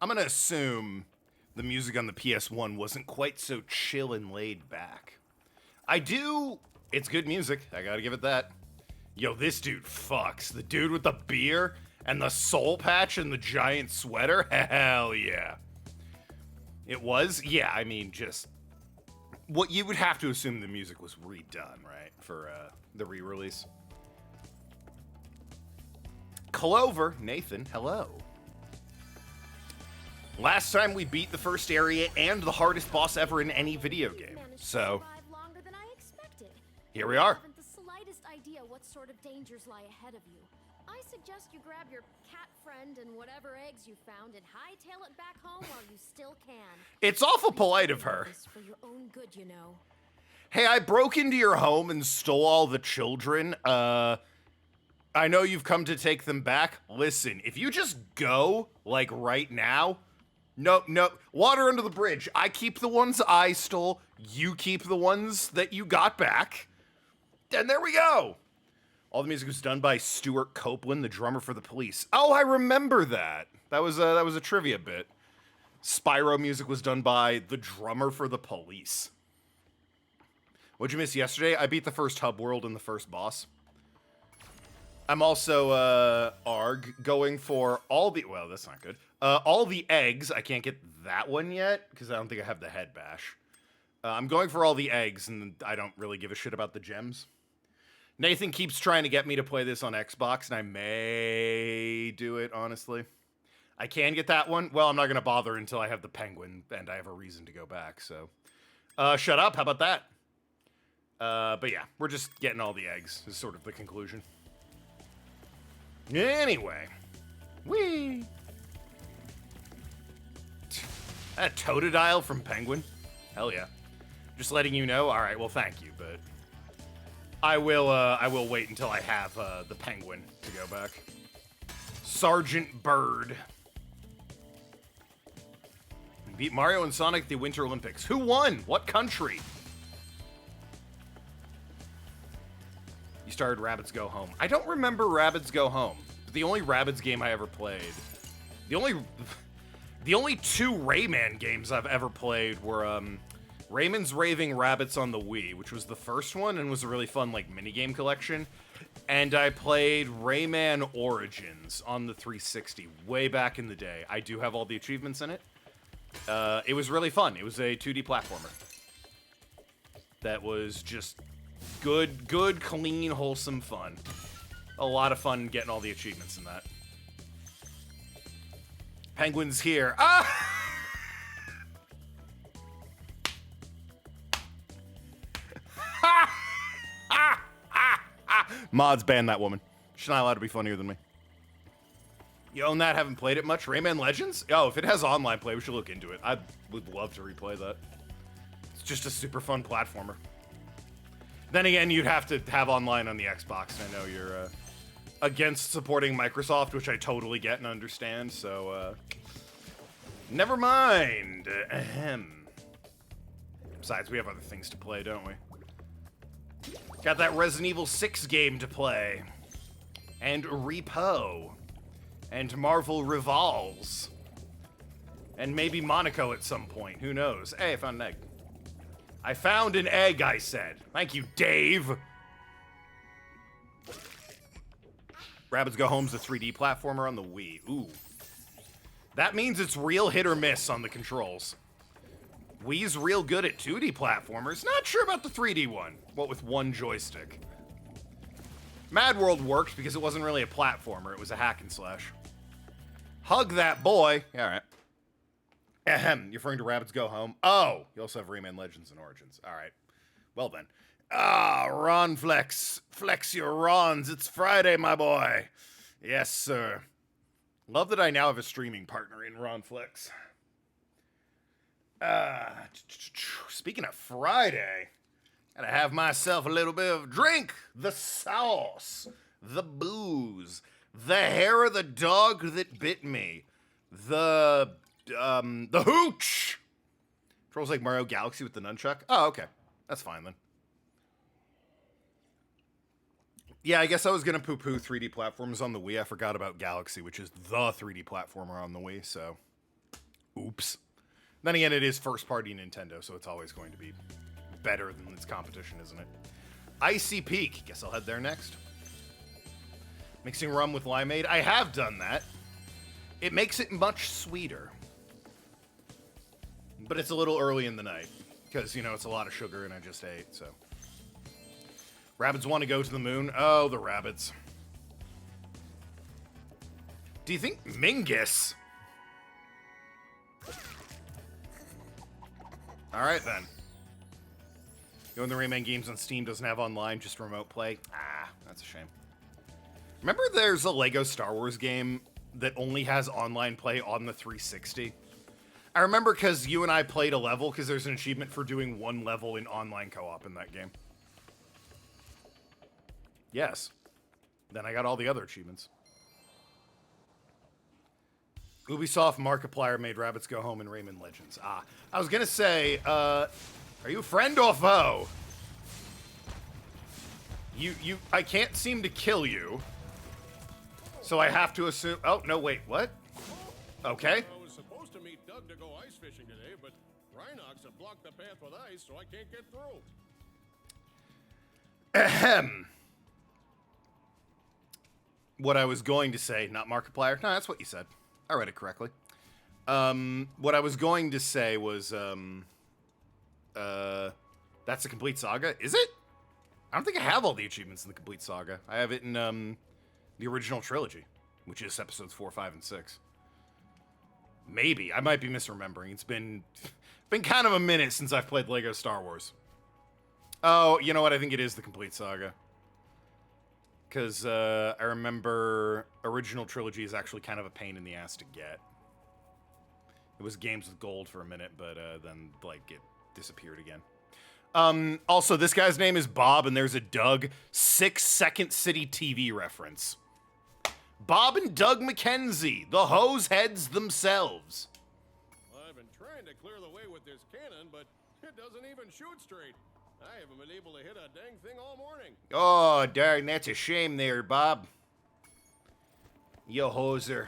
I'm gonna assume the music on the PS1 wasn't quite so chill and laid back. It's good music, I gotta give it that. Yo, this dude fucks. The dude with the beer and the soul patch and the giant sweater, hell yeah. It was? Yeah, I mean, just... What you would have to assume the music was redone, right? For the re-release. Clover, Nathan, hello. Last time we beat the first area and the hardest boss ever in any video game. So, here we are. I haven't the slightest idea what sort of dangers lie ahead of you. I suggest you grab your cat friend and whatever eggs you found and hightail it back home while you still can. It's awful polite of her. It's for your own good, you know. Hey, I broke into your home and stole all the children. I know you've come to take them back. Listen, if you just go, like, right now... No, water under the bridge. I keep the ones I stole, you keep the ones that you got back. And there we go! All the music was done by Stuart Copeland, the drummer for the Police. Oh, I remember that. That was a trivia bit. Spyro music was done by the drummer for the Police. What'd you miss yesterday? I beat the first hub world and the first boss. I'm also, ARG, going for all the... Well, that's not good. All the eggs. I can't get that one yet, because I don't think I have the head bash. I'm going for all the eggs, and I don't really give a shit about the gems. Nathan keeps trying to get me to play this on Xbox, and I may do it, honestly. I can get that one. Well, I'm not going to bother until I have the penguin, and I have a reason to go back, so... shut up. How about that? But yeah, we're just getting all the eggs, is sort of the conclusion. Anyway. Whee! That Totodile from Penguin? Hell yeah. Just letting you know. Alright, well thank you, but... I will wait until I have, the Penguin to go back. Sergeant Bird. Beat Mario and Sonic at the Winter Olympics. Who won? What country? You started Rabbids Go Home. I don't remember Rabbids Go Home. The only Rabbids game I ever played. The only two Rayman games I've ever played were Rayman's Raving Rabbits on the Wii, which was the first one and was a really fun like minigame collection. And I played Rayman Origins on the 360 way back in the day. I do have all the achievements in it. It was really fun. It was a 2D platformer. That was just good, clean, wholesome fun. A lot of fun getting all the achievements in that. Penguin's here. Ah! Mods ban that woman. She's not allowed to be funnier than me. You own that? Haven't played it much? Rayman Legends? Oh, if it has online play, we should look into it. I would love to replay that. It's just a super fun platformer. Then again, you'd have to have online on the Xbox. I know you're against supporting Microsoft, which I totally get and understand, so never mind. Ahem. Besides, we have other things to play, don't we? Got that Resident Evil 6 game to play. And Repo. And Marvel Revolves. And maybe Monaco at some point. Who knows? Hey, I found an egg. I found an egg, I said. Thank you, Dave. Rabbids Go Home's a 3D platformer on the Wii. Ooh. That means it's real hit or miss on the controls. Wii's real good at 2D platformers. Not sure about the 3D one. What with one joystick. Mad World worked because it wasn't really a platformer. It was a hack and slash. Hug that boy. Yeah, all right. Ahem. You're referring to Rabbids Go Home? Oh, you also have Rayman Legends and Origins. All right. Well then. Ah, Ron Flex. Flex your Rons. It's Friday, my boy. Yes, sir. Love that I now have a streaming partner in Ron Flex. Speaking of Friday, gotta have myself a little bit of drink. The sauce. The booze. The hair of the dog that bit me. The hooch. Trolls like Mario Galaxy with the nunchuck. Oh, okay. That's fine then. Yeah, I guess I was gonna poo-poo 3D platforms on the Wii. I forgot about Galaxy, which is the 3D platformer on the Wii, so. Oops. Then again, it is first-party Nintendo, so it's always going to be better than its competition, isn't it? Icy Peak. Guess I'll head there next. Mixing rum with limeade. I have done that. It makes it much sweeter. But it's a little early in the night. Because, you know, it's a lot of sugar and I just ate, so. Rabbits want to go to the moon. Oh, the rabbits. Do you think Mingus? Alright then. Going the Rayman games on Steam doesn't have online, just remote play. Ah, that's a shame. Remember there's a Lego Star Wars game that only has online play on the 360? I remember because you and I played a level because there's an achievement for doing one level in online co-op in that game. Yes. Then I got all the other achievements. Ubisoft Markiplier made Rabbits Go Home in Rayman Legends. Ah, I was gonna say, are you friend or foe? I can't seem to kill you. So I have to assume, oh, no, wait, what? Okay. I was supposed to meet Doug to go ice fishing today, but Rhinox have blocked the path with ice, so I can't get through. Ahem. What I was going to say, not Markiplier. No, that's what you said. I read it correctly. What I was going to say was, that's a complete saga. Is it? I don't think I have all the achievements in the complete saga. I have it in, the original trilogy, which is episodes 4, 5, and 6. Maybe. I might be misremembering. It's been kind of a minute since I've played Lego Star Wars. Oh, you know what? I think it is the complete saga. Because I remember original trilogy is actually kind of a pain in the ass to get. It was games with gold for a minute, but then, like, it disappeared again. Also, this guy's name is Bob, and there's a Doug 6-Second City TV reference. Bob and Doug McKenzie, the hose heads themselves. I've been trying to clear the way with this cannon, but it doesn't even shoot straight. I haven't been able to hit a dang thing all morning. Oh, darn, that's a shame there, Bob. Yo, hoser.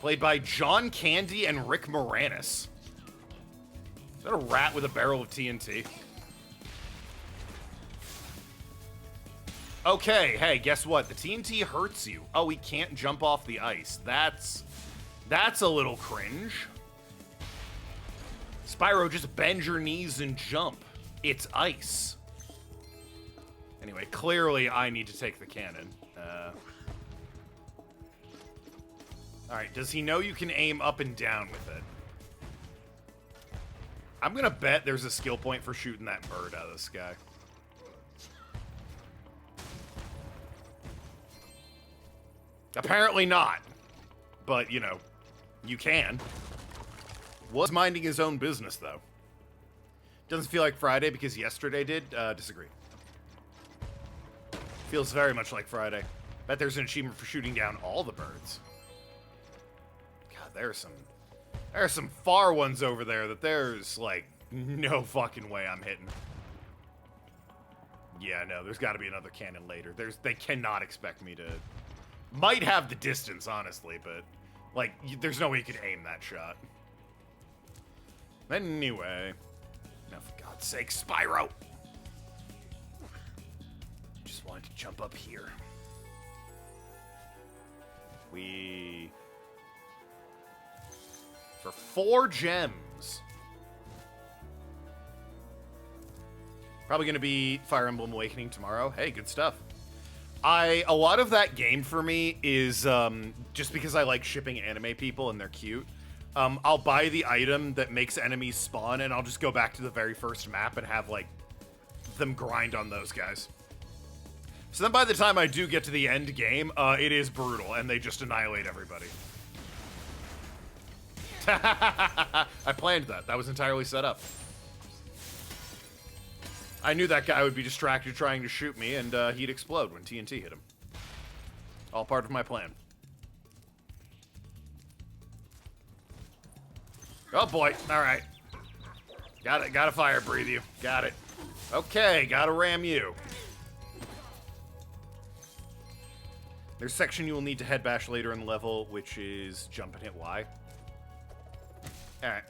Played by John Candy and Rick Moranis. Is that a rat with a barrel of TNT? Okay, hey, guess what? The TNT hurts you. Oh, he can't jump off the ice. That's a little cringe. Spyro, just bend your knees and jump. It's ice. Anyway, clearly I need to take the cannon. Alright, does he know you can aim up and down with it? I'm gonna bet there's a skill point for shooting that bird out of the sky. Apparently not. But, you know, you can. Was minding his own business, though. Doesn't feel like Friday because yesterday did. Disagree. Feels very much like Friday. Bet there's an achievement for shooting down all the birds. God, there are some far ones over there that there's, like, no fucking way I'm hitting. Yeah, no, there's got to be another cannon later. They cannot expect me to... Might have the distance, honestly, but, like, there's no way you could aim that shot. Anyway. Now, for God's sake, Spyro! Just wanted to jump up here. For 4 gems. Probably going to be Fire Emblem Awakening tomorrow. Hey, good stuff. A lot of that game for me is just because I like shipping anime people and they're cute. I'll buy the item that makes enemies spawn and I'll just go back to the very first map and have, like, them grind on those guys. So then by the time I do get to the end game, it is brutal and they just annihilate everybody. I planned that. That was entirely set up. I knew that guy would be distracted trying to shoot me, and he'd explode when TNT hit him. All part of my plan. Oh boy, alright. Gotta fire breathe you. Got it. Okay, gotta ram you. There's a section you will need to head bash later in the level, which is jump and hit Y. Alright.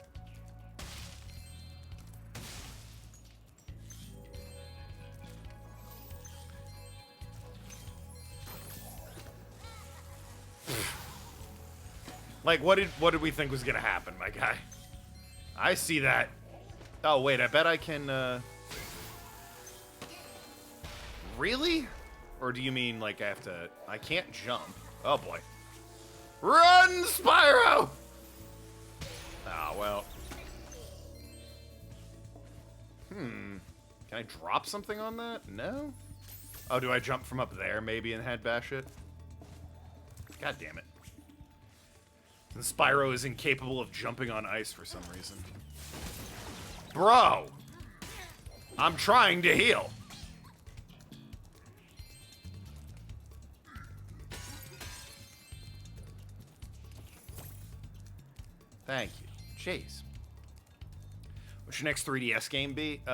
Like, what did we think was gonna happen, my guy? I see that. Oh, wait, I bet I can, Really? Or do you mean, like, I can't jump? Oh, boy. Run, Spyro! Ah, well. Can I drop something on that? No? Oh, do I jump from up there, maybe, and head bash it? God damn it. And Spyro is incapable of jumping on ice for some reason. Bro! I'm trying to heal. Thank you. Jeez. What's your next 3DS game be? It's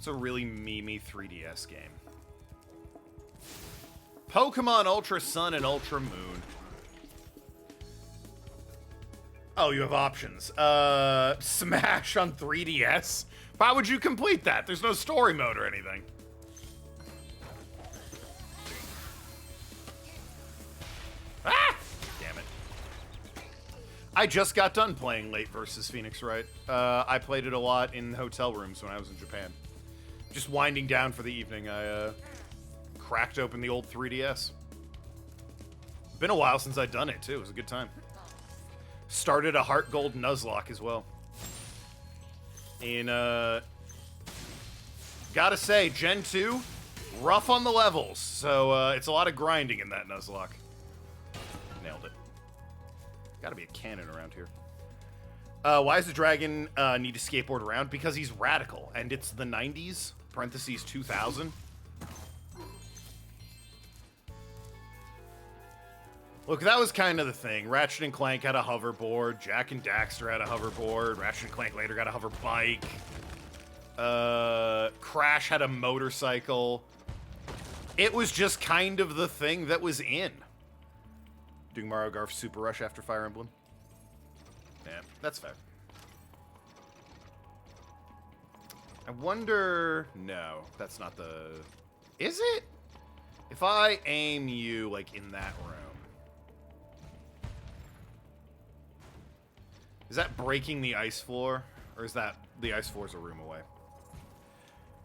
a really memey 3DS game. Pokemon Ultra Sun and Ultra Moon. Oh, you have options. Smash on 3DS? Why would you complete that? There's no story mode or anything. Ah! Damn it. I just got done playing Late vs. Phoenix Wright. I played it a lot in hotel rooms when I was in Japan. Just winding down for the evening, I cracked open the old 3DS. Been a while since I'd done it, too. It was a good time. Started a Heart Gold Nuzlocke as well. And, gotta say, Gen 2, rough on the levels. So, it's a lot of grinding in that Nuzlocke. Nailed it. Gotta be a cannon around here. Why does the dragon need to skateboard around? Because he's radical, and it's the 90s, parentheses 2000. Look, that was kind of the thing. Ratchet and Clank had a hoverboard. Jak and Daxter had a hoverboard. Ratchet and Clank later got a hover bike. Crash had a motorcycle. It was just kind of the thing that was in. Doing Mario Golf Super Rush after Fire Emblem. Yeah, that's fair. I wonder... No, that's not the... Is it? If I aim you, like, in that room... Is that breaking the ice floor? Or is that the ice floor's a room away?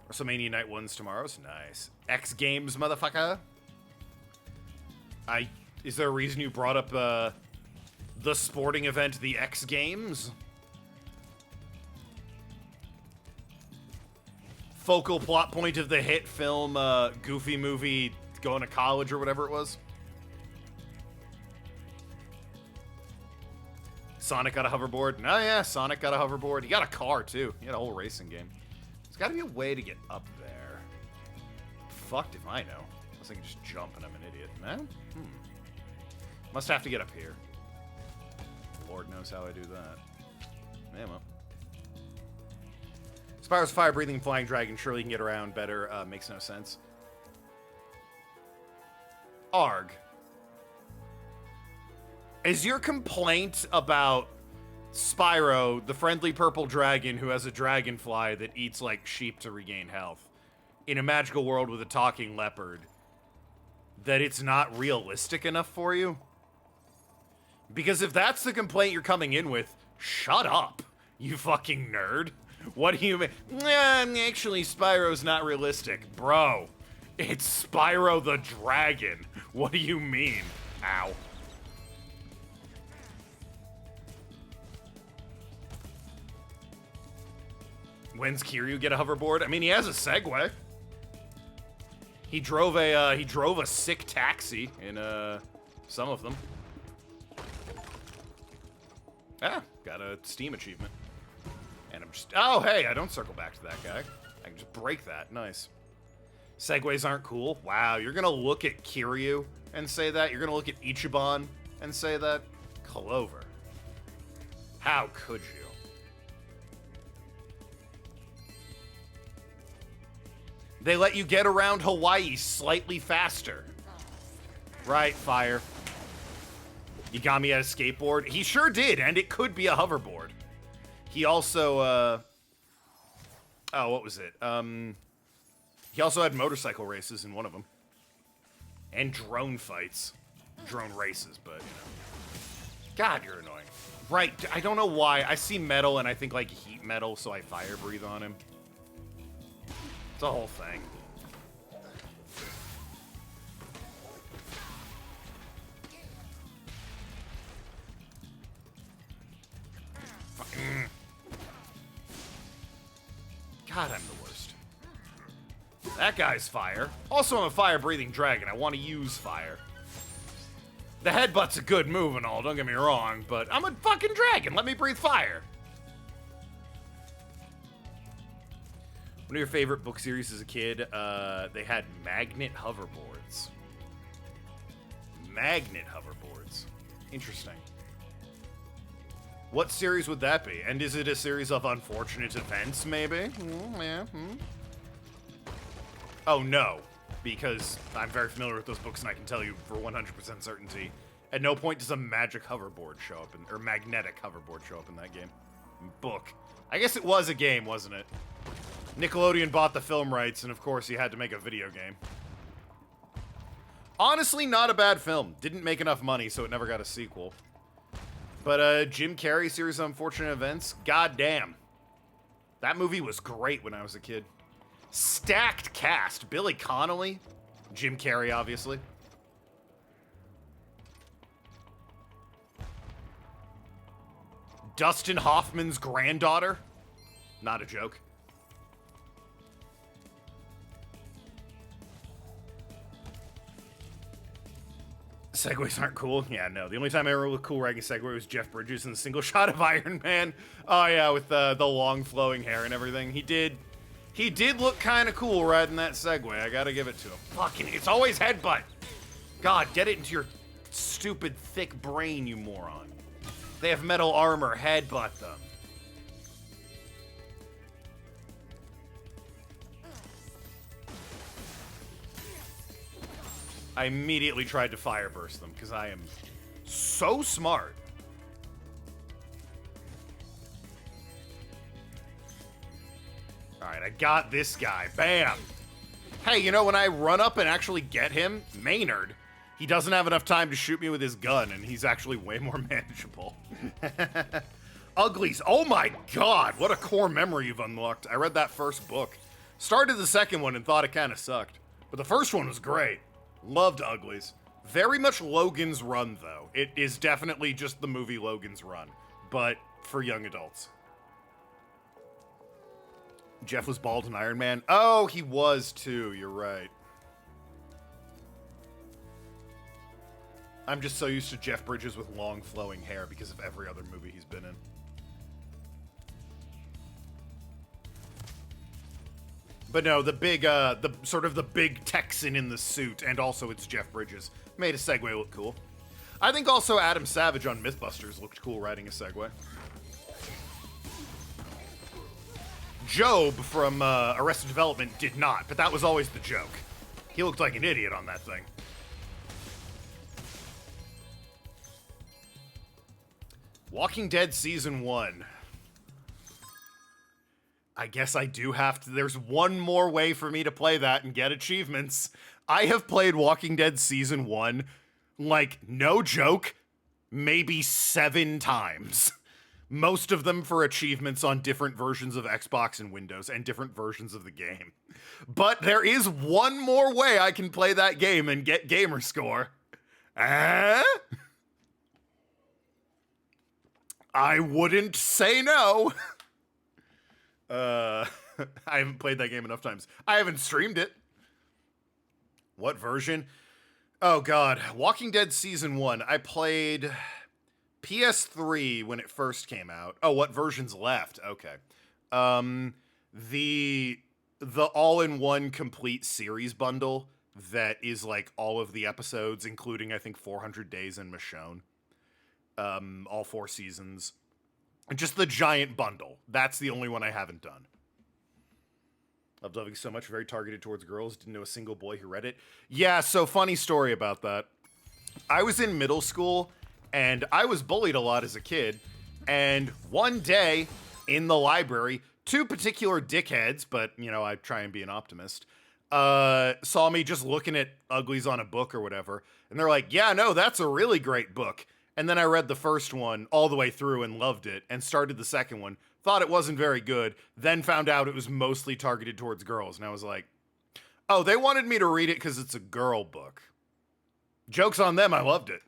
WrestleMania Night 1's tomorrow's nice. X Games, motherfucker. Is there a reason you brought up, the sporting event, the X Games? Focal plot point of the hit film, Goofy Movie, Going to College, or whatever it was? Sonic got a hoverboard. Oh yeah, Sonic got a hoverboard. He got a car, too. He had a whole racing game. There's gotta be a way to get up there. Fucked if I know. Unless I can just jump and I'm an idiot. No? Must have to get up here. Lord knows how I do that. Yeah, well. Spyro's fire-breathing flying dragon surely can get around better. Makes no sense. Arg. Is your complaint about Spyro, the friendly purple dragon who has a dragonfly that eats like sheep to regain health, in a magical world with a talking leopard, that it's not realistic enough for you? Because if that's the complaint you're coming in with, shut up, you fucking nerd. What do you mean? Actually, Spyro's not realistic. Bro, it's Spyro the Dragon. What do you mean? Ow. When's Kiryu get a hoverboard? I mean, he has a Segway. He drove a sick taxi in some of them. Ah, got a Steam achievement. And I'm just... Oh, hey, I don't circle back to that guy. I can just break that. Nice. Segways aren't cool? Wow, you're gonna look at Kiryu and say that? You're gonna look at Ichiban and say that? Clover. How could you? They let you get around Hawaii slightly faster. Right, fire. Yagami had a skateboard. He sure did, and it could be a hoverboard. He also, oh, what was it? He also had motorcycle races in one of them. And drone fights. Drone races, but, you know. God, you're annoying. Right, I don't know why. I see metal and I think, like, heat metal, so I fire breathe on him. It's a whole thing. God, I'm the worst. That guy's fire. Also, I'm a fire-breathing dragon. I want to use fire. The headbutt's a good move and all, don't get me wrong, but I'm a fucking dragon. Let me breathe fire. One of your favorite book series as a kid, they had magnet hoverboards. Magnet hoverboards. Interesting. What series would that be? And is it a series of unfortunate events, maybe? Oh, no. Because I'm very familiar with those books, and I can tell you for 100% certainty, at no point does a magic hoverboard show up, or magnetic hoverboard show up in that game. Book. I guess it was a game, wasn't it? Nickelodeon bought the film rights, and of course he had to make a video game. Honestly, not a bad film. Didn't make enough money, so it never got a sequel. But Jim Carrey series of unfortunate events, goddamn. That movie was great when I was a kid. Stacked cast. Billy Connolly, Jim Carrey, obviously. Dustin Hoffman's granddaughter. Not a joke. Segways aren't cool. Yeah, no. The only time I ever looked cool riding a Segway was Jeff Bridges in the single shot of Iron Man. Oh yeah, with the long flowing hair and everything. He did look kind of cool riding that Segway. I gotta give it to him. Fucking, it's always headbutt. God, get it into your stupid thick brain, you moron. They have metal armor. Headbutt them. I immediately tried to fire burst them because I am so smart. Alright, I got this guy. Bam! Hey, you know, when I run up and actually get him, Maynard, he doesn't have enough time to shoot me with his gun, and he's actually way more manageable. Uglies. Oh my god, what a core memory you've unlocked. I read that first book. Started the second one and thought it kind of sucked. But the first one was great. Loved Uglies. Very much Logan's Run, though. It is definitely just the movie Logan's Run, but for young adults. Jeff was bald in Iron Man. Oh, he was too. You're right. I'm just so used to Jeff Bridges with long flowing hair because of every other movie he's been in. But no, the big, the big Texan in the suit, and also it's Jeff Bridges, made a Segway look cool. I think also Adam Savage on Mythbusters looked cool riding a Segway. Job from Arrested Development did not, but that was always the joke. He looked like an idiot on that thing. Walking Dead Season 1. I guess I do have to. There's one more way for me to play that and get achievements. I have played Walking Dead Season 1, like, no joke, maybe 7 times. Most of them for achievements on different versions of Xbox and Windows and different versions of the game. But there is one more way I can play that game and get gamer score. I wouldn't say no. I haven't played that game enough times. I haven't streamed it. What version? Oh god, Walking Dead Season 1. I played PS3 when it first came out. Oh, what version's left? Okay. The all-in-one complete series bundle that is like all of the episodes, including I think 400 Days in Michonne. All 4 seasons. Just the giant bundle. That's the only one I haven't done. Loved Loving so much, very targeted towards girls. Didn't know a single boy who read it. Yeah, so funny story about that. I was in middle school, And I was bullied a lot as a kid. And one day in the library, two particular dickheads, but, you know, I try and be an optimist, saw me just looking at uglies on a book or whatever. And they're like, yeah, no, that's a really great book. And then I read the first one all the way through and loved it, and started the second one, thought it wasn't very good, then found out it was mostly targeted towards girls. And I was like, oh, they wanted me to read it because it's a girl book. Joke's on them, I loved it.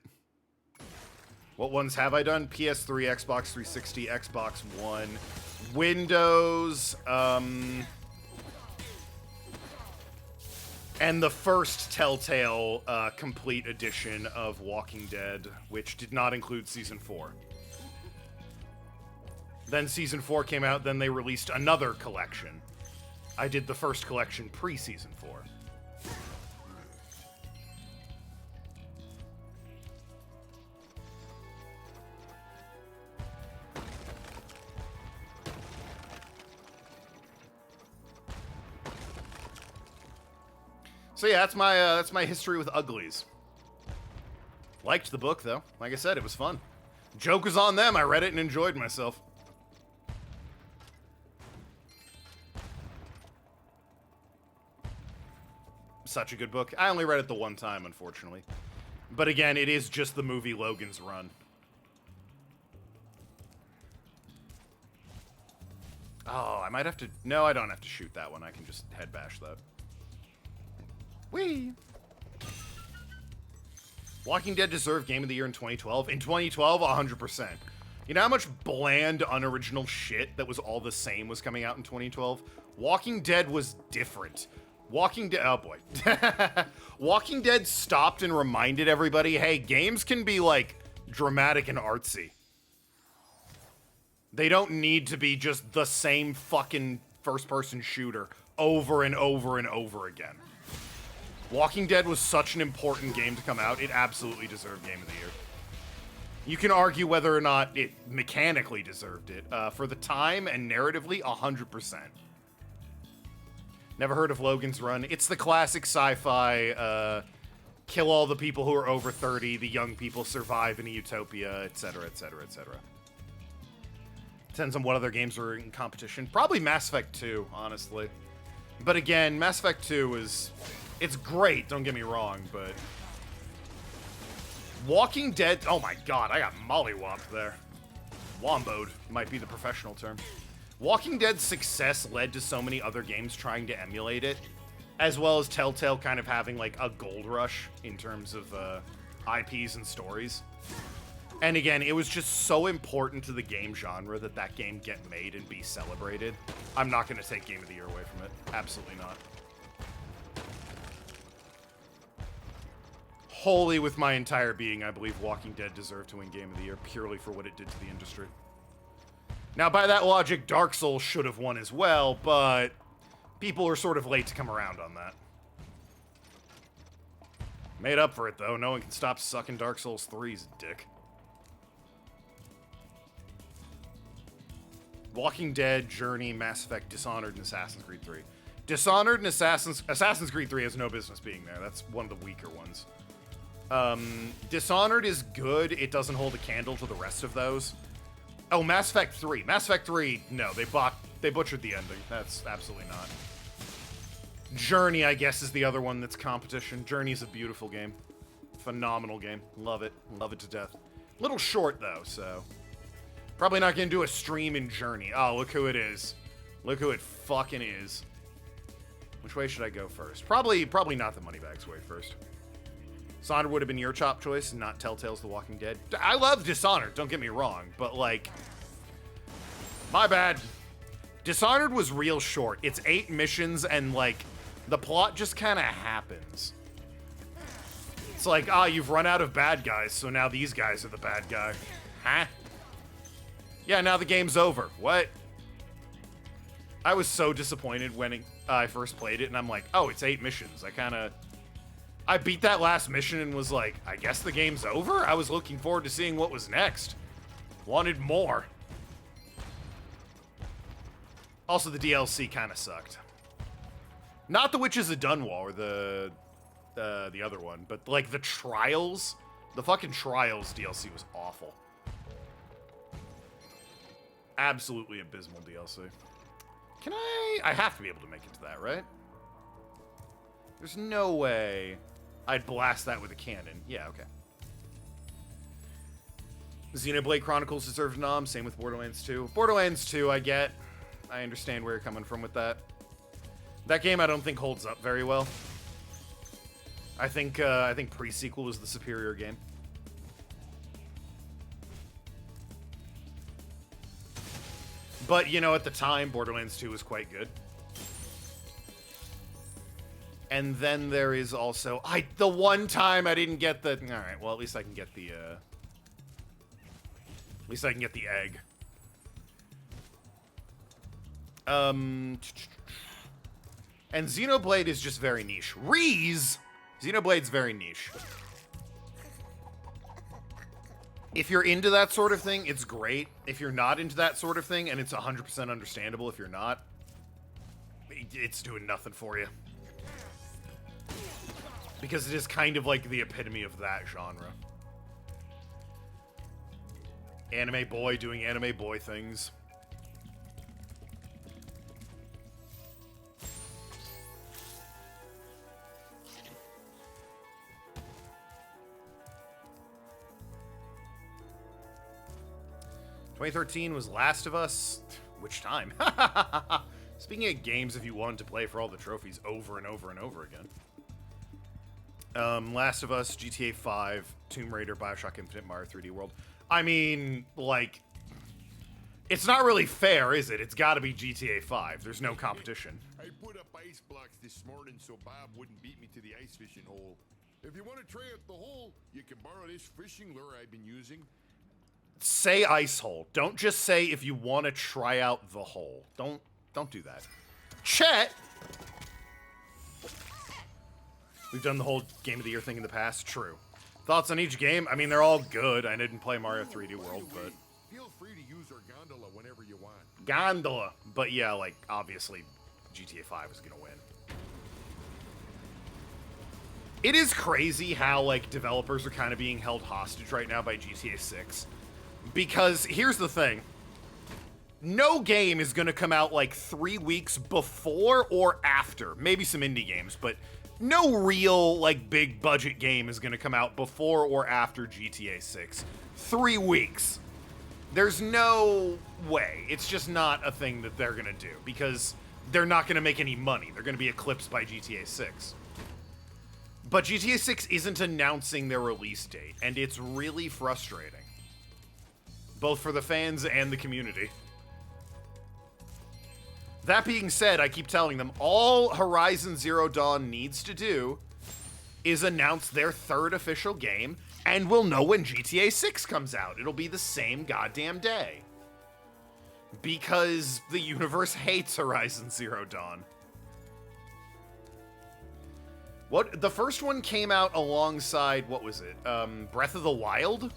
What ones have I done? PS3, Xbox 360, Xbox One, Windows, and the first Telltale complete edition of Walking Dead, which did not include Season 4. Then Season 4 came out, then they released another collection. I did the first collection pre-Season 4. So yeah, that's my history with uglies. Liked the book though. Like I said, it was fun. Joke was on them. I read it and enjoyed myself. Such a good book. I only read it the one time, unfortunately. But again, it is just the movie Logan's Run. Oh, I might have to... No, I don't have to shoot that one. I can just head bash that. Whee! Walking Dead deserved Game of the Year in 2012. In 2012, 100%. You know how much bland, unoriginal shit that was all the same was coming out in 2012? Walking Dead was different. Walking Dead... Oh, boy. Walking Dead stopped and reminded everybody, hey, games can be, like, dramatic and artsy. They don't need to be just the same fucking first-person shooter over and over and over again. Walking Dead was such an important game to come out, it absolutely deserved Game of the Year. You can argue whether or not it mechanically deserved it. For the time and narratively, 100%. Never heard of Logan's Run. It's the classic sci-fi, kill all the people who are over 30, the young people survive in a utopia, etc., etc., etc. Depends on what other games are in competition. Probably Mass Effect 2, honestly. But again, Mass Effect 2 is... It's great, don't get me wrong, but... Walking Dead... Oh my god, I got mollywopped there. Womboed might be the professional term. Walking Dead's success led to so many other games trying to emulate it, as well as Telltale kind of having, like, a gold rush in terms of IPs and stories. And again, it was just so important to the game genre that that game get made and be celebrated. I'm not going to take Game of the Year away from it. Absolutely not. Wholly with my entire being, I believe Walking Dead deserved to win Game of the Year purely for what it did to the industry. Now, by that logic, Dark Souls should have won as well, but people are sort of late to come around on that. Made up for it, though. No one can stop sucking Dark Souls 3's dick. Walking Dead, Journey, Mass Effect, Dishonored, and Assassin's Creed 3. Dishonored and Assassin's Creed 3 has no business being there. That's one of the weaker ones. Dishonored is good. It doesn't hold a candle to the rest of those. Oh, Mass Effect 3. Mass Effect 3, no, they butchered the ending. That's absolutely not. Journey, I guess, is the other one that's competition. Journey's a beautiful game. Phenomenal game. Love it. Love it to death. Little short, though, so... Probably not gonna do a stream in Journey. Oh, look who it is. Look who it fucking is. Which way should I go first? Probably not the Moneybags way first. Dishonored would have been your top choice, and not Telltale's The Walking Dead. I love Dishonored, don't get me wrong, but, like... My bad. Dishonored was real short. It's 8 missions, and, like, the plot just kind of happens. It's like, you've run out of bad guys, so now these guys are the bad guy. Huh? Yeah, now the game's over. What? I was so disappointed when I first played it, and I'm like, oh, it's 8 missions. I beat that last mission and was like, I guess the game's over? I was looking forward to seeing what was next. Wanted more. Also, the DLC kind of sucked. Not The Witches of Dunwall, or the other one, but, like, the Trials The fucking Trials DLC was awful. Absolutely abysmal DLC. Can I have to be able to make it to that, right? There's no way I'd blast that with a cannon. Yeah, okay. Xenoblade Chronicles deserves a nom. Same with Borderlands 2. Borderlands 2, I get. I understand where you're coming from with that. That game I don't think holds up very well. I think pre-sequel is the superior game. But, you know, at the time, Borderlands 2 was quite good. And then there is also... the one time I didn't get the... Alright, well, at least I can get the, At least I can get the egg. And Xenoblade is just very niche. Xenoblade's very niche. If you're into that sort of thing, it's great. If you're not into that sort of thing, and it's 100% understandable if you're not, it's doing nothing for you. Because it is kind of like the epitome of that genre. Anime boy doing anime boy things. ...2013 was Last of Us. Which time? Speaking of games, if you wanted to play for all the trophies over and over and over again. Last of Us, GTA 5, Tomb Raider, Bioshock Infinite, Mario 3D World. I mean, like... It's not really fair, is it? It's gotta be GTA 5. There's no competition. I put up ice blocks this morning so Bob wouldn't beat me to the ice fishing hole. If you want to try out the hole, you can borrow this fishing lure I've been using. Say ice hole. Don't just say if you want to try out the hole. Don't do that. Chet! We've done the whole Game of the Year thing in the past. True. Thoughts on each game? I mean, they're all good. I didn't play Mario 3D World, but... Feel free to use our gondola whenever you want. Gondola! But yeah, like, obviously, GTA 5 is gonna win. It is crazy how, like, developers are kind of being held hostage right now by GTA 6. Because, here's the thing. No game is gonna come out, like, 3 weeks before or after. Maybe some indie games, but no real, like, big budget game is gonna come out before or after GTA 6. 3 weeks. There's no way. It's just not a thing that they're gonna do, because they're not gonna make any money. They're gonna be eclipsed by GTA 6. But GTA 6 isn't announcing their release date, and it's really frustrating. Both for the fans and the community. That being said, I keep telling them, all Horizon Zero Dawn needs to do is announce their 3rd official game, and we'll know when GTA 6 comes out. It'll be the same goddamn day. Because the universe hates Horizon Zero Dawn. What? The first one came out alongside, what was it? Breath of the Wild?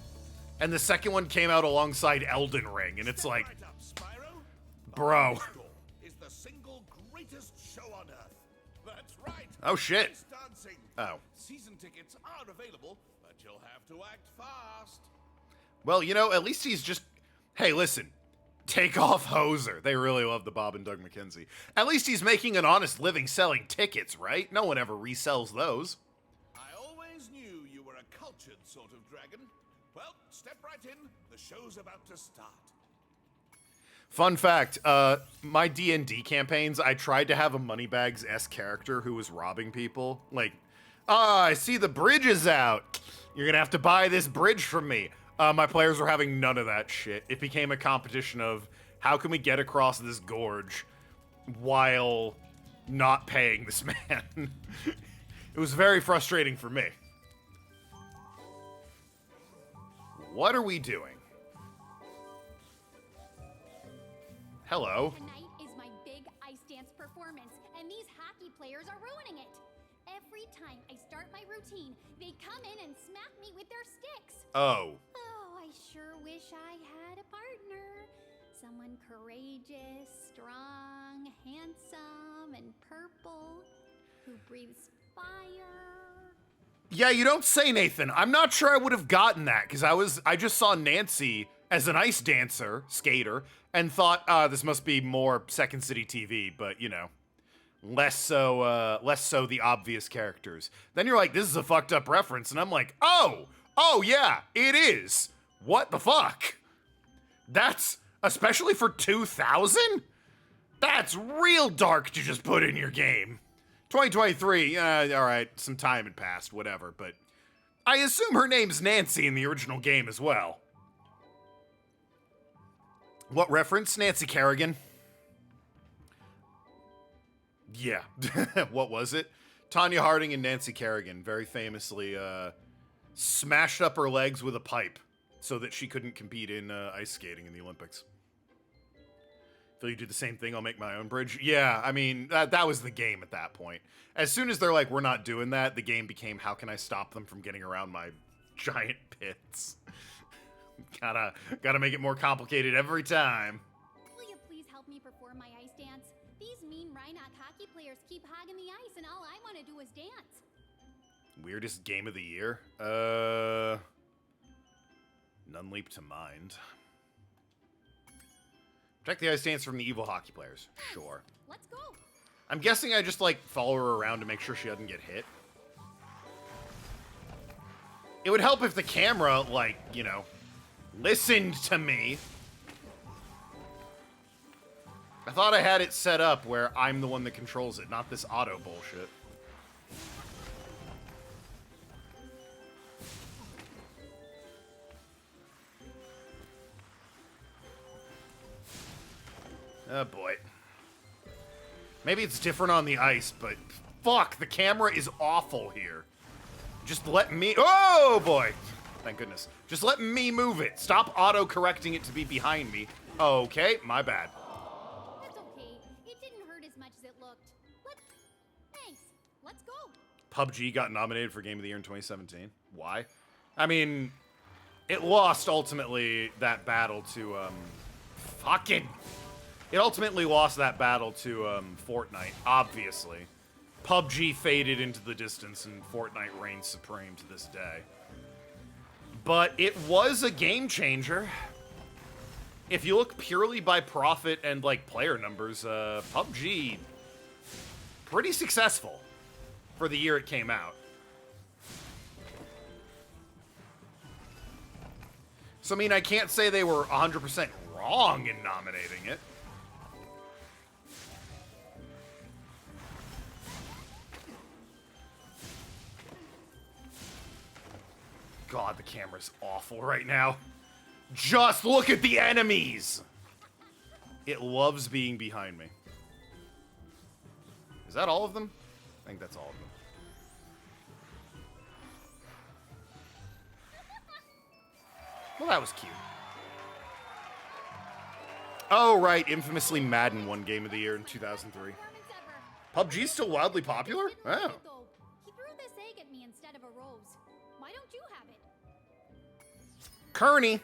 And the second one came out alongside Elden Ring, and it's like, bro. Is the single greatest show on earth. That's right. Oh shit. Dancing. Oh. Season tickets are available, but you'll have to act fast. Well, you know, at least he's just, hey, listen, take off Hoser. They really love the Bob and Doug McKenzie. At least he's making an honest living selling tickets, right? No one ever resells those. I always knew you were a cultured sort of dragon. Well, step right in. The show's about to start. Fun fact, my D&D campaigns, I tried to have a Moneybags-esque character who was robbing people. Like, I see the bridge is out. You're gonna have to buy this bridge from me. My players were having none of that shit. It became a competition of, how can we get across this gorge while not paying this man? It was very frustrating for me. What are we doing? Hello. Tonight is my big ice dance performance, and these hockey players are ruining it. Every time I start my routine, they come in and smack me with their sticks. Oh. Oh, I sure wish I had a partner. Someone courageous, strong, handsome, and purple, who breathes fire. Yeah, you don't say, Nathan. I'm not sure I would have gotten that because I just saw Nancy as an ice dancer, skater, and thought, this must be more Second City TV, but you know, less so the obvious characters. Then you're like, this is a fucked up reference, and I'm like, oh yeah, it is. What the fuck? That's, especially for 2000? That's real dark to just put in your game. 2023, all right, some time had passed, whatever, but I assume her name's Nancy in the original game as well. What reference? Nancy Kerrigan. Yeah. What was it? Tanya Harding and Nancy Kerrigan very famously smashed up her legs with a pipe so that she couldn't compete in ice skating in the Olympics. Phil, you do the same thing, I'll make my own bridge. Yeah, I mean, that was the game at that point. As soon as they're like, we're not doing that, the game became, how can I stop them from getting around my giant pits? Gotta make it more complicated every time. Will you please help me perform my ice dance? These mean Rhinoc hockey players keep hogging the ice, and all I want to do is dance. Weirdest game of the year? None leap to mind. Protect the ice dance from the evil hockey players. Sure. Let's go. I'm guessing I just, like, follow her around to make sure she doesn't get hit. It would help if the camera, like, you know, listened to me. I thought I had it set up where I'm the one that controls it, not this auto bullshit. Oh boy. Maybe it's different on the ice, but fuck, the camera is awful here. Just let me, oh boy. Thank goodness. Just let me move it. Stop auto-correcting it to be behind me. Okay, my bad. That's okay. It didn't hurt as much as it looked. Thanks. Let's go. PUBG got nominated for Game of the Year in 2017. Why? I mean, it lost ultimately that battle to, It ultimately lost that battle to, Fortnite, obviously. PUBG faded into the distance and Fortnite reigns supreme to this day. But it was a game changer. If you look purely by profit and, like, player numbers, PUBG, pretty successful for the year it came out. So, I mean, I can't say they were 100% wrong in nominating it. God, the camera's awful right now. Just look at the enemies! It loves being behind me. Is that all of them? I think that's all of them. Well, that was cute. Oh, right. Infamously, Madden won Game of the Year in 2003. PUBG's still wildly popular? Oh. He threw this egg at me instead of a rose. Why don't you have it? Kearney.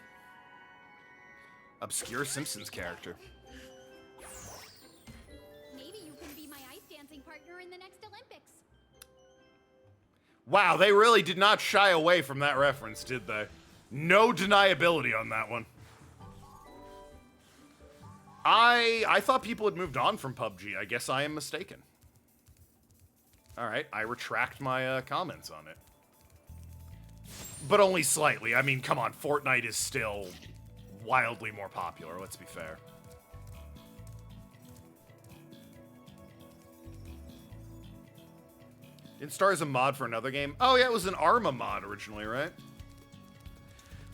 Obscure Simpsons character. Maybe you can be my ice dancing partner in the next Olympics. Wow, they really did not shy away from that reference, did they? No deniability on that one. I thought people had moved on from PUBG. I guess I am mistaken. Alright, I retract my comments on it. But only slightly. I mean, come on, Fortnite is still wildly more popular, let's be fair. Didn't start as a mod for another game? Oh yeah, it was an Arma mod originally, right?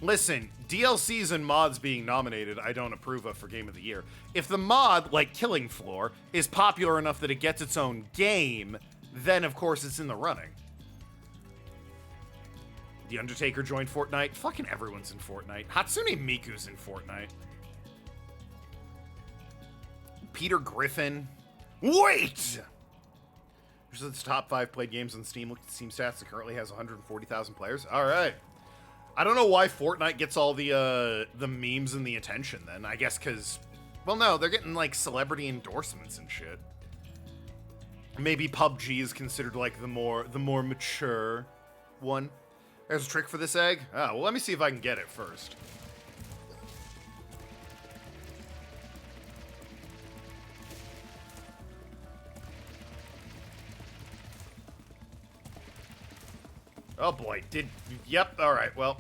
Listen, DLCs and mods being nominated, I don't approve of for Game of the Year. If the mod, like Killing Floor, is popular enough that it gets its own game, then of course it's in the running. The Undertaker joined Fortnite. Fucking everyone's in Fortnite. Hatsune Miku's in Fortnite. Peter Griffin. Wait! This is the top 5 played games on Steam. Look at Steam stats. It currently has 140,000 players. All right. I don't know why Fortnite gets all the memes and the attention then. I guess because, well, no, they're getting like celebrity endorsements and shit. Maybe PUBG is considered like the more mature one. There's a trick for this egg? Oh, well, let me see if I can get it first. Oh boy, yep, alright, well.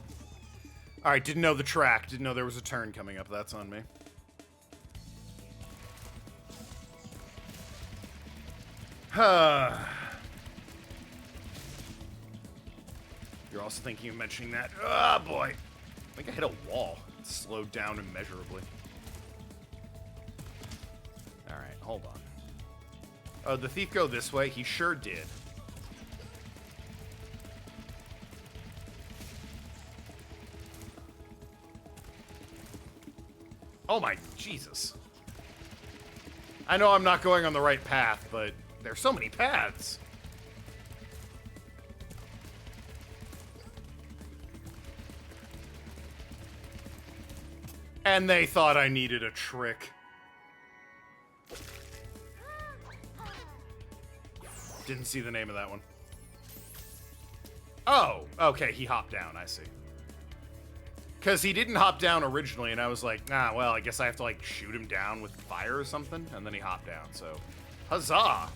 Alright, didn't know the track, didn't know there was a turn coming up, that's on me. You're also thinking of mentioning that. Oh boy. I think I hit a wall. It slowed down immeasurably. Alright, hold on. Oh, the thief go this way? He sure did. Oh my Jesus. I know I'm not going on the right path, but there's so many paths. And they thought I needed a trick. Didn't see the name of that one. Oh, okay, he hopped down, I see. Because he didn't hop down originally, and I was like, ah, well, I guess I have to, like, shoot him down with fire or something, and then he hopped down, so... Huzzah!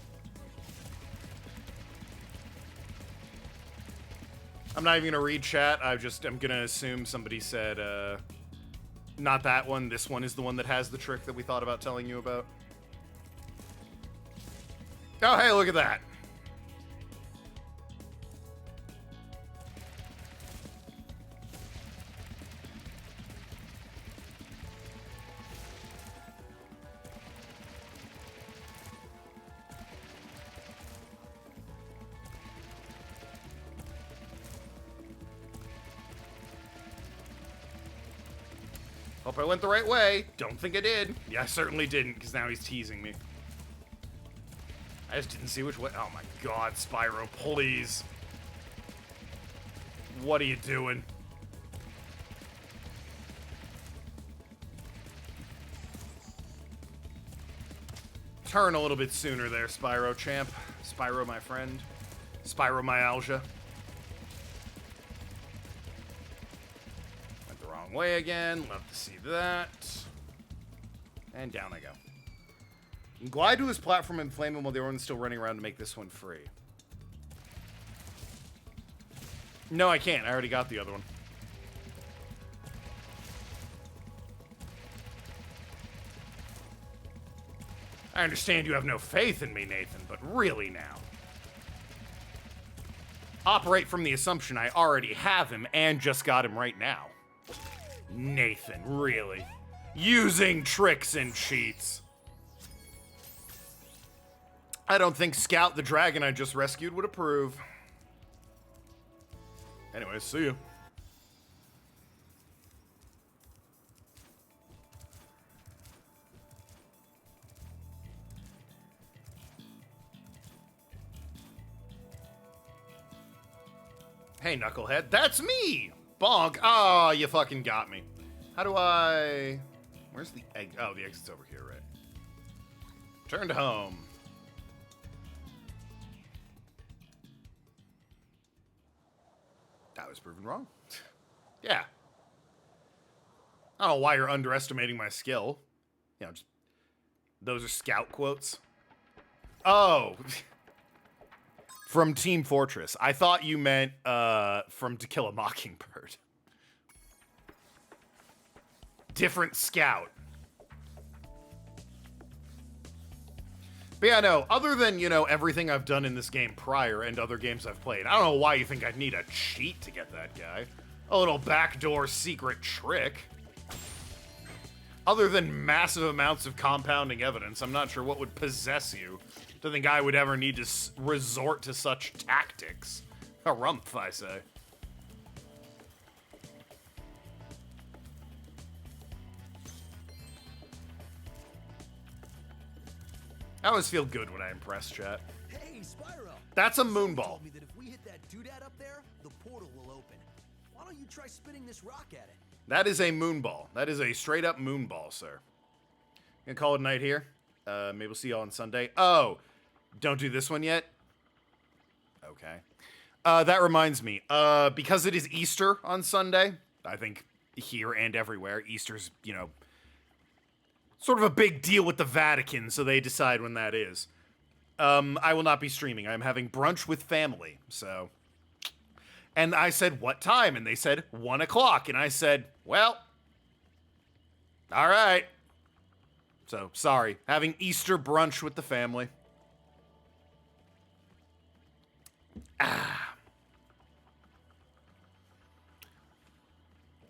I'm not even gonna read chat, I'm gonna assume somebody said, not that one, this one is the one that has the trick that we thought about telling you about. Oh, hey, look at that! Hope I went the right way. Don't think I did. Yeah, I certainly didn't, because now he's teasing me. I just didn't see which way. Oh my god, Spyro, please. What are you doing? Turn a little bit sooner there, Spyro champ. Spyro, my friend. Spyromyalgia. Way again. Love to see that. And down I go. You can glide to his platform and flame him while the other one's still running around to make this one free. No, I can't. I already got the other one. I understand you have no faith in me, Nathan, but really now. Operate from the assumption I already have him and just got him right now. Nathan, really? Using tricks and cheats. I don't think Scout the dragon I just rescued would approve. Anyways, see you. Hey, Knucklehead, that's me! Bonk! Oh, you fucking got me. How do I... Where's the egg? Oh, the exit's over here, right? Turn to home. I was proven wrong. Yeah. I don't know why you're underestimating my skill. You know, just... Those are Scout quotes. Oh! From Team Fortress. I thought you meant, from To Kill a Mockingbird. Different Scout. But yeah, no, other than, you know, everything I've done in this game prior and other games I've played, I don't know why you think I'd need a cheat to get that guy. A little backdoor secret trick. Other than massive amounts of compounding evidence, I'm not sure what would possess you to think I would ever need to resort to such tactics. Harumph, I say. I always feel good when I impress chat. Hey, Spyro. That's a Someone moonball. told me that if we hit that doodad up there, the portal will open. Why don't you try spinning this rock at it? That is a moonball. That is a straight up moonball, sir. Gonna call it a night here. Maybe we'll see y'all on Sunday. Oh, don't do this one yet? Okay. That reminds me. Because it is Easter on Sunday, I think here and everywhere, Easter's, sort of a big deal with the Vatican, so they decide when that is. I will not be streaming. I'm having brunch with family, so. And I said, what time? And they said, 1 o'clock. And I said, well, all right. So, sorry. Having Easter brunch with the family.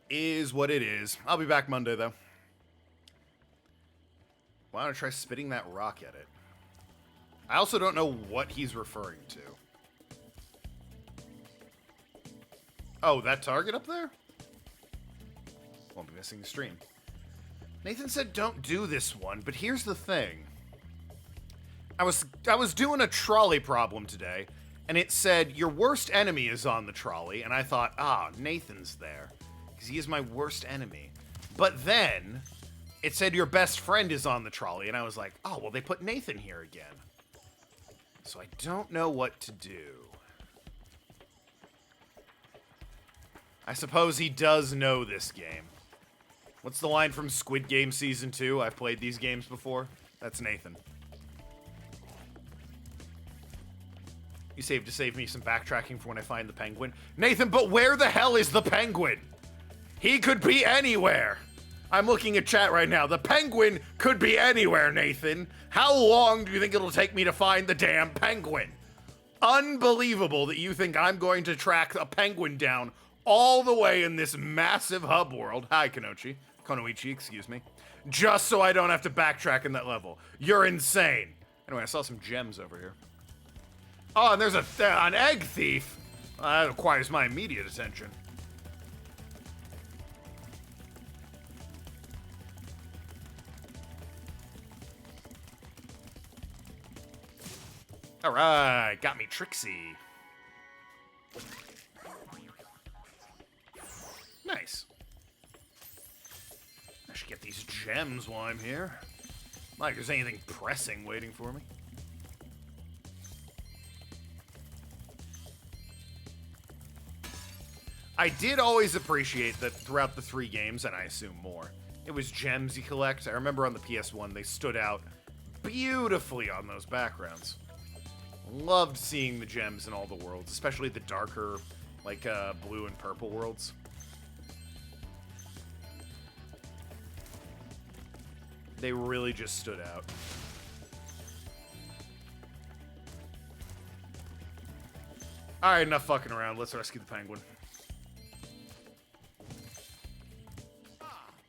Is what it is. I'll be back Monday, though. Why don't I try spitting that rock at it? I also don't know what he's referring to. Oh, that target up there? Won't be missing the stream. Nathan said don't do this one, but here's the thing. I was doing a trolley problem today, and it said your worst enemy is on the trolley, and I thought, Nathan's there, because he is my worst enemy. But then it said your best friend is on the trolley, and I was like, oh, well, they put Nathan here again. So I don't know what to do. I suppose he does know this game. What's the line from Squid Game Season 2? I've played these games before. That's Nathan. You saved to save me some backtracking for when I find the penguin. Nathan, but where the hell is the penguin? He could be anywhere. I'm looking at chat right now. The penguin could be anywhere, Nathan. How long do you think it'll take me to find the damn penguin? Unbelievable that you think I'm going to track a penguin down all the way in this massive hub world. Hi, Konoichi, excuse me. Just so I don't have to backtrack in that level. You're insane. Anyway, I saw some gems over here. Oh, and there's an egg thief. That requires my immediate attention. All right, got me Trixie. Nice. I should get these gems while I'm here. Not like there's anything pressing waiting for me. I did always appreciate that throughout the 3 games, and I assume more, it was gems you collect. I remember on the PS1, they stood out beautifully on those backgrounds. Loved seeing the gems in all the worlds, especially the darker, like, blue and purple worlds. They really just stood out. Alright, enough fucking around. Let's rescue the penguin.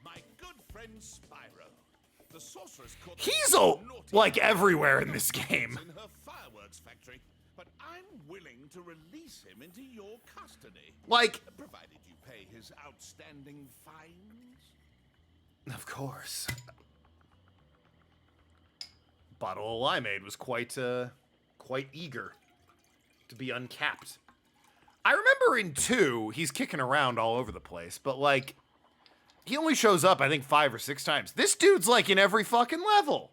My good friend Spyro. The sorceress caught He's like everywhere in this game. in her fireworks factory, but I'm willing to release him into your custody. Like, Provided you pay his outstanding fines. of course. Bottle of limeade was quite eager to be uncapped. I remember in 2, he's kicking around all over the place, but like, he only shows up, I think, 5 or 6 times. This dude's like in every fucking level.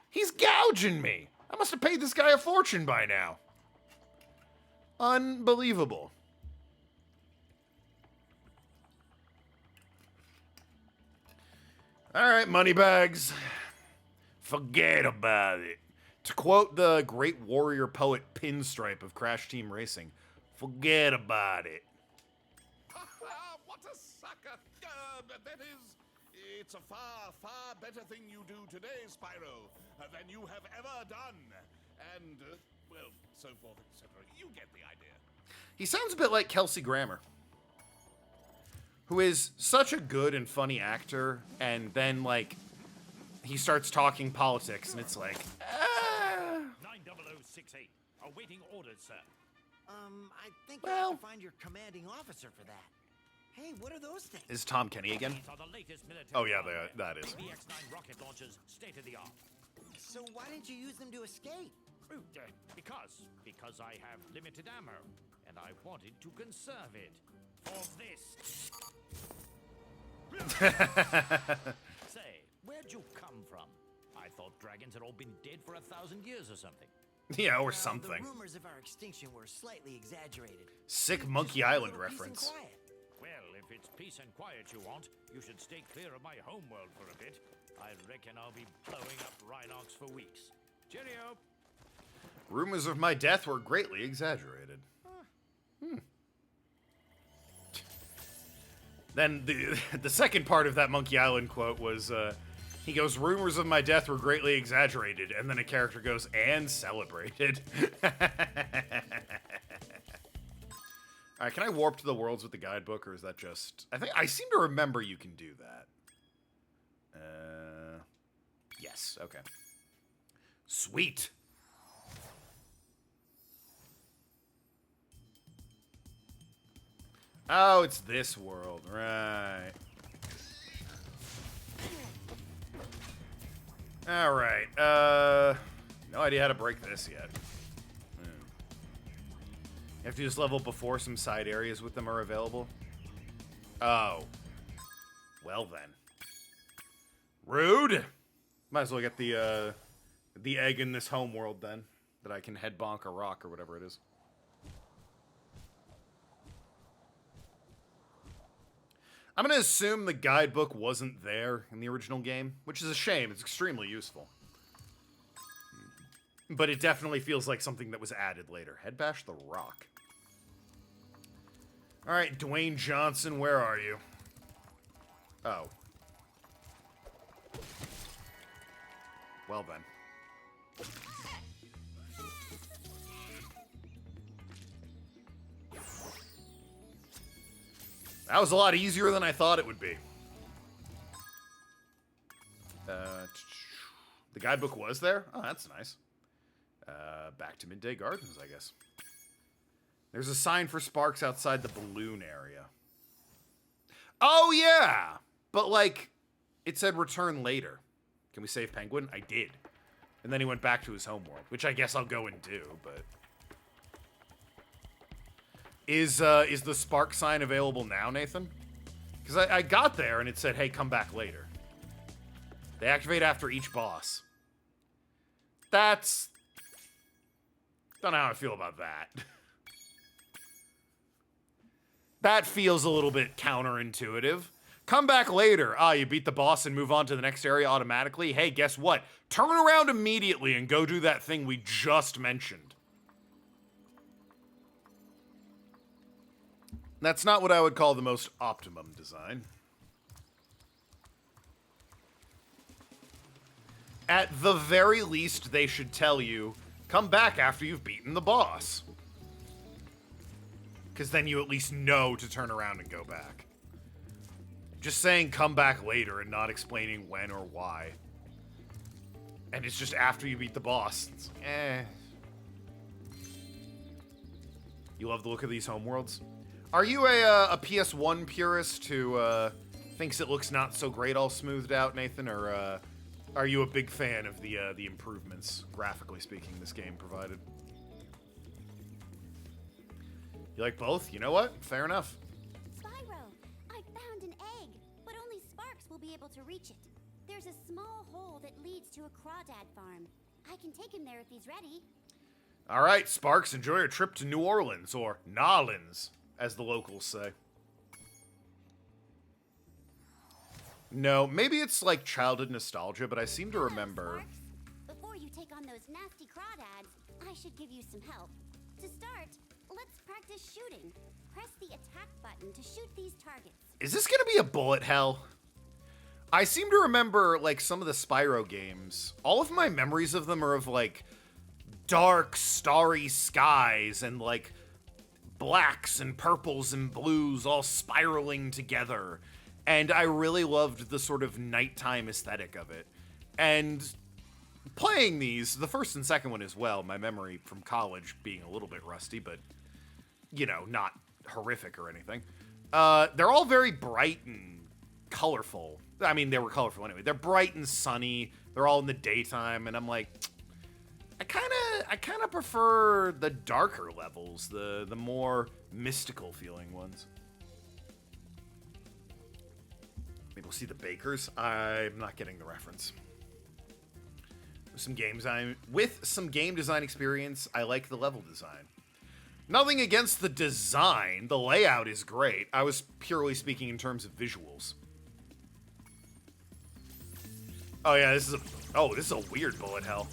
He's gouging me. I must have paid this guy a fortune by now. Unbelievable. All right, moneybags. Forget about it. To quote the great warrior poet Pinstripe of Crash Team Racing, forget about it. What a sucker! That is, it's a far, far better thing you do today, Spyro, than you have ever done. And, well, so forth, etc. You get the idea. He sounds a bit like Kelsey Grammer, who is such a good and funny actor, and then, like, he starts talking politics, and it's like, 90068. Awaiting orders, sir. I think Well- I have to find your commanding officer for that. Hey, what are those things? is Tom Kenny again? These are the latest military Oh, yeah, hardware. that is. PBX-9 rocket launchers, state of the art. So why didn't you use them to escape? Because I have limited ammo, and I wanted to conserve it for this. Say, where'd you come from? I thought dragons had all been dead for 1,000 years or something. Yeah, or Well, something. The rumors of our extinction were slightly exaggerated. Sick Just Monkey want a Island little peace and reference. quiet. Well, if it's peace and quiet you want, you should stay clear of my homeworld for a bit. I reckon I'll be blowing up Rhinox for weeks. Cheerio! Rumors of my death were greatly exaggerated. Then the second part of that Monkey Island quote was, he goes, rumors of my death were greatly exaggerated, and then a character goes, and celebrated. Alright, can I warp to the worlds with the guidebook, or is that just... I seem to remember you can do that. Yes, okay. Sweet! Oh, it's this world, right. Alright, no idea how to break this yet. You have to just level before some side areas with them are available? Oh. Well then. Rude! Might as well get the egg in this home world then. That I can head bonk a rock or whatever it is. I'm gonna assume the guidebook wasn't there in the original game, which is a shame. It's extremely useful. But it definitely feels like something that was added later. Head bash the rock. Alright, Dwayne Johnson, where are you? Oh. Well then. That was a lot easier than I thought it would be. The guidebook was there? Oh, that's nice. Back to Midday Gardens, I guess. There's a sign for Sparks outside the balloon area. Oh, yeah! But, like, it said return later. Can we save Penguin? I did. And then he went back to his homeworld, which I guess I'll go and do, but... Is the Spark sign available now, Nathan? Because I got there and it said, hey, come back later. They activate after each boss. That's... Don't know how I feel about that. That feels a little bit counterintuitive. Come back later. Ah, you beat the boss and move on to the next area automatically. Hey, guess what? Turn around immediately and go do that thing we just mentioned. That's not what I would call the most optimum design. At the very least, they should tell you, come back after you've beaten the boss. Because then you at least know to turn around and go back. Just saying come back later and not explaining when or why. And it's just after you beat the boss. It's, You love the look of these homeworlds? Are you a PS1 purist who thinks it looks not so great all smoothed out, Nathan? Or are you a big fan of the improvements, graphically speaking, this game provided? You like both? You know what? Fair enough. Spyro, I found an egg, but only Sparks will be able to reach it. There's a small hole that leads to a crawdad farm. I can take him there if he's ready. All right, Sparks, enjoy your trip to New Orleans, or Nolans, as the locals say. No, maybe it's like childhood nostalgia, but I seem to remember... Sparks, before you take on those nasty crawdads, I should give you some help. To start, let's practice shooting. Press the attack button to shoot these targets. Is this gonna be a bullet hell? I seem to remember, like, some of the Spyro games. All of my memories of them are of, like, dark, starry skies and, like, blacks and purples and blues all spiraling together. And I really loved the sort of nighttime aesthetic of it. And playing these, the first and second one as well, my memory from college being a little bit rusty, but, you know, not horrific or anything. They're all very bright and colorful. I mean, they were colorful anyway. They're bright and sunny. They're all in the daytime, and I'm like, I kind of prefer the darker levels, the more mystical feeling ones. Maybe we'll see the bakers. I'm not getting the reference. some game design. With some game design experience, I like the level design. Nothing against the design. The layout is great. I was purely speaking in terms of visuals. Oh yeah, this is a weird bullet hell.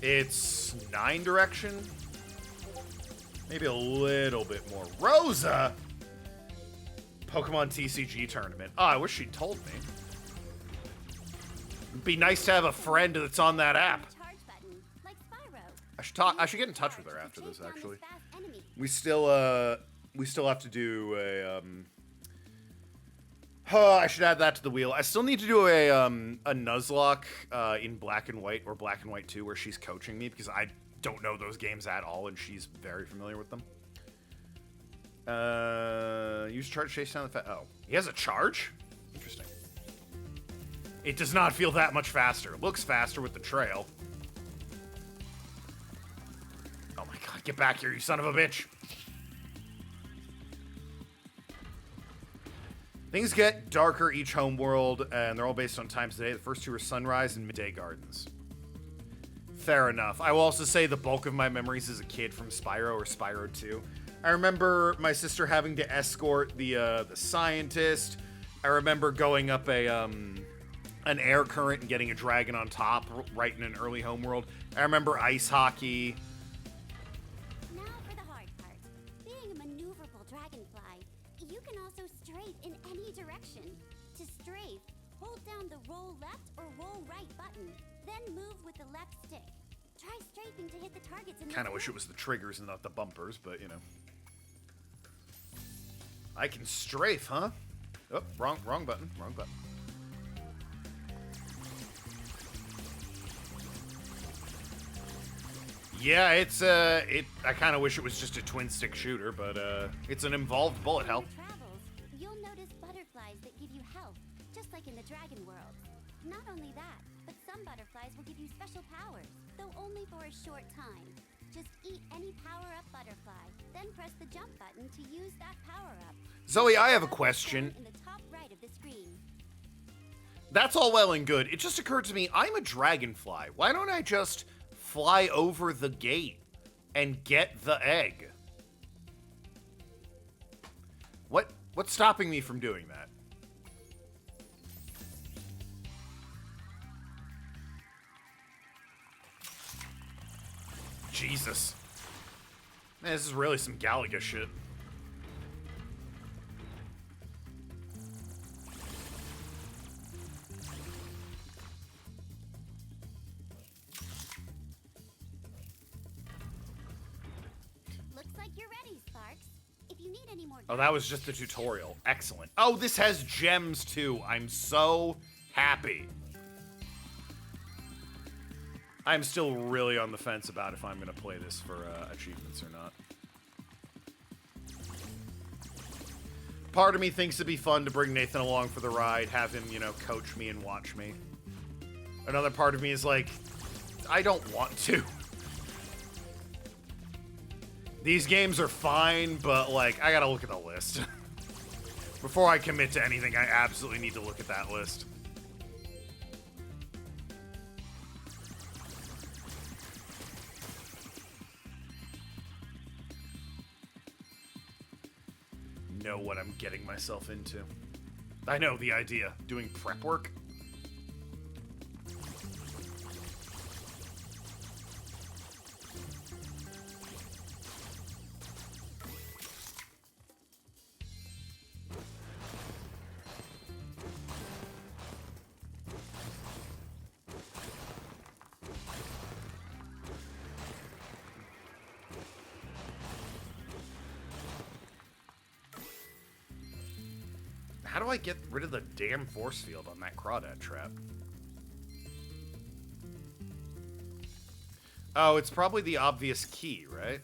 It's 9 direction. Maybe a little bit more. Rosa! Pokemon TCG tournament. Oh, I wish she'd told me. It'd be nice to have a friend that's on that app. Charge button, like Spyro. I should get in touch with her after this, actually. We still have to do a, I should add that to the wheel. I still need to do a Nuzlocke, in Black and White, or Black and White 2, where she's coaching me, because I don't know those games at all, and she's very familiar with them. Use charge chase down the oh. He has a charge? Interesting. It does not feel that much faster. It looks faster with the trail. Oh my god, get back here, you son of a bitch! Things get darker each homeworld, and they're all based on times of day. The first 2 are sunrise and midday gardens. Fair enough. I will also say the bulk of my memories as a kid from Spyro or Spyro 2. I remember my sister having to escort the scientist. I remember going up an air current and getting a dragon on top right in an early homeworld. I remember ice hockey. Now for the hard part. Being a maneuverable dragonfly, you can also strafe in any direction. To strafe, hold down the roll left or roll right button, then move with the left stick. Try strafing to hit the targets in the Kind of wish it was the triggers and not the bumpers, but you know. I can strafe, huh? Oh, wrong button. Wrong button. Yeah, it's I kind of wish it was just a twin stick shooter, but it's an involved bullet hell. In your travels, you'll notice butterflies that give you health, just like in the dragon world. Not only that, but some butterflies will give you special powers, though only for a short time. Just eat any power-up butterfly, then press the jump button to use that power-up. Zoe, I have a question. In the top right of the screen. That's all well and good. It just occurred to me, I'm a dragonfly. Why don't I just fly over the gate and get the egg? What's stopping me from doing that? Jesus. Man, this is really some Galaga shit. Looks like you're ready, Sparks. If you need any more... Oh, that was just the tutorial. Excellent. Oh, this has gems too. I'm so happy. I'm still really on the fence about if I'm going to play this for achievements or not. Part of me thinks it'd be fun to bring Nathan along for the ride, have him, you know, coach me and watch me. Another part of me is like, I don't want to. These games are fine, but, like, I gotta look at the list. Before I commit to anything, I absolutely need to look at that list. Know what I'm getting myself into. I know the idea. Doing prep work. How do I get rid of the damn force field on that crawdad trap? Oh, it's probably the obvious key, right?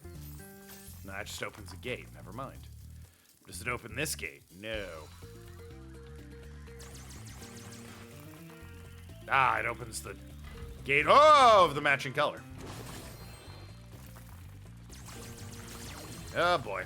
No, that just opens a gate. Never mind. Does it open this gate? No. Ah, it opens the gate of the matching color. Oh, boy.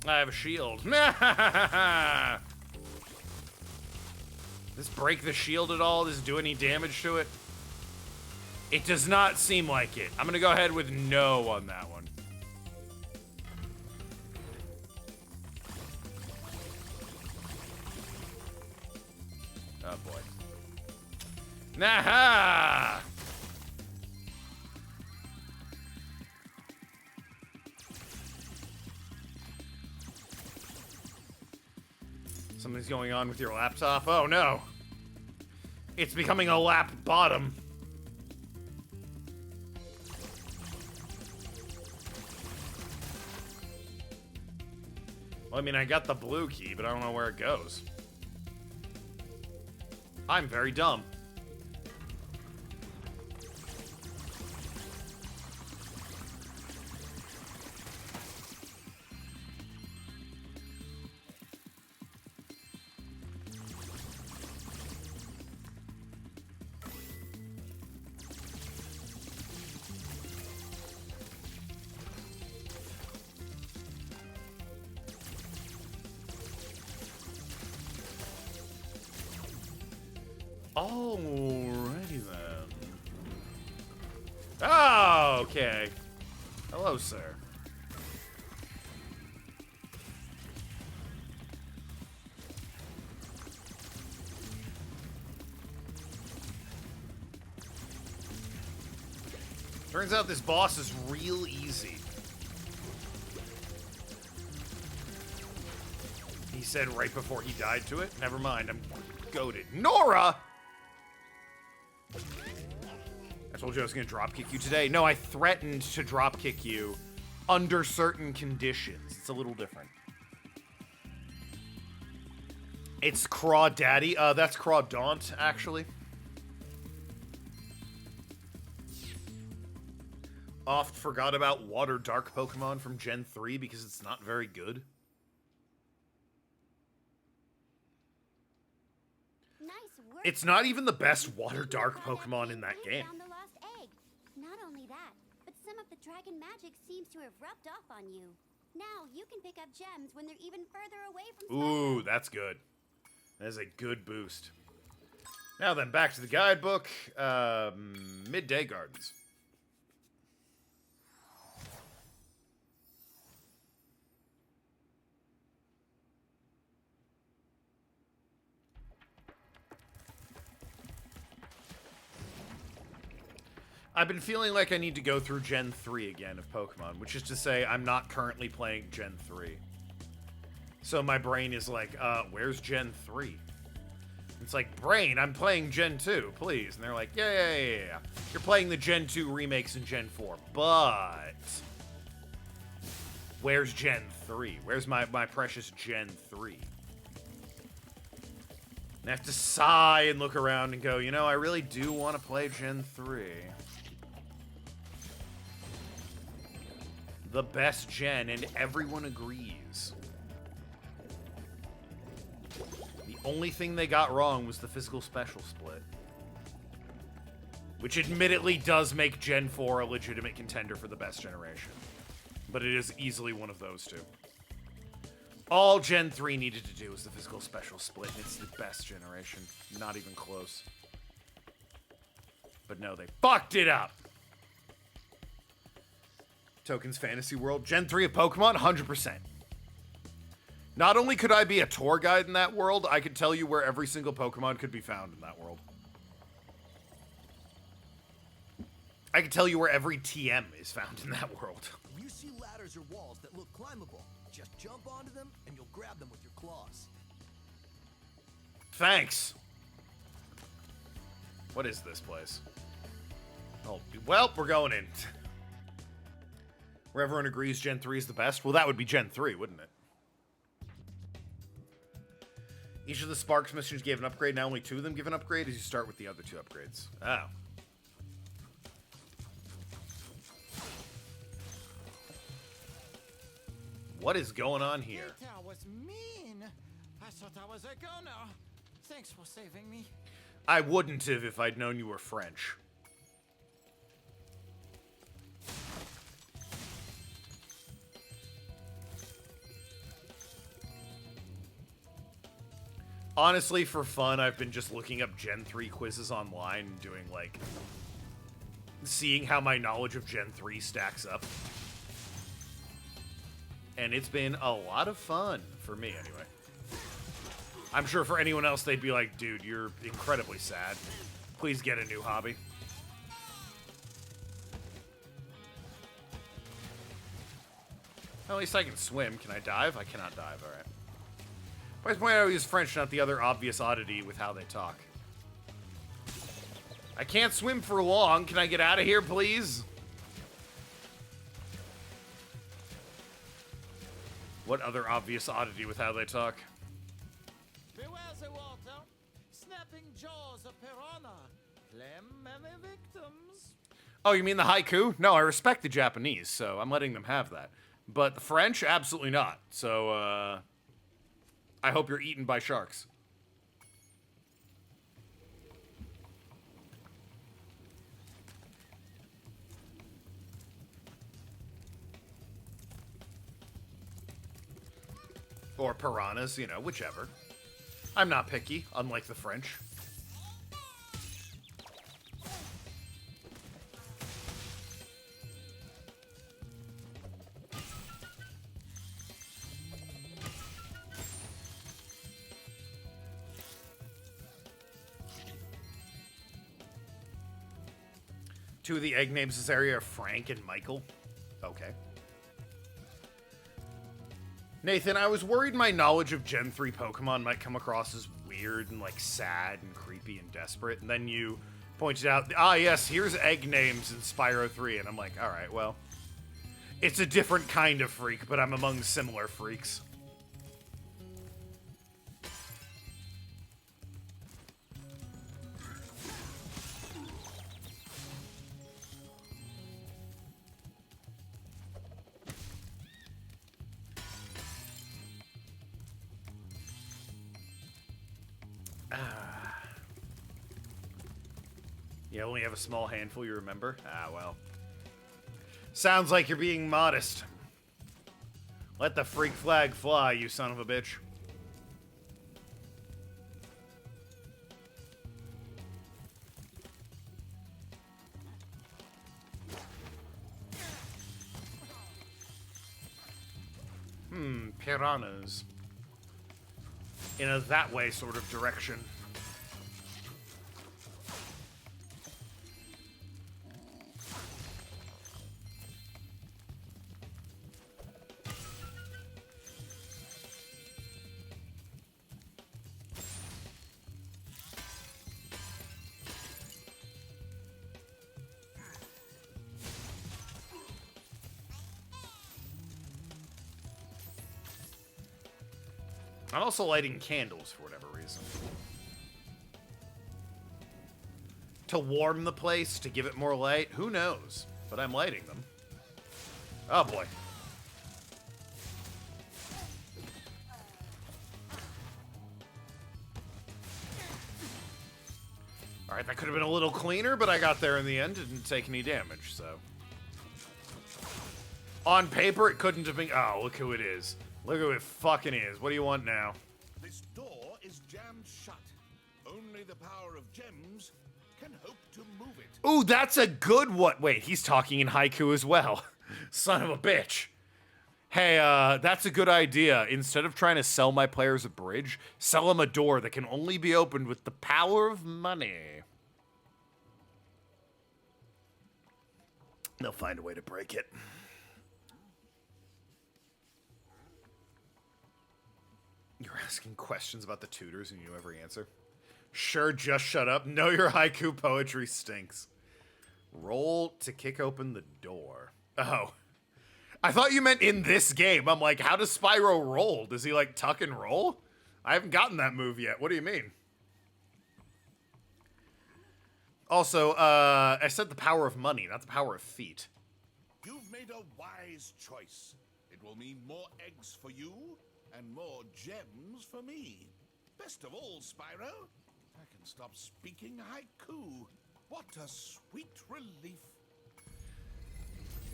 I have a shield. Does this break the shield at all? Does it do any damage to it? It does not seem like it. I'm gonna go ahead with no on that one. Oh boy. Nah! Something's going on with your laptop. Oh no. It's becoming a lap bottom. Well, I mean, I got the blue key, but I don't know where it goes. I'm very dumb. Alrighty then. Oh, okay. Hello, sir. Turns out this boss is real easy. He said right before he died to it. Never mind, I'm goated. Nora! I told you I was going to dropkick you today. No, I threatened to dropkick you under certain conditions. It's a little different. It's Crawdaddy. That's Crawdaunt, actually. Oft forgot about Water Dark Pokemon from Gen 3 because it's not very good. It's not even the best Water Dark Pokemon in that game. Found the lost egg. Not only that, but some of the dragon magic seems to have rubbed off on you. Now you can pick up gems when they're even further away from Spryo. Ooh, that's good. That is a good boost. Now then, back to the guidebook. Midday Gardens. I've been feeling like I need to go through Gen 3 again of Pokemon, which is to say I'm not currently playing Gen 3. So my brain is like, where's Gen 3? It's like, brain, I'm playing Gen 2, please. And they're like, yeah. You're playing the Gen 2 remakes in Gen 4, but where's Gen 3? Where's my precious Gen 3? And I have to sigh and look around and go, you know, I really do want to play Gen 3. The best gen, and everyone agrees. The only thing they got wrong was the physical special split. Which admittedly does make Gen 4 a legitimate contender for the best generation. But it is easily one of those two. All Gen 3 needed to do was the physical special split, and it's the best generation. Not even close. But no, they fucked it up! Tokens Fantasy World. Gen 3 of Pokemon, 100%. Not only could I be a tour guide in that world, I could tell you where every single Pokemon could be found in that world. I could tell you where every TM is found in that world. If you see ladders or walls that look climbable, just jump onto them and you'll grab them with your claws. Thanks. What is this place? Oh, well, we're going in. Where everyone agrees Gen 3 is the best? Well, that would be Gen 3, wouldn't it? Each of the Sparks missions gave an upgrade. Now only 2 of them give an upgrade as you start with the other 2 upgrades. Oh. What is going on here? That was mean. I thought I was a goner. Thanks for saving me. I wouldn't have if I'd known you were French. Honestly, for fun, I've been just looking up Gen 3 quizzes online and doing, like, seeing how my knowledge of Gen 3 stacks up. And it's been a lot of fun, for me, anyway. I'm sure for anyone else, they'd be like, dude, you're incredibly sad. Please get a new hobby. Well, at least I can swim. Can I dive? I cannot dive, alright. But I point out I use French, not the other obvious oddity with how they talk. I can't swim for long. Can I get out of here, please? What other obvious oddity with how they talk? Beware the water. Snapping jaws of piranha. Claim many victims. Oh, you mean the haiku? No, I respect the Japanese, so I'm letting them have that. But the French, absolutely not. So, I hope you're eaten by sharks. Or piranhas, you know, whichever. I'm not picky, unlike the French. Two of the egg names in this area are Frank and Michael. Okay. Nathan, I was worried my knowledge of Gen 3 Pokemon might come across as weird and, like, sad and creepy and desperate. And then you pointed out, ah, yes, here's egg names in Spyro 3. And I'm like, all right, well, it's a different kind of freak, but I'm among similar freaks. You only have a small handful, you remember? Ah, well. Sounds like you're being modest. Let the freak flag fly, you son of a bitch. Piranhas. In a that-way sort of direction. I'm also lighting candles for whatever reason. To warm the place, to give it more light, who knows? But I'm lighting them. Oh boy. Alright, that could have been a little cleaner, but I got there in the end and didn't take any damage, so. On paper, it couldn't have been. Oh, look who it is. Look who it fucking is. What do you want now? This door is jammed shut. Only the power of gems can hope to move it. Ooh, that's a good one. Wait, he's talking in haiku as well. Son of a bitch. Hey, that's a good idea. Instead of trying to sell my players a bridge, sell them a door that can only be opened with the power of money. They'll find a way to break it. You're asking questions about the tutors and you know every answer? Sure, just shut up. No, your haiku poetry stinks. Roll to kick open the door. Oh. I thought you meant in this game. I'm like, how does Spyro roll? Does he, like, tuck and roll? I haven't gotten that move yet. What do you mean? Also, I said the power of money, not the power of feet. You've made a wise choice. It will mean more eggs for you and more gems for me. Best of all, Spyro, I can stop speaking haiku. What a sweet relief.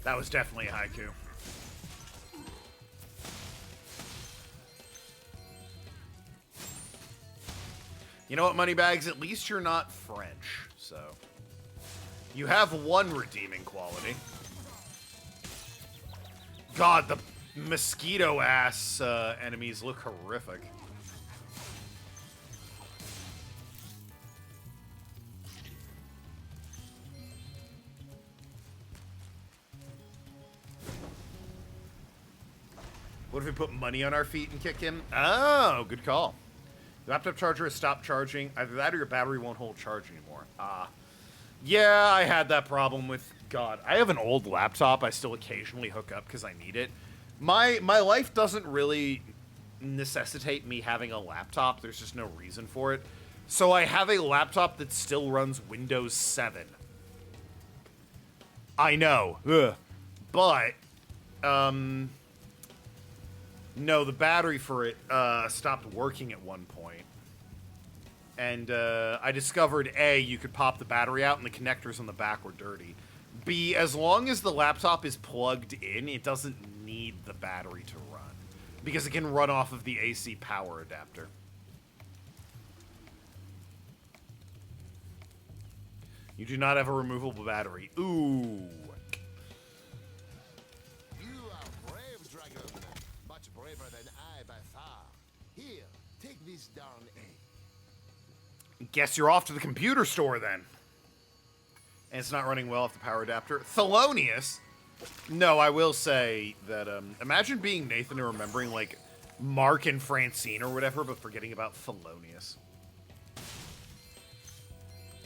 That was definitely a haiku. You know what, Moneybags? At least you're not French, so... You have one redeeming quality. God, the mosquito-ass enemies look horrific. What if we put money on our feet and kick him? Oh, good call. The laptop charger has stopped charging. Either that or your battery won't hold charge anymore. Yeah, I had that problem with... God, I have an old laptop I still occasionally hook up because I need it. My life doesn't really necessitate me having a laptop. There's just no reason for it. So I have a laptop that still runs Windows 7. I know. Ugh. But, no, the battery for it stopped working at one point. And I discovered, A, you could pop the battery out and the connectors on the back were dirty. B, as long as the laptop is plugged in, it doesn't need the battery to run. Because it can run off of the AC power adapter. You do not have a removable battery. Ooh. You are brave, Dragon. Much braver than I by far. Here, take this darn egg. Guess you're off to the computer store then. And it's not running well off the power adapter. Thelonious? No, I will say that, imagine being Nathan and remembering, like, Mark and Francine or whatever, but forgetting about Thelonious.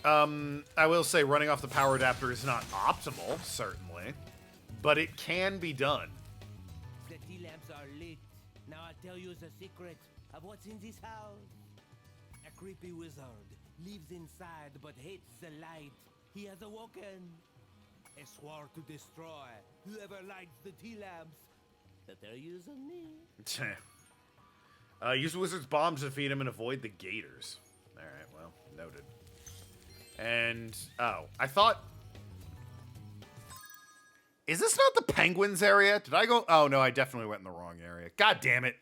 I will say running off the power adapter is not optimal, certainly, but it can be done. The tea lamps are lit. Now I'll tell you the secret of what's in this house. A creepy wizard lives inside but hates the light. He has awoken. A swore to destroy whoever lights the tea lamps. That they're using me. Use the wizard's bomb to defeat him and avoid the gators. Alright, well, noted. And, oh, I thought... Is this not the penguins area? Did I go... Oh, no, I definitely went in the wrong area. God damn it.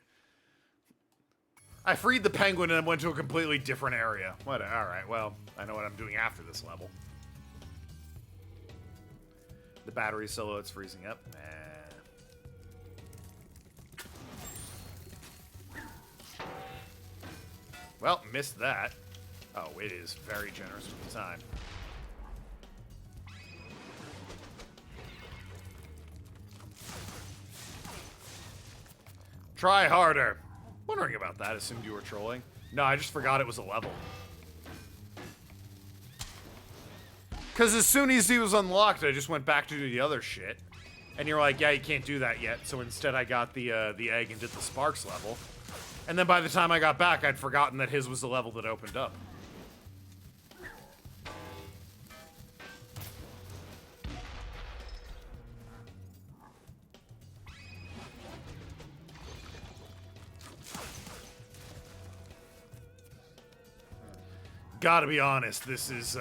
I freed the penguin and went to a completely different area. What? Alright, well, I know what I'm doing after this level. The battery's so low it's freezing up. Well, missed that. Oh, it is very generous with the time. Try harder. Wondering about that. Assumed you were trolling. No, I just forgot it was a level. Because as soon as he was unlocked, I just went back to do the other shit. And you're like, yeah, you can't do that yet. So instead I got the egg and did the Sparks level. And then by the time I got back, I'd forgotten that his was the level that opened up. Gotta be honest, this is,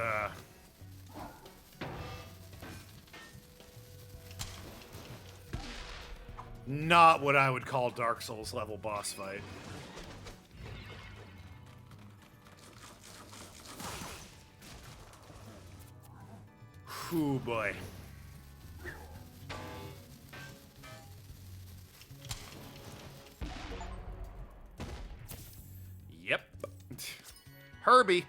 not what I would call Dark Souls level boss fight. Ooh, boy. Yep. Herbie.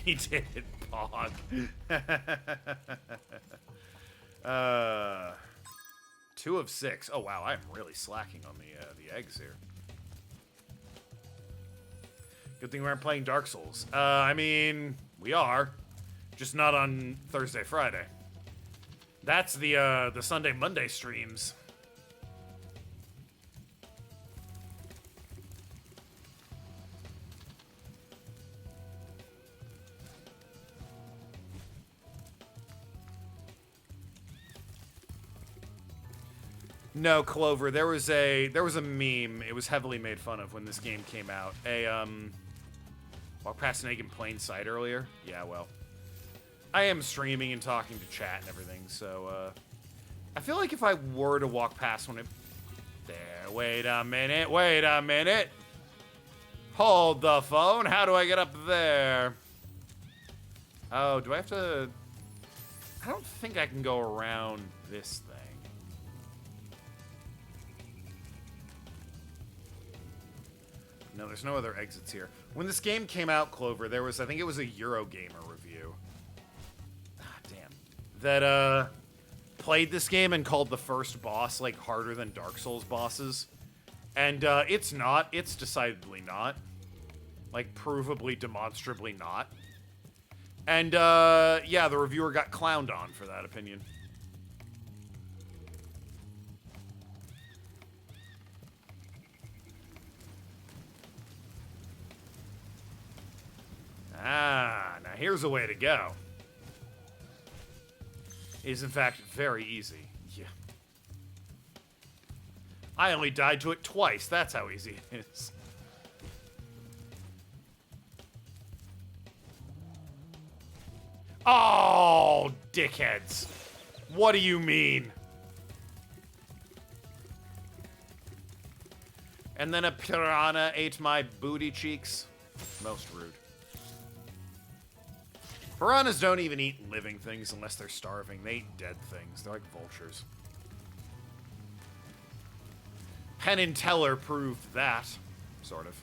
He did it, Pog. 2 of 6. Oh wow, I'm really slacking on the eggs here. Good thing we aren't playing Dark Souls. I mean, we are, just not on Thursday, Friday. That's the Sunday, Monday streams. No, Clover, there was a meme. It was heavily made fun of when this game came out. Walked past an egg in plain sight earlier. Yeah, well, I am streaming and talking to chat and everything, so I feel like if I were to walk past one, there wait a minute, wait a minute. Hold the phone. How do I get up there? Oh, do I have to... I don't think I can go around this thing. No, there's no other exits here. When this game came out, Clover, there was, I think it was a Eurogamer review. Ah, damn. That, played this game and called the first boss, like, harder than Dark Souls bosses. And, it's not. It's decidedly not. Like, provably, demonstrably not. And, yeah, the reviewer got clowned on for that opinion. Ah, now here's a way to go. It is, in fact, very easy. Yeah. I only died to it twice. That's how easy it is. Oh, dickheads. What do you mean? And then a piranha ate my booty cheeks. Most rude. Piranhas don't even eat living things unless they're starving. They eat dead things. They're like vultures. Penn and Teller proved that. Sort of.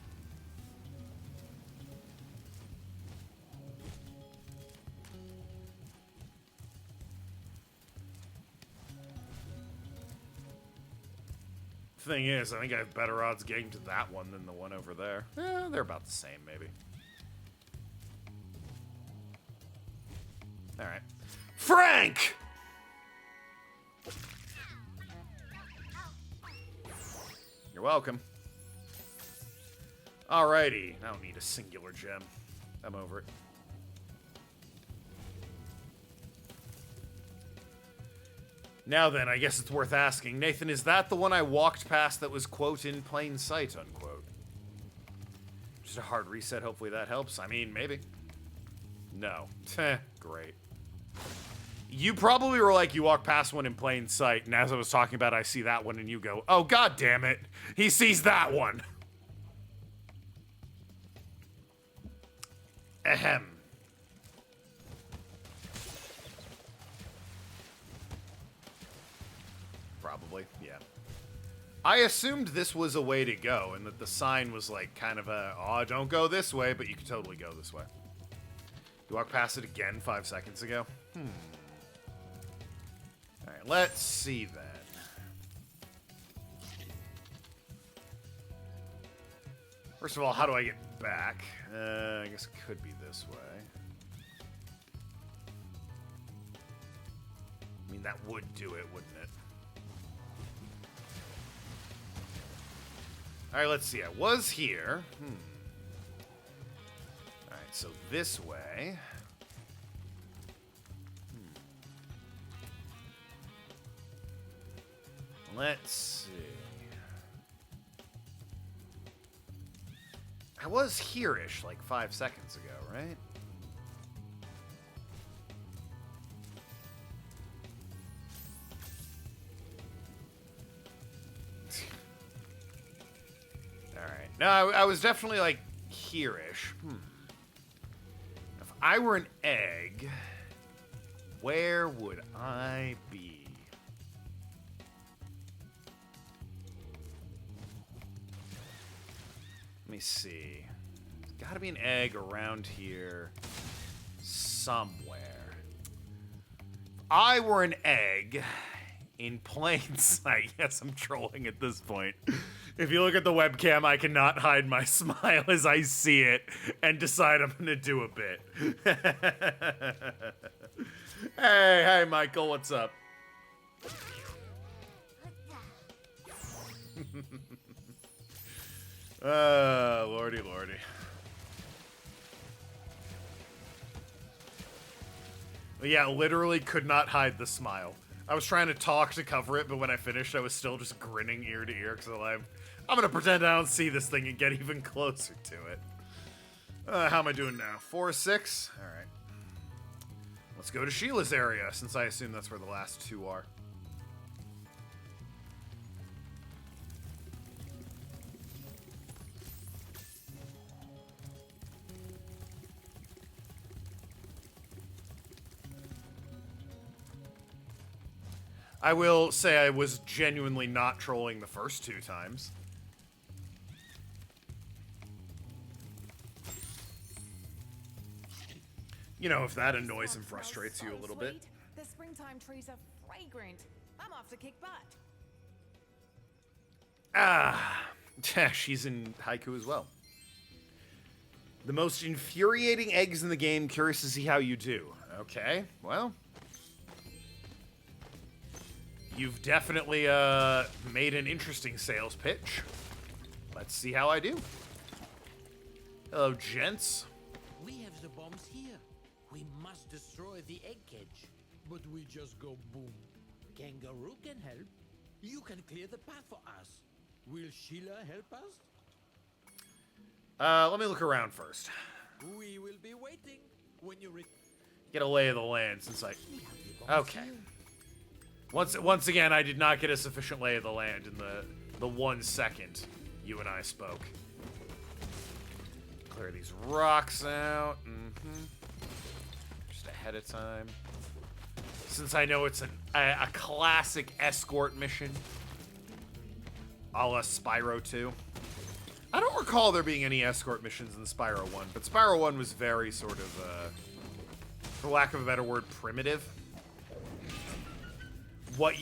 Thing is, I think I have better odds getting to that one than the one over there. They're about the same, maybe. Alright. Frank! You're welcome. Alrighty. I don't need a singular gem. I'm over it. Now then, I guess it's worth asking. Nathan, is that the one I walked past that was, quote, in plain sight, unquote? Just a hard reset, hopefully that helps. I mean, maybe. No. Great. You probably were like, you walk past one in plain sight, and as I was talking about, I see that one, and you go, oh, god damn it, he sees that one. Ahem. Probably, yeah. I assumed this was a way to go, and that the sign was like kind of a, oh, don't go this way, but you could totally go this way. You walked past it again 5 seconds ago? Alright, let's see then. First of all, how do I get back? I guess it could be this way. I mean, that would do it, wouldn't it? Alright, let's see. I was here. Alright, so this way. Let's see. I was here-ish like 5 seconds ago, right? Alright. No, I was definitely like here-ish. If I were an egg, where would I be? Let me see. There's gotta be an egg around here somewhere. If I were an egg in plain sight. Yes, I'm trolling at this point. If you look at the webcam, I cannot hide my smile as I see it and decide I'm gonna do a bit. Hey, Michael, what's up? Lordy. Yeah, literally could not hide the smile. I was trying to talk to cover it, but when I finished, I was still just grinning ear to ear because I'm gonna pretend I don't see this thing and get even closer to it. How am I doing now? 4-6? All right. Let's go to Sheila's area, since I assume that's where the last two are. I will say I was genuinely not trolling the first 2 times. You know, if that annoys and frustrates you a little bit. The springtime trees are fragrant. I'm off to kick butt. Ah, she's in haiku as well. The most infuriating eggs in the game. Curious to see how you do. Okay, well. You've definitely made an interesting sales pitch. Let's see how I do. Hello, gents. We have the bombs here. We must destroy the egg cage. But we just go boom. Kangaroo can help. You can clear the path for us. Will Sheila help us? Let me look around first. We will be waiting when you Get a lay of the land since I... Okay. Once again, I did not get a sufficient lay of the land in the 1 second you and I spoke. Clear these rocks out. Just ahead of time. Since I know it's a classic escort mission. A la Spyro 2. I don't recall there being any escort missions in Spyro 1, but Spyro 1 was very sort of, for lack of a better word, primitive. What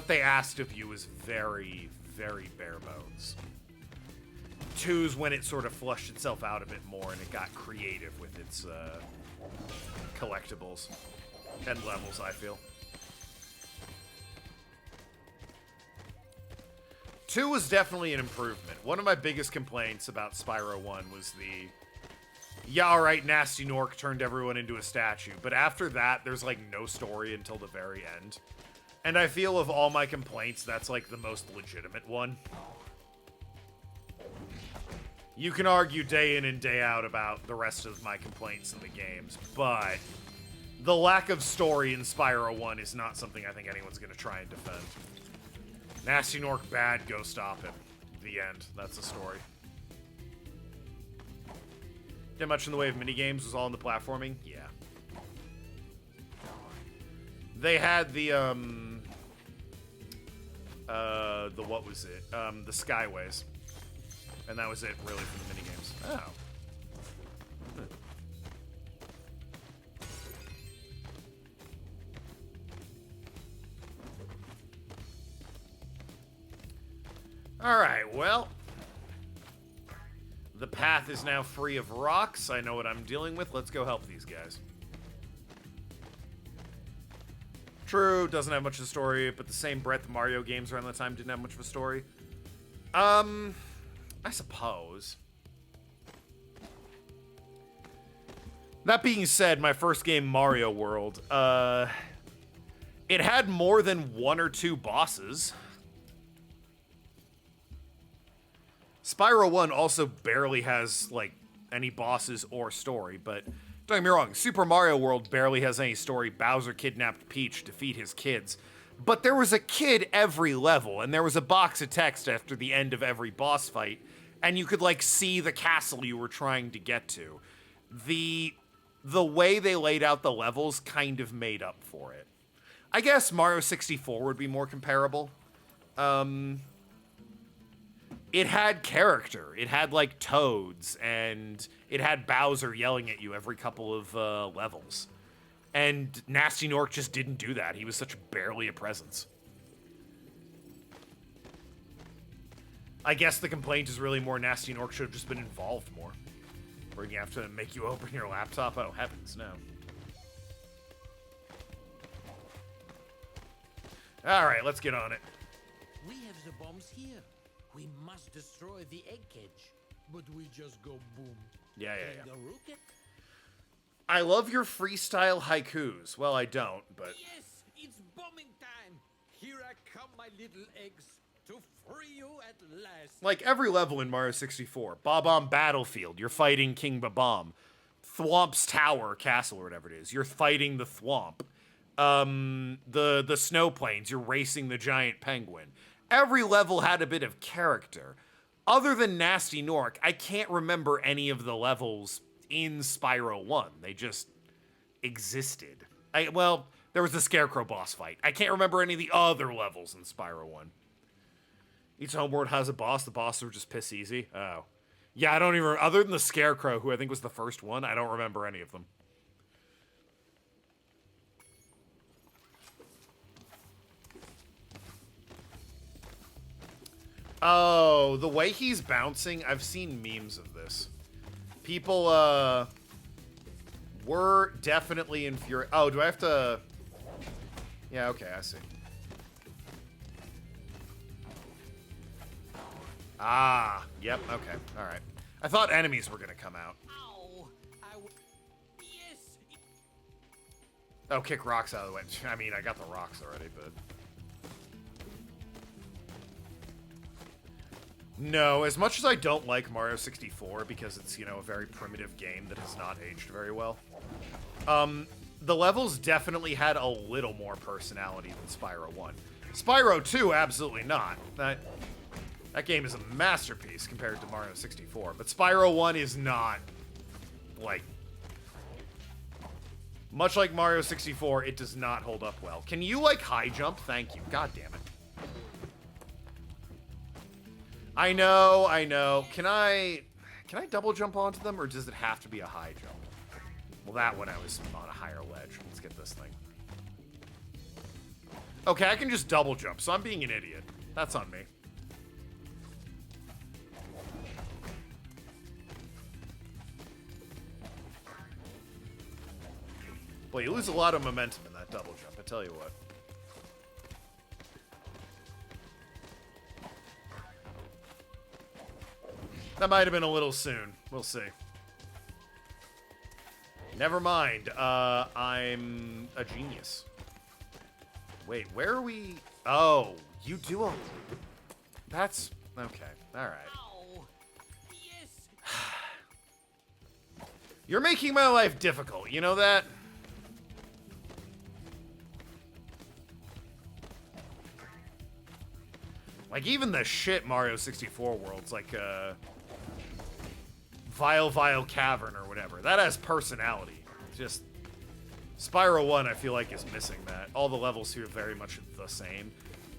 they asked of you was very, very bare bones. 2's when it sort of flushed itself out a bit more and it got creative with its, collectibles and levels, I feel. 2 was definitely an improvement. One of my biggest complaints about Spyro 1 was yeah, alright, Nasty Nork turned everyone into a statue, but after that, there's, like, no story until the very end. And I feel of all my complaints, that's, like, the most legitimate one. You can argue day in and day out about the rest of my complaints in the games, but the lack of story in Spyro 1 is not something I think anyone's going to try and defend. Nasty Nork bad, go stop him. The end. That's the story. Did much in the way of minigames, was all in the platforming? Yeah. They had the what was it? The Skyways. And that was it, really, for the minigames. Oh. Alright, well. The path is now free of rocks. I know what I'm dealing with. Let's go help these guys. True, doesn't have much of a story, but the same breadth of Mario games around the time didn't have much of a story. I suppose. That being said, my first game, Mario World, it had more than 1 or 2 bosses. Spyro 1 also barely has, like, any bosses or story, but don't get me wrong, Super Mario World barely has any story. Bowser kidnapped Peach to feed his kids. But there was a kid every level, and there was a box of text after the end of every boss fight, and you could, like, see the castle you were trying to get to. The way they laid out the levels kind of made up for it. I guess Mario 64 would be more comparable. It had character. It had, like, toads, and it had Bowser yelling at you every couple of levels. And Nasty Nork just didn't do that. He was such barely a presence. I guess the complaint is really more Nasty Nork should have just been involved more. Where you have to make you open your laptop. Oh, heavens, no. Alright, let's get on it. We have the bombs here. We must destroy the egg cage. But we just go boom. Yeah. Kangaroo can... I love your freestyle haikus. Well, I don't, but... Yes, it's bombing time. Here I come, my little eggs, to free you at last. Like every level in Mario 64. Bob-omb Battlefield, you're fighting King Bob-omb. Thwomp's Tower, Castle, or whatever it is, you're fighting the Thwomp. The snow plains, you're racing the giant penguin. Every level had a bit of character. Other than Nasty Nork, I can't remember any of the levels in Spyro 1. They just existed. Well, There was the Scarecrow boss fight. I can't remember any of the other levels in Spyro 1. Each homeworld has a boss. The bosses are just piss easy. Oh. Yeah, I don't even... Other than the Scarecrow, who I think was the first one, I don't remember any of them. Oh, the way he's bouncing, I've seen memes of this. People, were definitely infuriated. Oh, do I have to... Yeah, okay, I see. Ah, yep, okay, alright. I thought enemies were gonna come out. Ow! Yes! Oh, kick rocks out of the way. I mean, I got the rocks already, but... No, as much as I don't like Mario 64 because it's, you know, a very primitive game that has not aged very well, the levels definitely had a little more personality than Spyro 1. Spyro 2, absolutely not. That game is a masterpiece compared to Mario 64, but Spyro 1 is not, like... Much like Mario 64, it does not hold up well. Can you, like, high jump? Thank you. God damn it. I know. Can I double jump onto them, or does it have to be a high jump? Well, that one I was on a higher ledge. Let's get this thing. Okay, I can just double jump, so I'm being an idiot. That's on me. Boy, you lose a lot of momentum in that double jump, I tell you what. That might have been a little soon. We'll see. Never mind. I'm a genius. Wait, where are we? Oh, you do a... That's... Okay, alright. Yes! You're making my life difficult, you know that? Like, even the shit Mario 64 worlds, like, Vile Cavern or whatever. That has personality. Just Spyro 1, I feel like, is missing that. All the levels here are very much the same.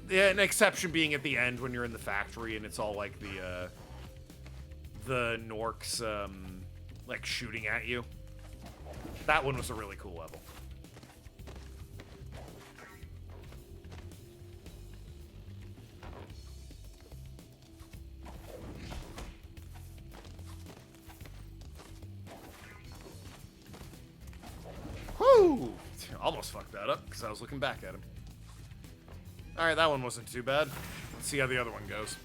Yeah, an exception being at the end when you're in the factory and it's all like the Norks like shooting at you. That one was a really cool level. Woo! Almost fucked that up because I was looking back at him. Alright, that one wasn't too bad. Let's see how the other one goes.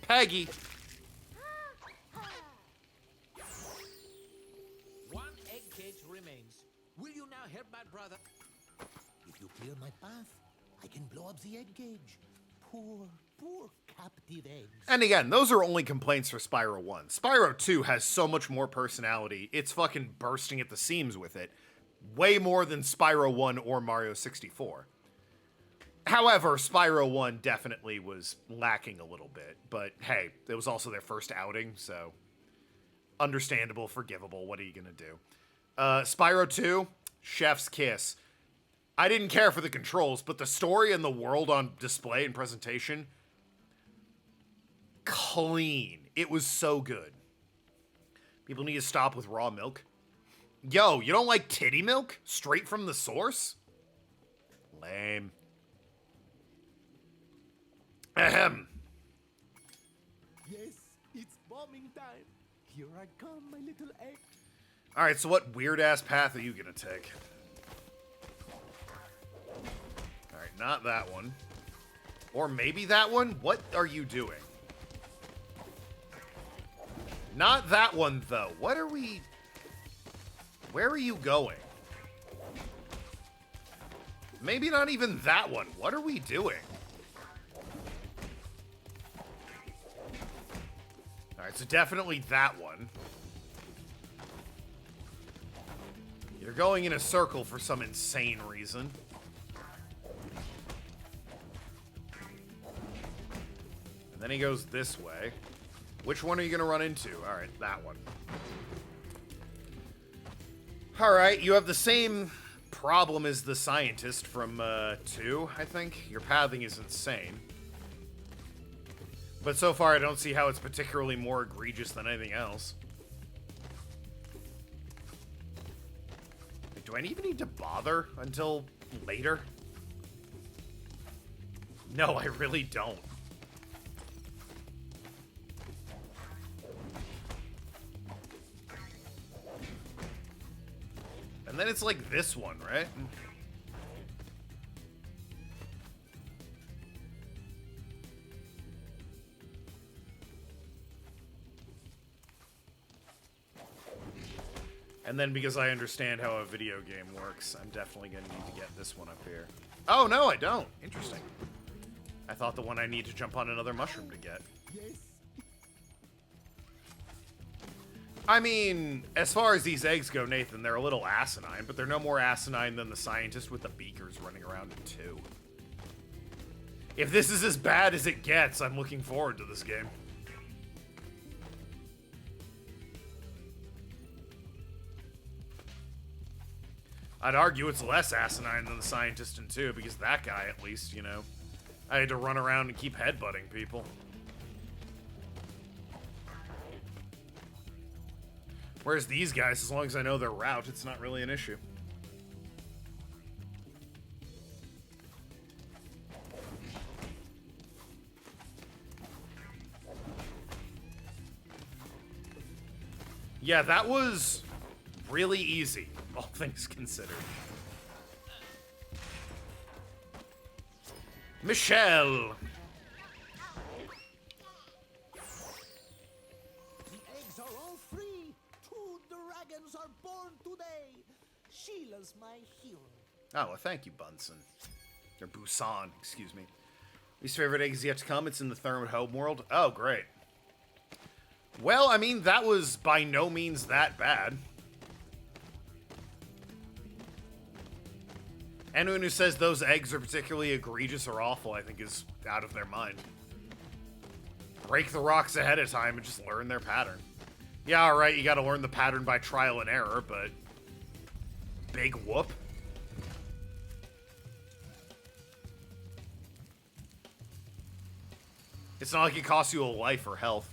Peggy! One egg cage remains. Will you now help my brother? If you clear my path, I can blow up the egg cage. Poor captive eggs. And again, those are only complaints for Spyro 1. Spyro 2 has so much more personality, it's fucking bursting at the seams with it. Way more than Spyro 1 or Mario 64. However, Spyro 1 definitely was lacking a little bit. But hey, it was also their first outing, so... Understandable, forgivable, what are you gonna do? Spyro 2, chef's kiss. I didn't care for the controls, but the story and the world on display and presentation... Clean. It was so good. People need to stop with raw milk. Yo, you don't like titty milk? Straight from the source? Lame. Ahem. Yes, it's bombing time. Here I come, my little egg. Alright, so what weird-ass path are you gonna take? Alright, not that one. Or maybe that one? What are you doing? Not that one, though. What are we... Where are you going? Maybe not even that one. What are we doing? Alright, so definitely that one. You're going in a circle for some insane reason. And then he goes this way. Which one are you going to run into? Alright, that one. Alright, you have the same problem is the scientist from 2, I think. Your pathing is insane. But so far, I don't see how it's particularly more egregious than anything else. Like, do I even need to bother until later? No, I really don't. And then it's like this one, right? And then because I understand how a video game works, I'm definitely going to need to get this one up here. Oh, no, I don't. Interesting. I thought the one I need to jump on another mushroom to get. Yes. I mean, as far as these eggs go, Nathan, they're a little asinine, but they're no more asinine than the scientist with the beakers running around in 2. If this is as bad as it gets, I'm looking forward to this game. I'd argue it's less asinine than the scientist in 2, because that guy, at least, you know, I had to run around and keep headbutting people. Whereas these guys, as long as I know their route, it's not really an issue. Yeah, that was really easy, all things considered. Michelle! The eggs are all free. 2 dragons are born today. Sheila's my hero. Oh, well, thank you, Bunsen. Or Busan, excuse me. Least favorite egg is yet to come. It's in the Thermid Homeworld. Oh, great. Well, I mean, that was by no means that bad. Anyone who says those eggs are particularly egregious or awful, I think, is out of their mind. Break the rocks ahead of time and just learn their pattern. Yeah, alright, you gotta learn the pattern by trial and error, but... big whoop. It's not like it costs you a life or health.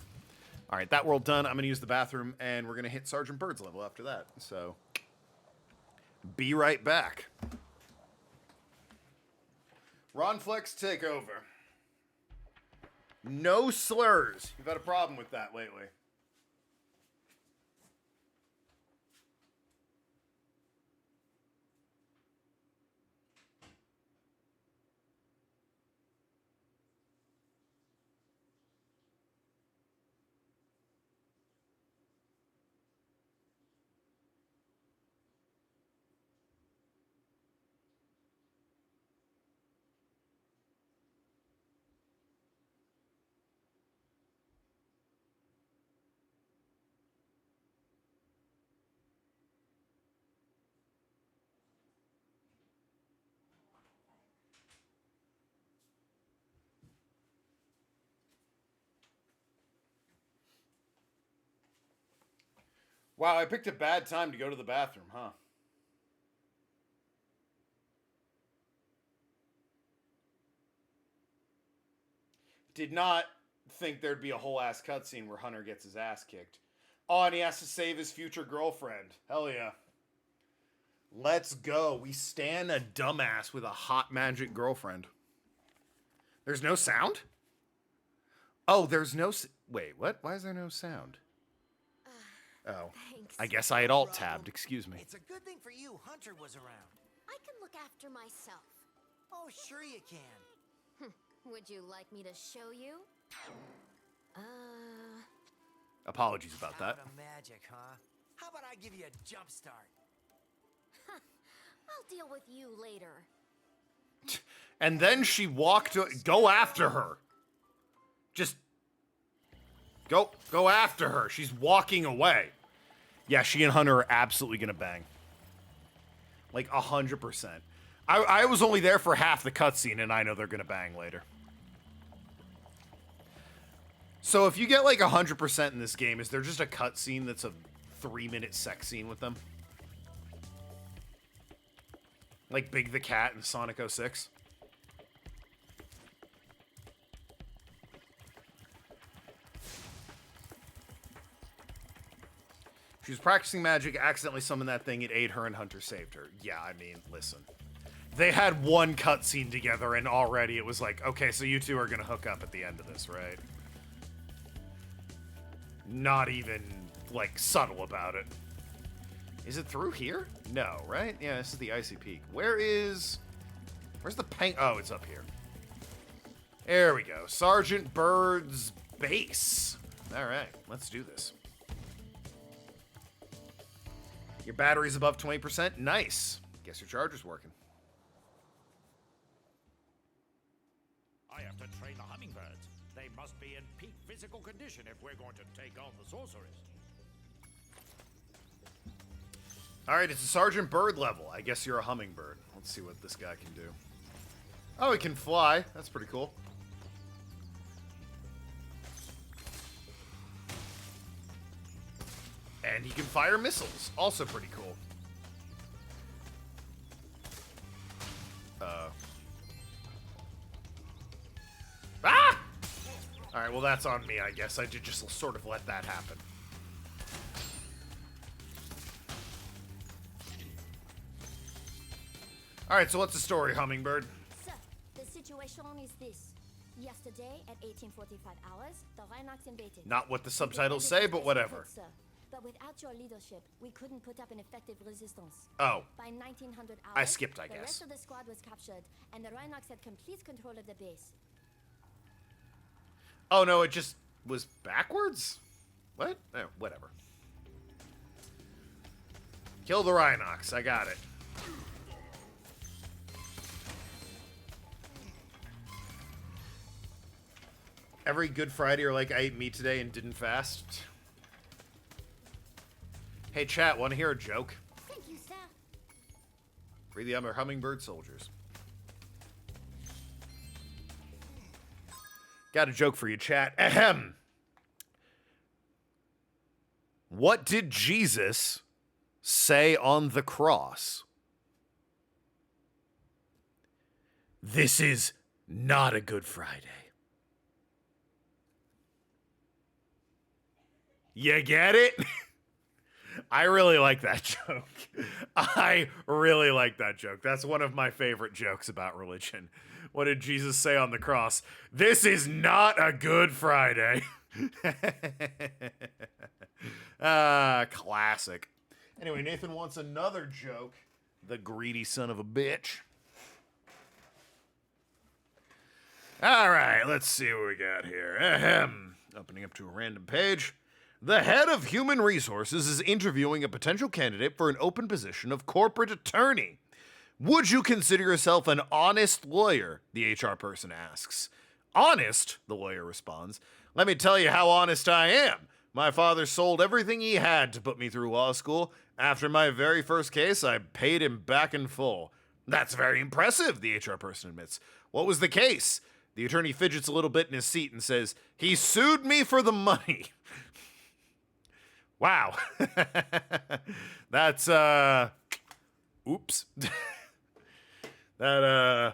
Alright, that world done. I'm gonna use the bathroom, and we're gonna hit Sergeant Bird's level after that. So... be right back. Ron Flex, take over. No slurs. You've had a problem with that lately. Wow, I picked a bad time to go to the bathroom, huh? Did not think there'd be a whole ass cutscene where Hunter gets his ass kicked. Oh, and he has to save his future girlfriend. Hell yeah. Let's go. We stand a dumbass with a hot magic girlfriend. There's no sound? Oh, there's no... wait, what? Why is there no sound? Oh, Thanks. I guess I had alt-tabbed. Excuse me. It's a good thing for you Hunter was around. I can look after myself. Oh, sure you can. Would you like me to show you? Apologies about that. Out of magic, huh? How about I give you a jump start? I'll deal with you later. And then she walked... go after her. Just... Go after her. She's walking away. Yeah, she and Hunter are absolutely gonna bang. Like, 100%. I was only there for half the cutscene, and I know they're gonna bang later. So if you get, like, 100% in this game, is there just a cutscene that's a 3-minute sex scene with them? Like Big the Cat in Sonic 06. She was practicing magic, accidentally summoned that thing, it ate her, and Hunter saved her. Yeah, I mean, listen. They had one cutscene together, and already it was like, okay, so you two are gonna hook up at the end of this, right? Not even, like, subtle about it. Is it through here? No, right? Yeah, this is the Icy Peak. Where's the Oh, it's up here. There we go. Sergeant Bird's base. All right, let's do this. Your battery's above 20%. Nice. Guess your charger's working. I have to train the hummingbirds. They must be in peak physical condition if we're going to take on the sorceress. All right, it's a Sergeant Bird level. I guess you're a hummingbird. Let's see what this guy can do. Oh, he can fly. That's pretty cool. And he can fire missiles. Also pretty cool. Ah! Alright, well that's on me, I guess. I did just sort of let that happen. Alright, so what's the story, Hummingbird? Sir, the situation is this. Yesterday, at 1845 hours, the Rhinox invaded. Not what the subtitles say, but whatever. Sir. But without your leadership, we couldn't put up an effective resistance. Oh. By 1900 hours, I skipped, I guess. The rest of the squad was captured, and the Rhinox had complete control of the base. Oh, no, it just was backwards? What? Oh, whatever. Kill the Rhinox. I got it. Every Good Friday you're like, I ate meat today and didn't fast. Hey, chat, want to hear a joke? Thank you, sir. Free the hummingbird soldiers. Got a joke for you, chat. Ahem. What did Jesus say on the cross? This is not a Good Friday. You get it? I really like that joke. I really like that joke. That's one of my favorite jokes about religion. What did Jesus say on the cross? This is not a Good Friday. Classic. Anyway, Nathan wants another joke. The greedy son of a bitch. All right, let's see what we got here. Ahem. Opening up to a random page. The head of human resources is interviewing a potential candidate for an open position of corporate attorney. Would you consider yourself an honest lawyer? The HR person asks. Honest, the lawyer responds. Let me tell you how honest I am. My father sold everything he had to put me through law school. After my very first case, I paid him back in full. That's very impressive, the HR person admits. What was the case? The attorney fidgets a little bit in his seat and says, he sued me for the money. Wow. That's, oops. That's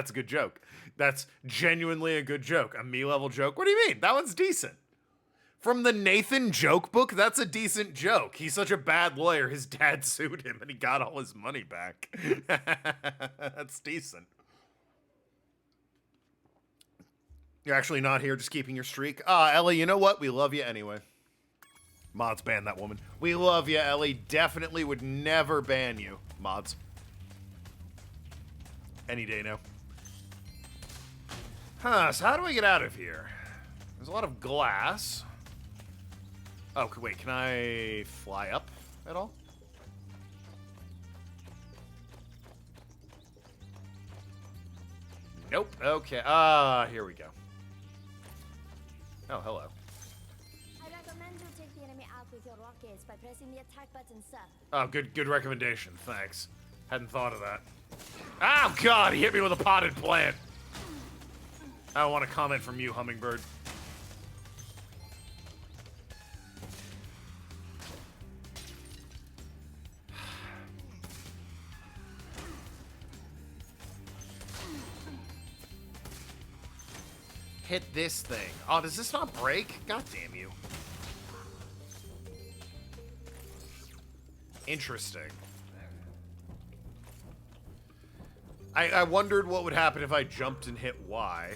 a good joke. That's genuinely a good joke. A me-level joke. What do you mean? That one's decent. From the Nathan joke book, that's a decent joke. He's such a bad lawyer, his dad sued him and he got all his money back. That's decent. You're actually not here, just keeping your streak. Ellie, you know what? We love you anyway. Mods ban that woman. We love you, Ellie. Definitely would never ban you. Mods. Any day now. Huh, so how do I get out of here? There's a lot of glass. Oh, wait, can I fly up at all? Nope. Okay. Here we go. Oh, hello. I recommend you take the enemy out with your rockets by pressing the attack button, sir. Oh, good recommendation. Thanks. Hadn't thought of that. Oh, God, he hit me with a potted plant. I don't want a comment from you, Hummingbird. hit this thing. Oh, does this not break? God damn you. Interesting. I wondered what would happen if I jumped and hit Y.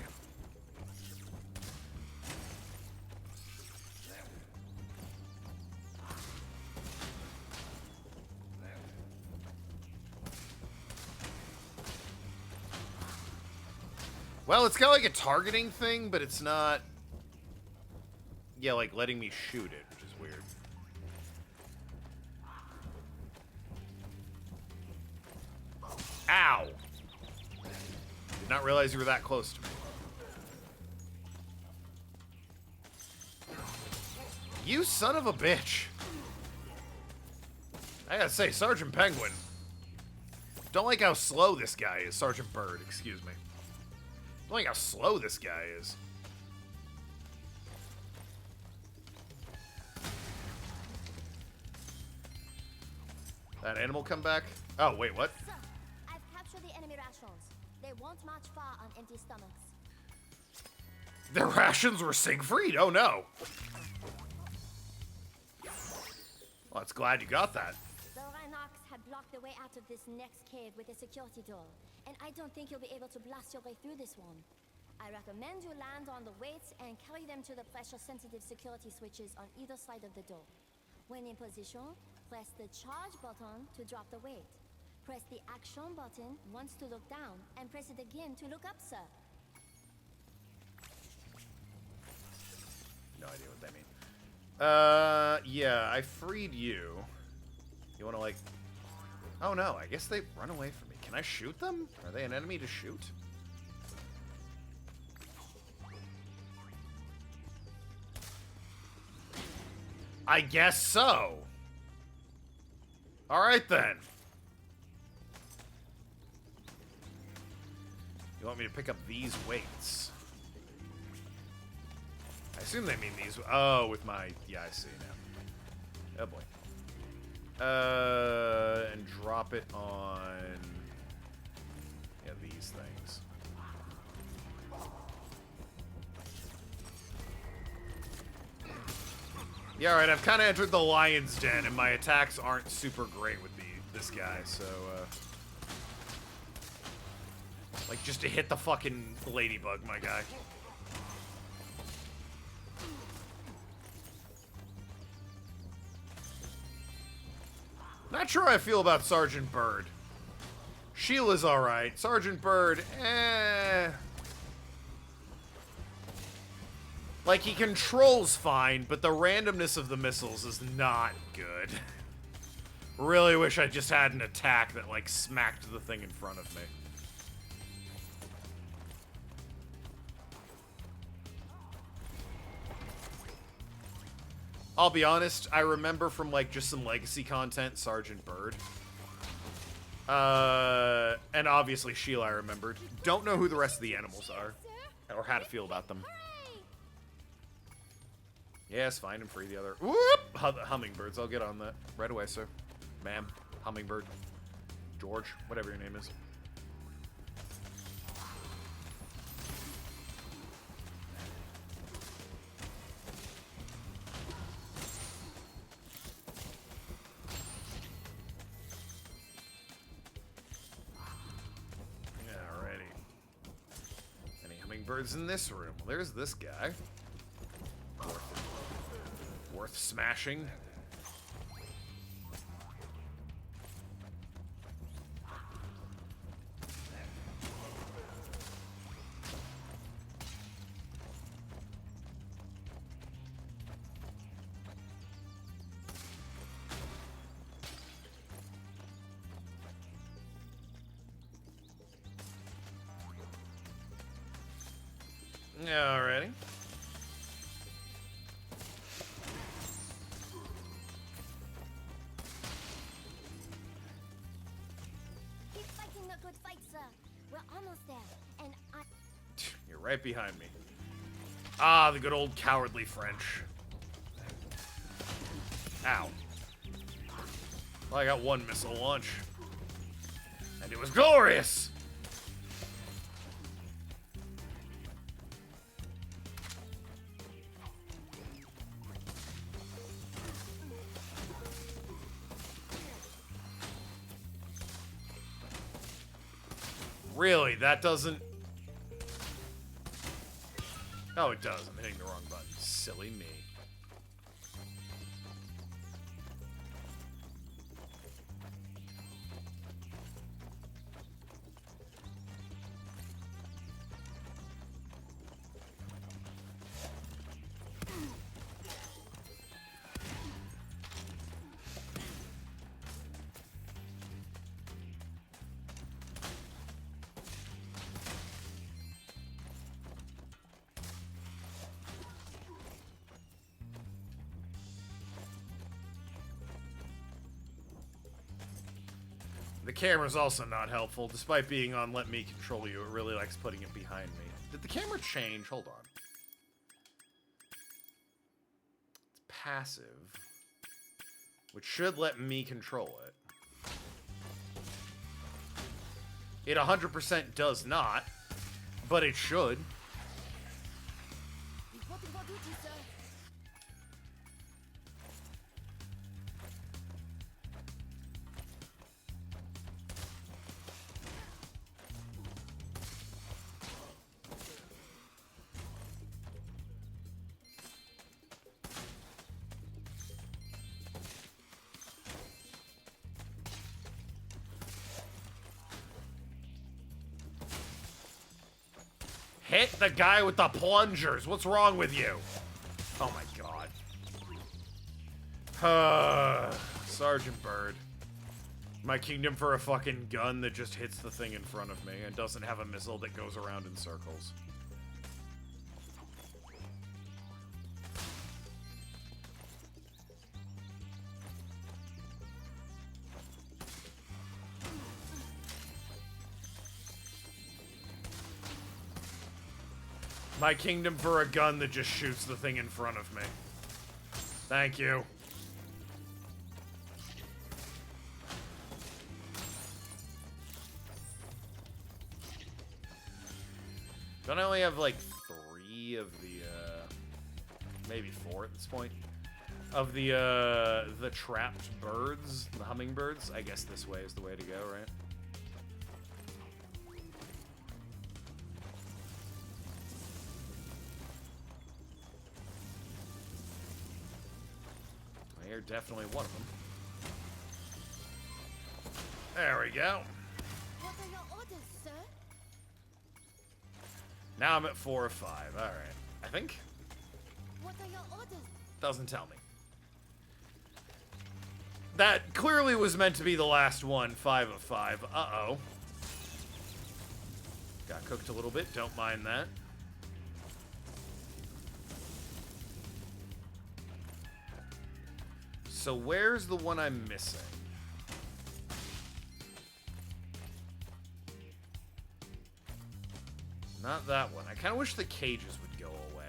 Well, it's got like a targeting thing, but it's not... Yeah, like letting me shoot it, which is weird. Ow! Did not realize you were that close to me. You son of a bitch. I gotta say, Sergeant Penguin. Don't like how slow this guy is. Sergeant Bird, excuse me. Don't like how slow this guy is. That animal come back? Oh, wait, what? Sir, I've captured the enemy rations. They won't march far on empty stomachs. Their rations were Siegfried? Oh, no. Well, it's glad you got that. The Rhinox have blocked the way out of this next cave with a security door, and I don't think you'll be able to blast your way through this one. I recommend you land on the weights and carry them to the pressure-sensitive security switches on either side of the door. When in position, press the charge button to drop the weight. Press the action button once to look down, and press it again to look up, sir. No idea what that means. Yeah, I freed you. You wanna, like... Oh, no, I guess they run away from me. Can I shoot them? Are they an enemy to shoot? I guess so. Alright, then. You want me to pick up these weights? I assume they mean these. Oh, with my... Yeah, I see now. Oh, boy. And drop it on... Yeah, these things. Yeah, alright, I've kind of entered the lion's den, and my attacks aren't super great with this guy, so, like, just to hit the fucking ladybug, my guy. Not sure how I feel about Sergeant Bird. Sheila's alright. Sergeant Bird, eh... Like, he controls fine, but the randomness of the missiles is not good. Really wish I just had an attack that, like, smacked the thing in front of me. I'll be honest, I remember from, like, just some legacy content, Sergeant Bird. And obviously Sheila I remembered. Don't know who the rest of the animals are, or how to feel about them. Yes, find and free the other. Whoop! Hummingbirds. I'll get on that right away, sir. Ma'am. Hummingbird. George. Whatever your name is. Alrighty. Any hummingbirds in this room? Well, there's this guy. Worth smashing. Alrighty. Good fight, sir. We're almost there, and I... You're right behind me. Ah, the good old cowardly French. Ow. Well, I got one missile launch. And it was glorious! Really? That doesn't... Oh, it does. I'm hitting the wrong button. Silly me. The camera's also not helpful. Despite being on Let Me Control You, it really likes putting it behind me. Did the camera change? Hold on. It's passive, which should let me control it. It 100% does not, but it should. Reporting for duty, sir. Hit the guy with the plungers. What's wrong with you? Oh my god. Sergeant Bird. My kingdom for a fucking gun that just hits the thing in front of me and doesn't have a missile that goes around in circles. My kingdom for a gun that just shoots the thing in front of me. Thank you. Don't I only have like 3 of the, maybe 4 at this point? Of the trapped birds, the hummingbirds? I guess this way is the way to go, right? You're definitely one of them. There we go. What are your orders, sir? Now I'm at 4 of 5. All right. I think. What are your orders? Doesn't tell me. That clearly was meant to be the last one. 5 of 5. Uh-oh. Got cooked a little bit. Don't mind that. So where's the one I'm missing? Not that one. I kind of wish the cages would go away.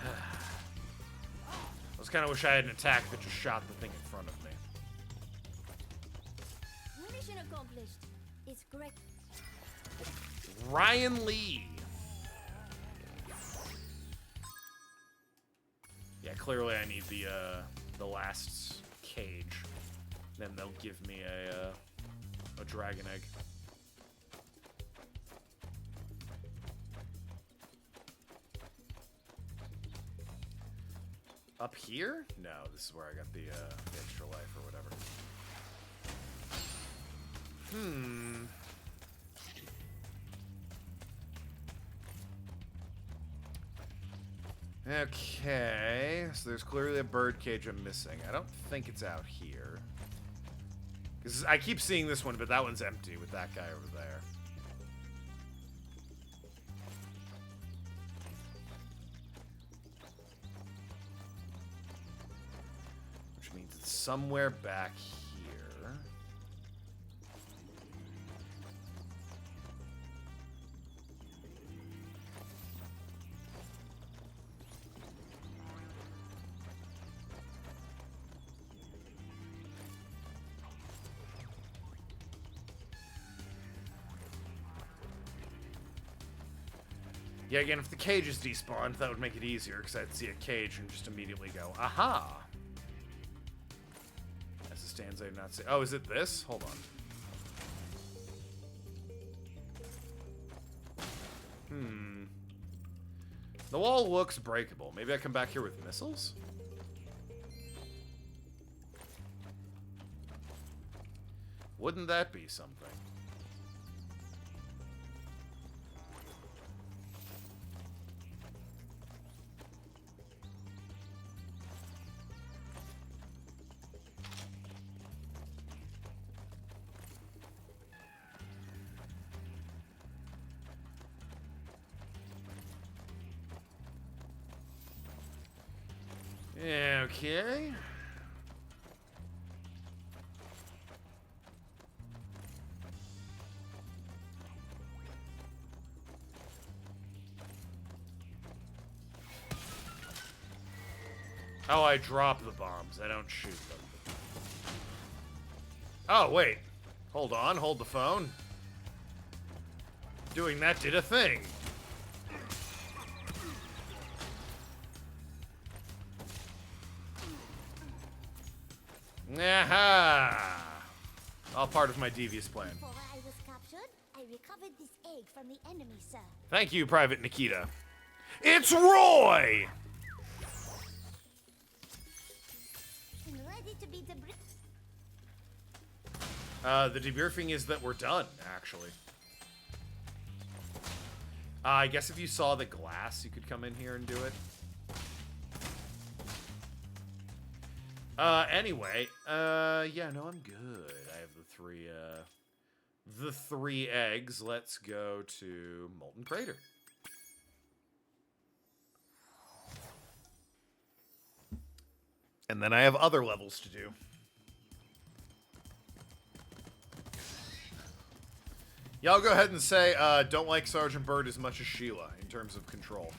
I was kind of wish I had an attack that just shot the thing in front of me. Mission accomplished. It's great. Ryan Lee. Yeah, clearly I need the last cage. Then they'll give me a dragon egg. Up here? No, this is where I got the extra life or whatever. Okay, so there's clearly a bird cage I'm missing. I don't think it's out here. Because I keep seeing this one, but that one's empty with that guy over there. Which means it's somewhere back here. Yeah, again, if the cage is despawned, that would make it easier, because I'd see a cage and just immediately go, aha! As is stands I have not seen. Oh, is it this? Hold on. The wall looks breakable. Maybe I come back here with missiles? Wouldn't that be something? Okay. Oh, I drop the bombs. I don't shoot them. Oh, wait. Hold on. Hold the phone. Doing that did a thing. Aha! All part of my devious plan. Before I was captured, I recovered this egg from the enemy, sir. Thank you, Private Nikita. It's Roy! And ready to be debriefed. The debriefing is that we're done, actually. I guess if you saw the glass, you could come in here and do it. Anyway, yeah, no, I'm good. I have the three eggs. Let's go to Molten Crater. And then I have other levels to do. Y'all go ahead and say, don't like Sergeant Bird as much as Sheila in terms of control.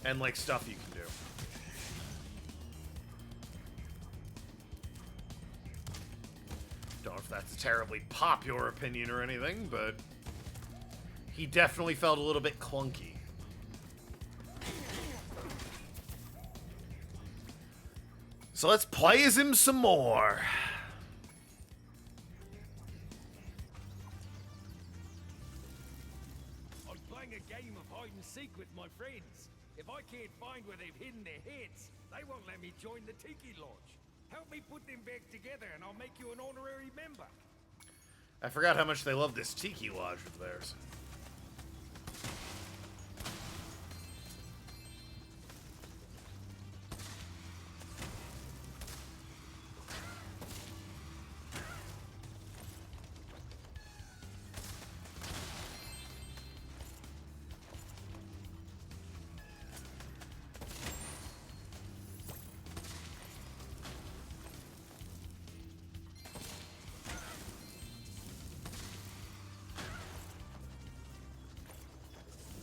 And, like, stuff you can do. Don't know if that's a terribly popular opinion or anything, but he definitely felt a little bit clunky. So let's play as him some more. I'm playing a game of hide and seek with my friends. If I can't find where they've hidden their heads, they won't let me join the Tiki Lodge. Help me put them back together and I'll make you an honorary member. I forgot how much they love this Tiki Lodge of theirs.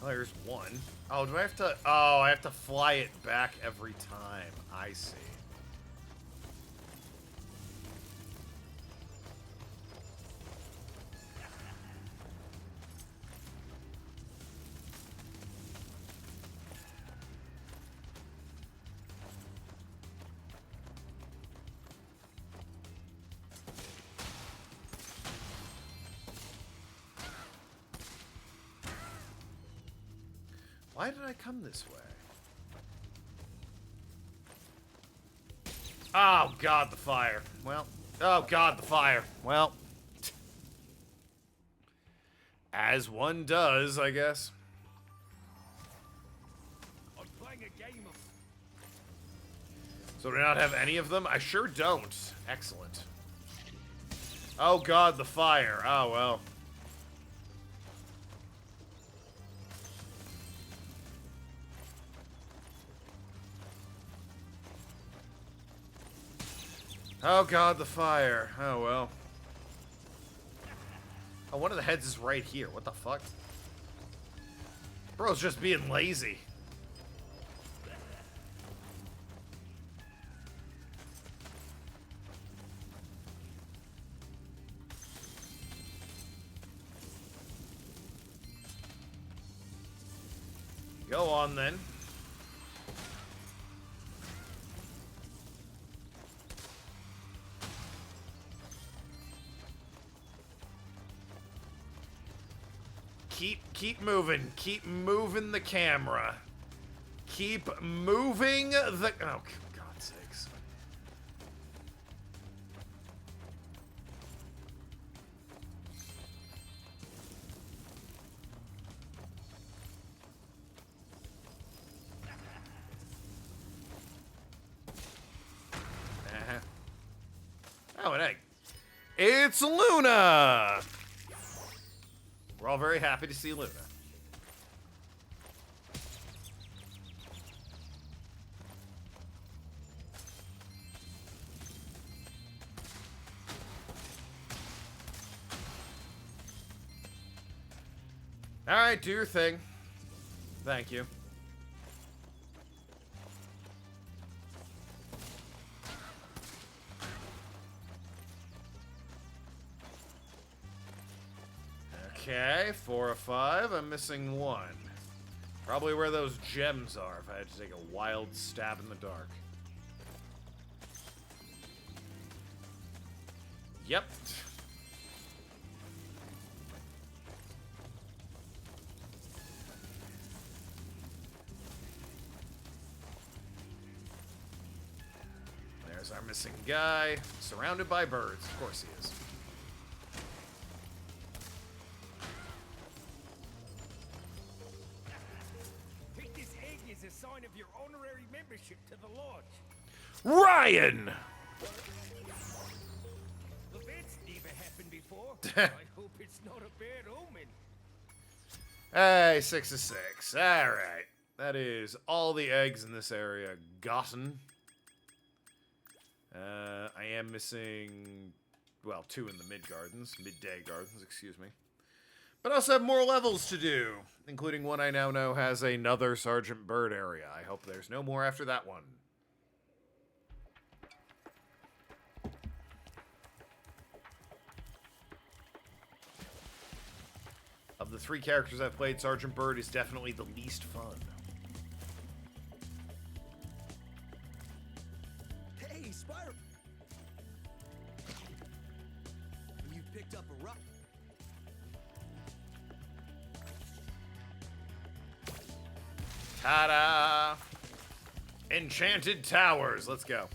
There's one. Oh, do I have to... Oh, I have to fly it back every time. I see. Why did I come this way? Oh, God, the fire. Well, oh, God, the fire. Well, as one does, I guess. I'm playing a game of... So do I not have any of them? I sure don't. Excellent. Oh, God, the fire. Oh, well. Oh god, the fire. Oh well. Oh, one of the heads is right here. What the fuck? Bro's just being lazy. Go on then. Keep moving. Keep moving the camera. Keep moving the... Oh, for God's sakes. Oh, an egg. It's Luna! We're all very happy to see Luna. Alright, do your thing. Thank you. Okay, 4 of 5. I'm missing 1. Probably where those gems are if I had to take a wild stab in the dark. Yep. There's our missing guy. Surrounded by birds. Of course he is. A sign of your honorary membership to the lodge. Ryan! The event's never happened before. I hope it's not a bad omen. Hey, 6 of 6. Alright. That is all the eggs in this area gotten. I am missing, well, 2 in the midday gardens, excuse me. But I also have more levels to do, including one I now know has another Sergeant Bird area. I hope there's no more after that one. Of the 3 characters I've played, Sergeant Bird is definitely the least fun. Hey, Spryo! You picked up a rock. Ta-da! Enchanted Towers. Let's go.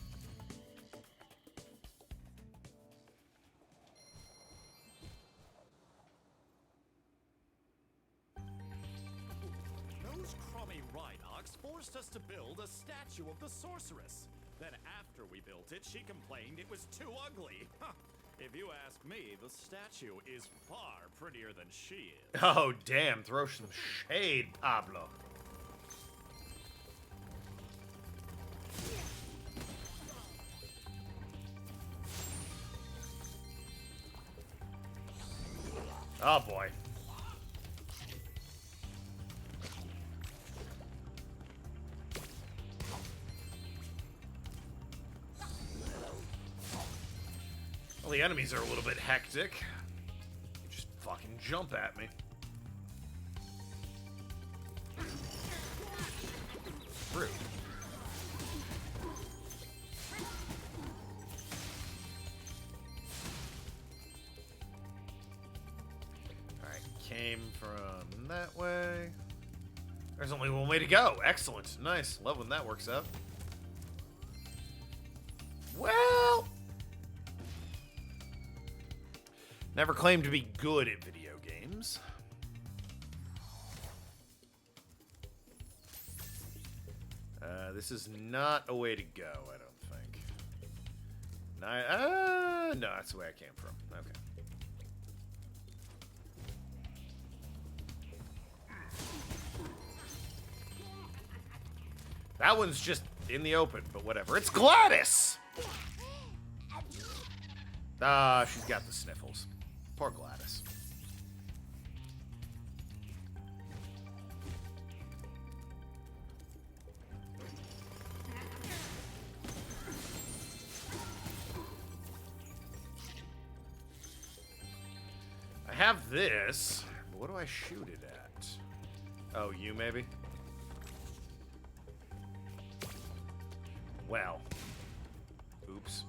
Those crummy Rhinox forced us to build a statue of the sorceress. Then after we built it, she complained it was too ugly. Huh. If you ask me, the statue is far prettier than she is. Oh, damn. Throw some shade, Pablo. Oh, boy. Well, the enemies are a little bit hectic. They just fucking jump at me. Rude. Alright, came from that way. There's only one way to go. Excellent. Nice. Love when that works out. Well... never claimed to be good at video games. This is not a way to go, I don't think. No, that's the way I came from. Okay. That one's just in the open, but whatever. It's Gladys! Ah, she's got the sniffles. Poor Gladys. I have this. But what do I shoot it at? Oh, you maybe? Well. Oops.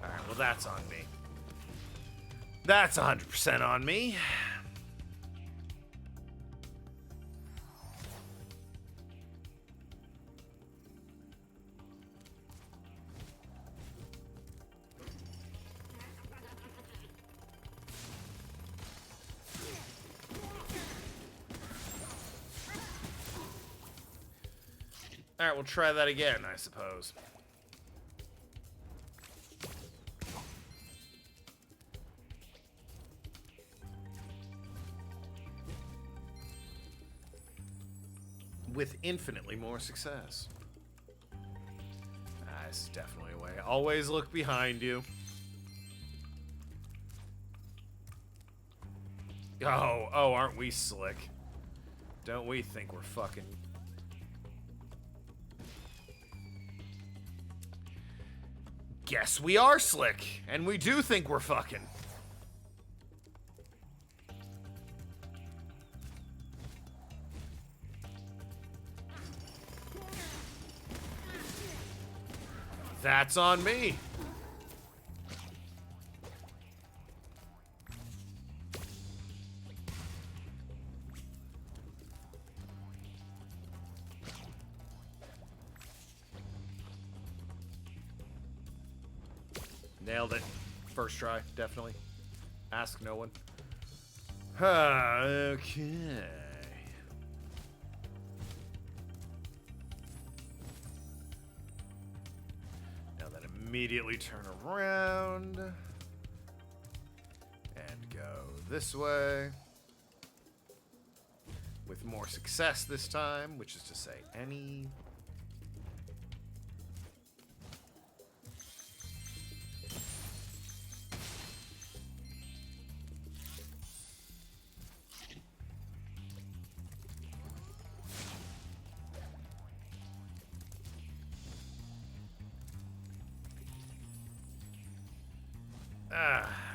Alright, well that's on me. That's 100% on me. All right, we'll try that again, I suppose. With infinitely more success. This is definitely a way. Always look behind you. Oh, aren't we slick? Don't we think we're fucking... Guess we are slick, and we do think we're fucking. That's on me. Nailed it. First try, definitely. Ask no one. Okay. Now then immediately turn around and go this way. With more success this time, which is to say any.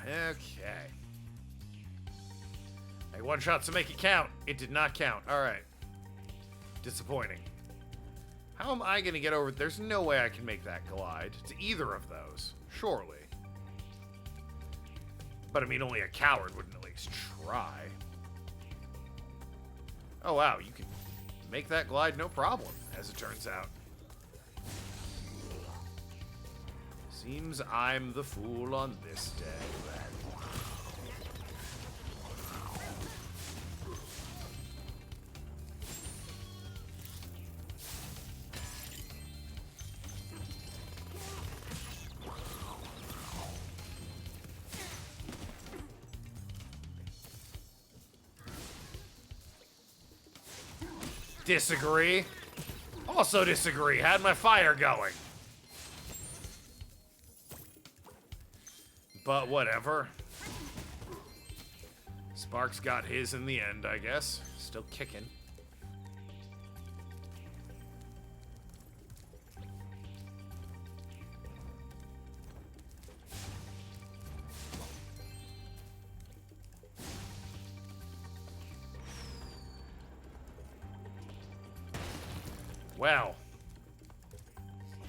Okay. Hey, one shot to make it count. It did not count. Alright. Disappointing. How am I gonna get over... There's no way I can make that glide to either of those. Surely. But I mean, only a coward wouldn't at least try. Oh wow, you can make that glide no problem, as it turns out. Seems I'm the fool on this day. Disagree. Also disagree. Had my fire going. But whatever. Sparks got his in the end, I guess. Still kicking. Well.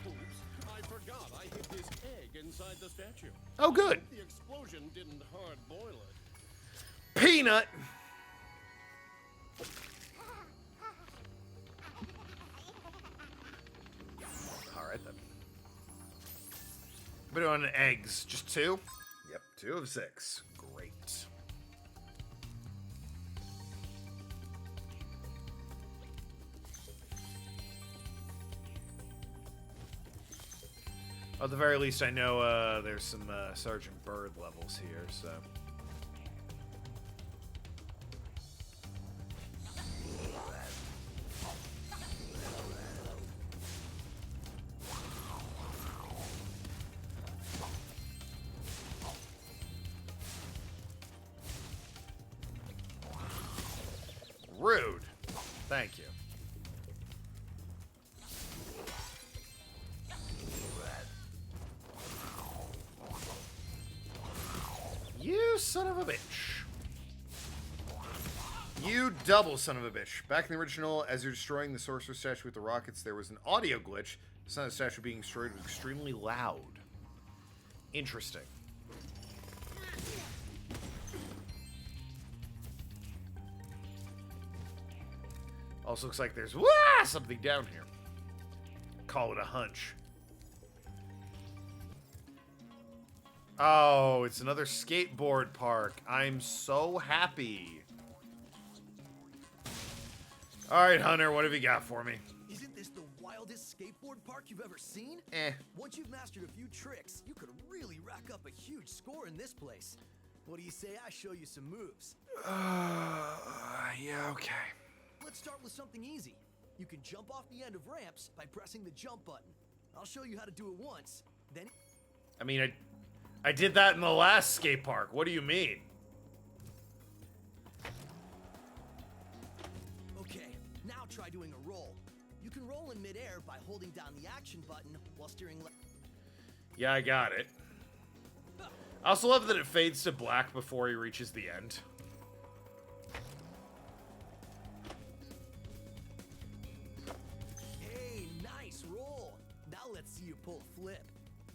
Oops, I forgot I hid this egg inside the statue. Oh, good. The explosion didn't hard boil it. Peanut. All right then. We're doing eggs. Just 2? Yep, 2 of 6. Great. At the very least, I know there's some Sergeant Bird levels here, so. Rude. Thank you. You son of a bitch. You double son of a bitch. Back in the original, as you're destroying the sorcerer statue with the rockets, there was an audio glitch. The sound of the statue being destroyed was extremely loud. Interesting. Also looks like there's something down here. Call it a hunch. Oh, it's another skateboard park. I'm so happy. All right, Hunter, what have you got for me? Isn't this the wildest skateboard park you've ever seen? Eh. Once you've mastered a few tricks, you could really rack up a huge score in this place. What do you say I show you some moves? Yeah, okay. Let's start with something easy. You can jump off the end of ramps by pressing the jump button. I'll show you how to do it once, then... I mean, I did that in the last skate park. What do you mean? Okay, now try doing a roll. You can roll in midair by holding down the action button while steering left. Yeah, I got it. I also love that it fades to black before he reaches the end. Hey, nice roll. Now let's see you pull a flip.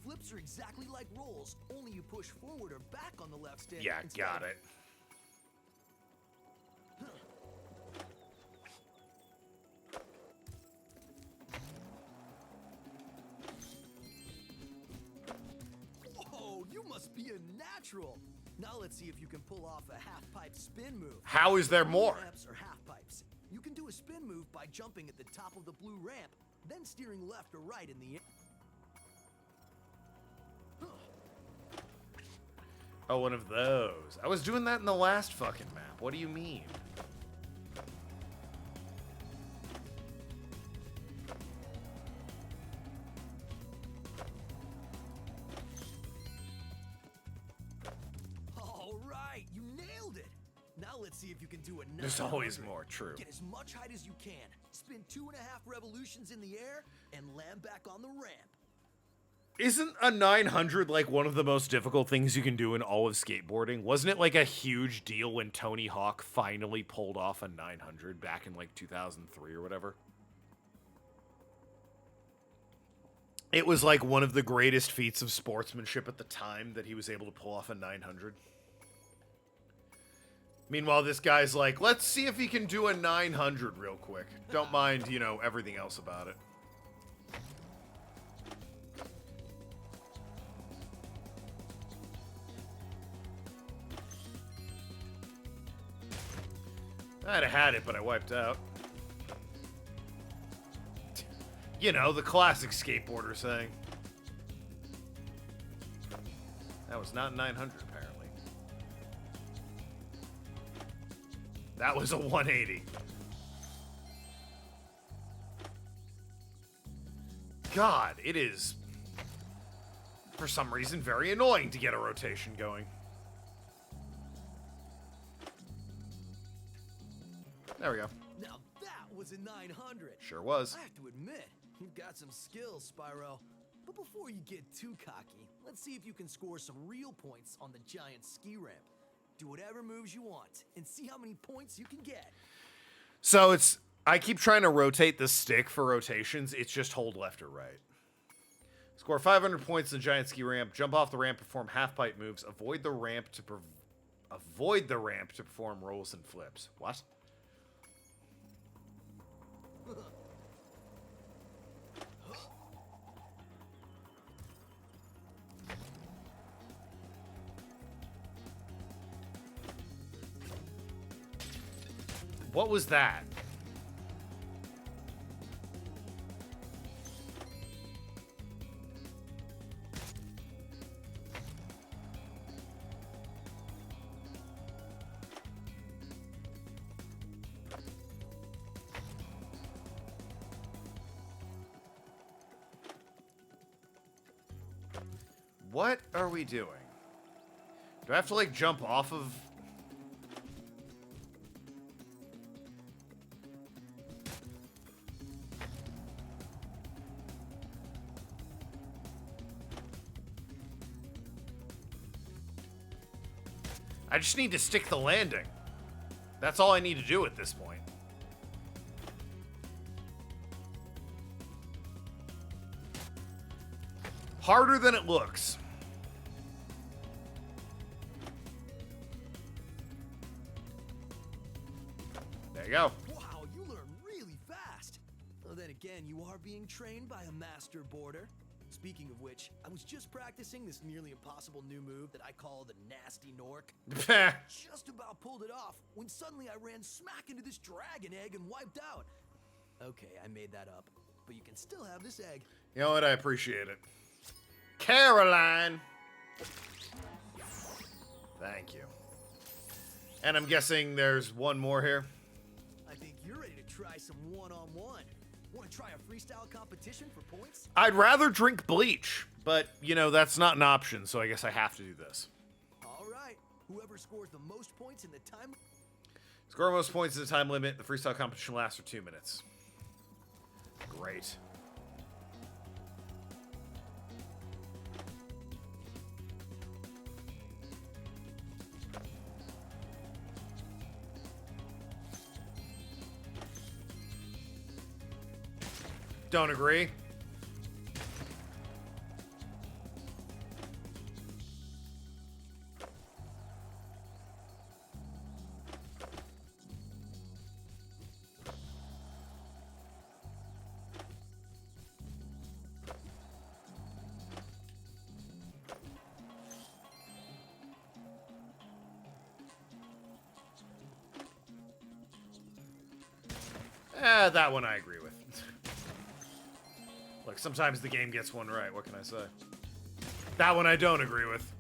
Flips are exactly like rolls, only you push forward or back on the left stick. Yeah, got it. Whoa, you must be a natural. Now let's see if you can pull off a half-pipe spin move. How is there more? Ramps are half pipes. You can do a spin move by jumping at the top of the blue ramp, then steering left or right in the air. Oh, one of those. I was doing that in the last fucking map. What do you mean? All right, you nailed it. Now let's see if you can do a 900. There's always more, true. Get as much height as you can. Spin 2.5 revolutions in the air and land back on the ramp. Isn't a 900 like one of the most difficult things you can do in all of skateboarding? Wasn't it like a huge deal when Tony Hawk finally pulled off a 900 back in like 2003 or whatever? It was like one of the greatest feats of sportsmanship at the time that he was able to pull off a 900. Meanwhile, this guy's like, let's see if he can do a 900 real quick. Don't mind, you know, everything else about it. I'd have had it, but I wiped out. You know, the classic skateboarder saying. That was not 900, apparently. That was a 180. God, it is, for some reason, very annoying to get a rotation going. There we go. Now that was a 900. Sure was. I have to admit, you've got some skills, Spyro. But before you get too cocky, let's see if you can score some real points on the giant ski ramp. Do whatever moves you want, and see how many points you can get. So I keep trying to rotate the stick for rotations. It's just hold left or right. Score 500 points in the giant ski ramp. Jump off the ramp, perform half-pipe moves. Avoid the ramp to perform rolls and flips. What? What was that? What are we doing? Do I have to, like, jump off of... I just need to stick the landing. That's all I need to do at this point. Harder than it looks. There you go. Wow, you learn really again, you are being trained by a master boarder. Speaking of which, I was just practicing this nearly impossible new move that I call the Nasty Nork. Just about pulled it off when suddenly I ran smack into this dragon egg and wiped out. Okay, I made that up, but you can still have this egg. You know what? I appreciate it. Caroline! Thank you. And I'm guessing there's one more here. I think you're ready to try some one-on-one. Want to try a freestyle competition for points? I'd rather drink bleach, but, you know, that's not an option, so I guess I have to do this. All right. Whoever scores the most points in the time... Score most points in the time limit. The freestyle competition lasts for 2 minutes. Great. Don't agree. That one I agree with. Look, sometimes the game gets one right. What can I say? That one I don't agree with.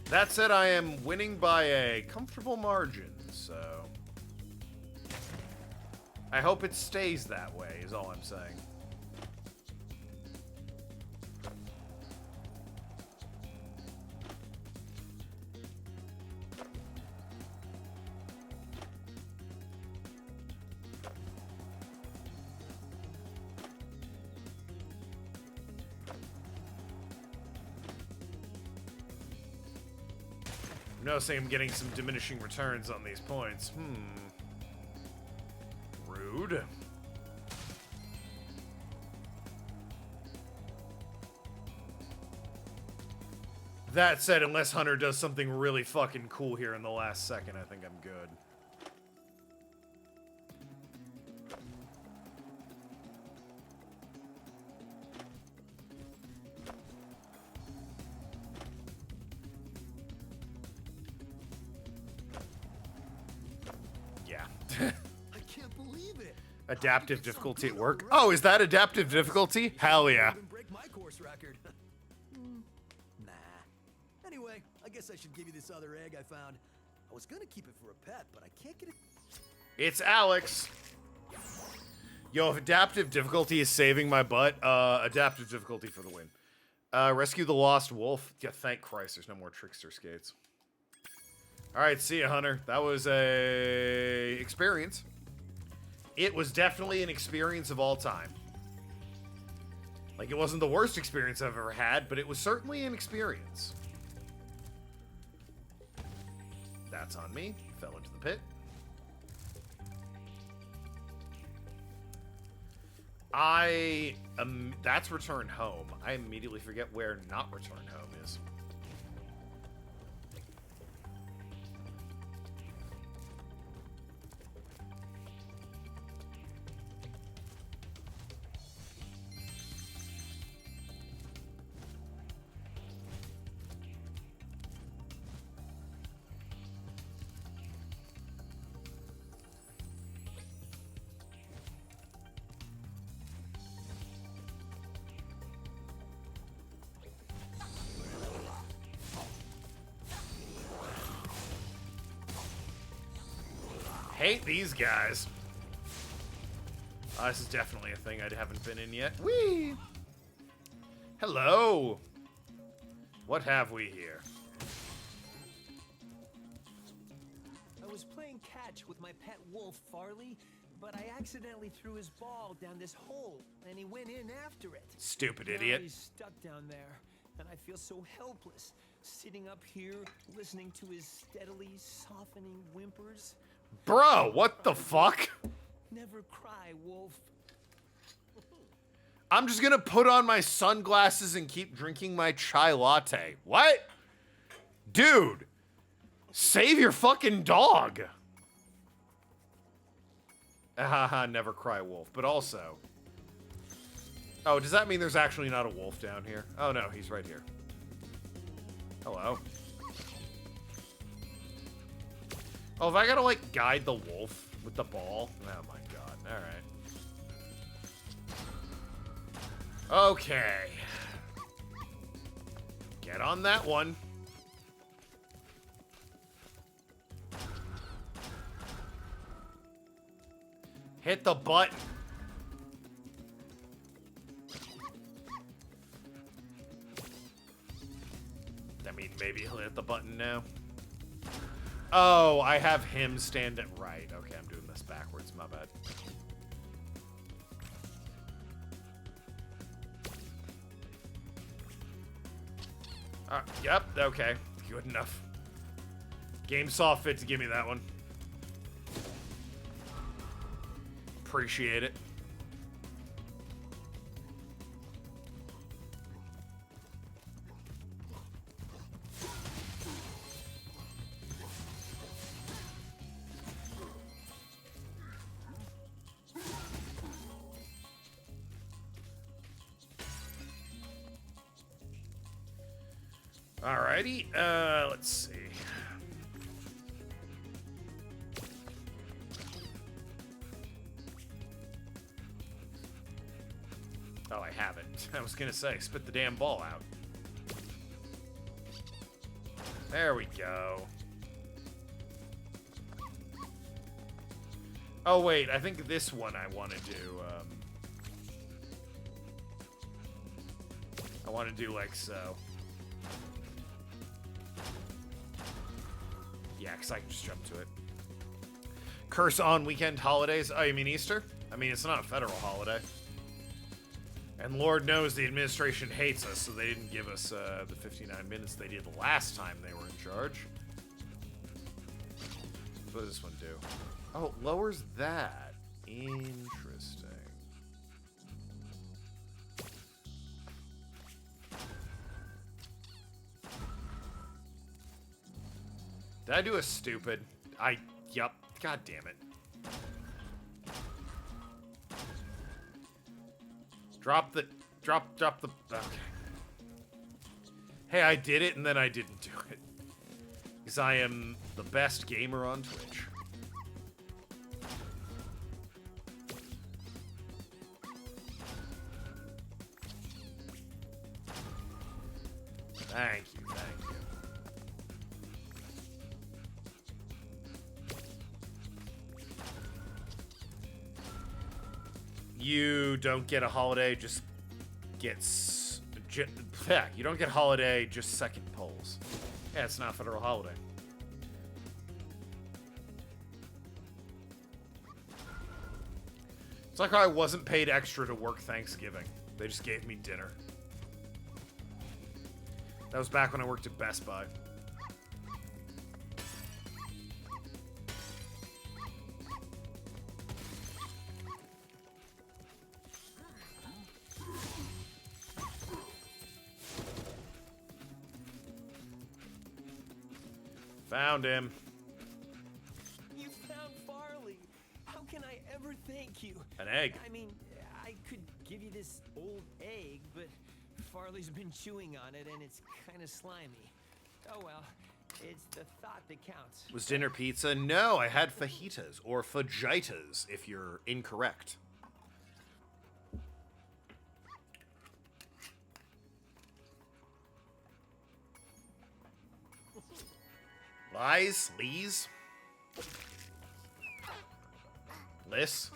That said, I am winning by a comfortable margin, so... I hope it stays that way, is all I'm saying. I'm noticing I'm getting some diminishing returns on these points. Rude. That said, unless Hunter does something really fucking cool here in the last second, I think I'm good. Adaptive difficulty at work? Oh, is that adaptive difficulty? Hell yeah. Break my course record. Nah. Anyway, I guess I should give you this other egg I found. I was gonna keep it for a pet, but I can't get it. It's Alex. Yo, if adaptive difficulty is saving my butt, adaptive difficulty for the win. Rescue the lost wolf. Yeah, thank Christ, there's no more trickster skates. All right, see ya, Hunter. That was a experience. It was definitely an experience of all time. Like, it wasn't the worst experience I've ever had, but it was certainly an experience. That's on me. Fell into the pit. That's return home. I immediately forget where not return home is. Hate these guys. This is definitely a thing I haven't been in yet. Whee! Hello! What have we here? I was playing catch with my pet wolf, Farley, but I accidentally threw his ball down this hole, and he went in after it. Stupid Now idiot. he's stuck down there, and I feel so helpless, sitting up here, listening to his steadily softening whimpers. Bro, what the fuck? Never cry, wolf. I'm just gonna put on my sunglasses and keep drinking my chai latte. What? Dude, save your fucking dog. Haha, never cry wolf. But also... Oh, does that mean there's actually not a wolf down here? Oh no, he's right here. Hello. Oh, if I gotta, like, guide the wolf with the ball? Oh my god. Alright. Okay. Get on that one. Hit the button. I mean, maybe he'll hit the button now. Oh, I have him stand it right. Okay, I'm doing this backwards. My bad. Yep, okay. Good enough. Game saw fit to give me that one. Appreciate it. Alrighty, let's see. Oh, I haven't. I was gonna say, spit the damn ball out. There we go. Oh, wait, I think this one I want to do, I want to do like so. Yeah, because I can just jump to it. Curse on weekend holidays. Oh, you mean Easter? I mean, it's not a federal holiday. And Lord knows the administration hates us, so they didn't give us the 59 minutes they did the last time they were in charge. What does this one do? Oh, it lowers that. Interesting. Did I do a stupid? Yup. God damn it. Drop the, okay. Hey, I did it and then I didn't do it. Because I am the best gamer on Twitch. Thank you, thank you. You don't get a holiday, just gets... Yeah, you don't get holiday, just second polls. Yeah, it's not a federal holiday. It's like how I wasn't paid extra to work Thanksgiving. They just gave me dinner. That was back when I worked at Best Buy. Found him. You found Farley. How can I ever thank you? An egg. I mean, I could give you this old egg, but Farley's been chewing on it and it's kind of slimy. Oh well, it's the thought that counts. Was dinner pizza? No, I had fajitas, or fajitas, if you're incorrect. Lies? Lees? Liss?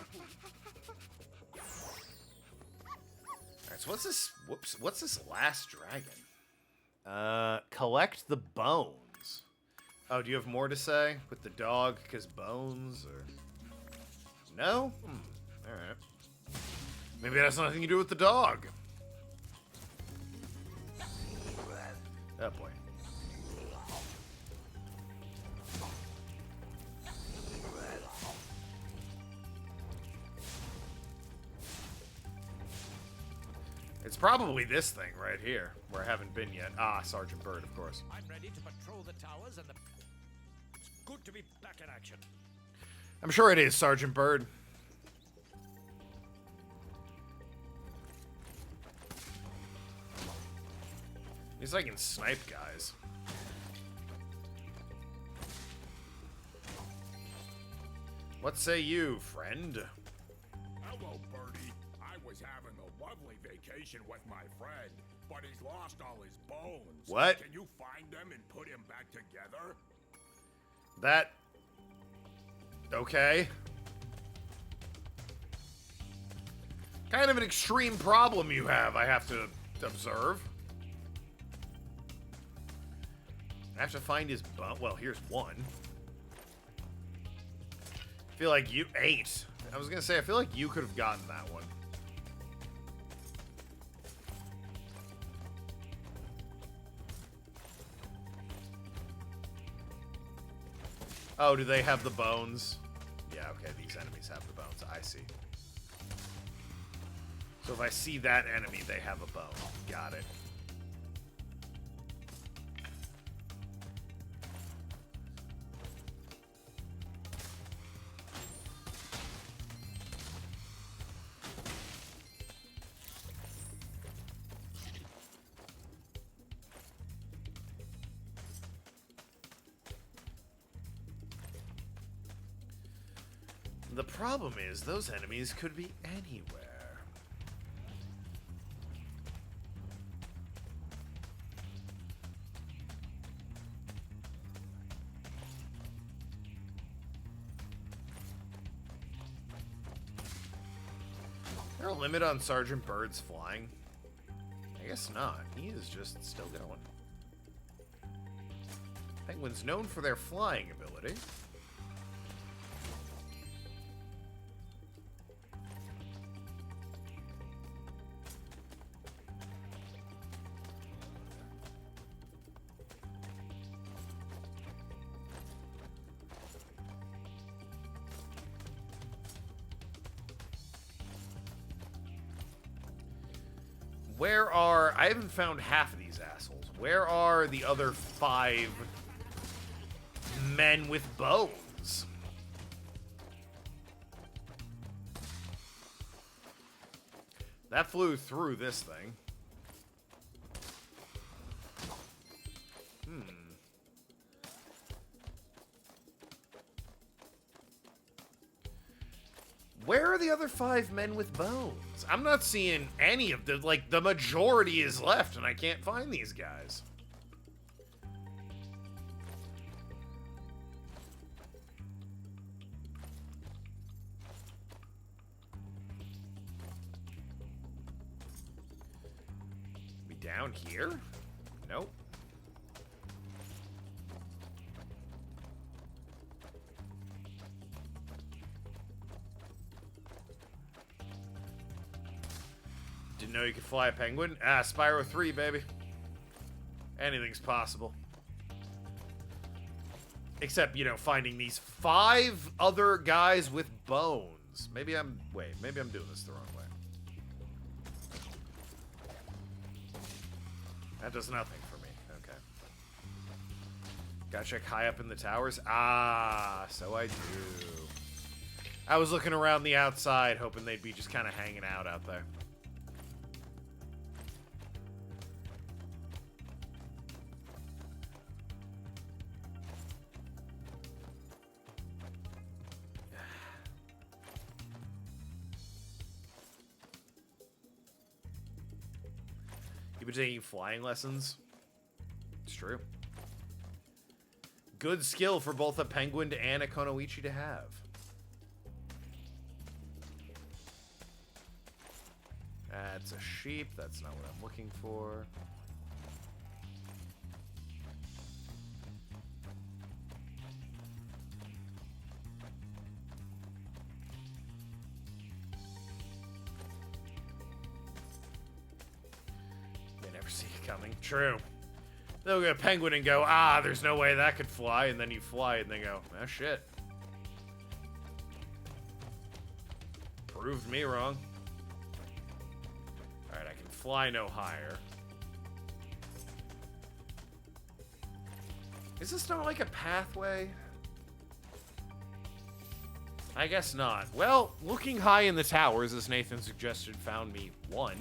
Alright, so what's this? Whoops. What's this last dragon? Collect the bones. Oh, do you have more to say? With the dog, because bones, or... No? Alright. Maybe that has nothing to do with the dog. Oh, boy. It's probably this thing right here, where I haven't been yet. Ah, Sergeant Bird, of course. I'm ready to patrol the towers and it's good to be back in action. I'm sure it is, Sergeant Bird. least I can snipe guys. What say you, friend? Hello, Birdie. I was having a lovely vacation with my friend, but he's lost all his bones. What? Can you find them and put him back together? That... Okay. Kind of an extreme problem you have, I have to observe. I have to find his bone. Well, here's one. I feel like you... 8. I was gonna say, I feel like you could have gotten that one. Oh, do they have the bones? Yeah, okay, these enemies have the bones. I see. So if I see that enemy, they have a bone. Got it. The problem is, those enemies could be anywhere. Is there a limit on Sergeant Bird's flying? I guess not. He is just still going. Penguins known for their flying ability. Where are... I haven't found half of these assholes. Where are the other 5 men with bones? That flew through this thing. Where are the other 5 men with bones? I'm not seeing any of the, like, the majority is left, and I can't find these guys. Be down here? Nope. Didn't know you could fly a penguin. Ah, Spyro 3, baby. Anything's possible. Except, you know, finding these 5 other guys with bones. Maybe I'm... Wait, maybe I'm doing this the wrong way. That does nothing for me. Okay. Gotta check high up in the towers. Ah, so I do. I was looking around the outside, hoping they'd be just kind of hanging out there. You've been taking flying lessons? It's true. Good skill for both a penguin and a Konoichi to have. That's a sheep. That's not what I'm looking for. See it coming. True. They'll get a penguin and go, ah, there's no way that could fly, and then you fly and they go, ah, shit. Proved me wrong. Alright, I can fly no higher. Is this not like a pathway? I guess not. Well, looking high in the towers, as Nathan suggested, found me 1.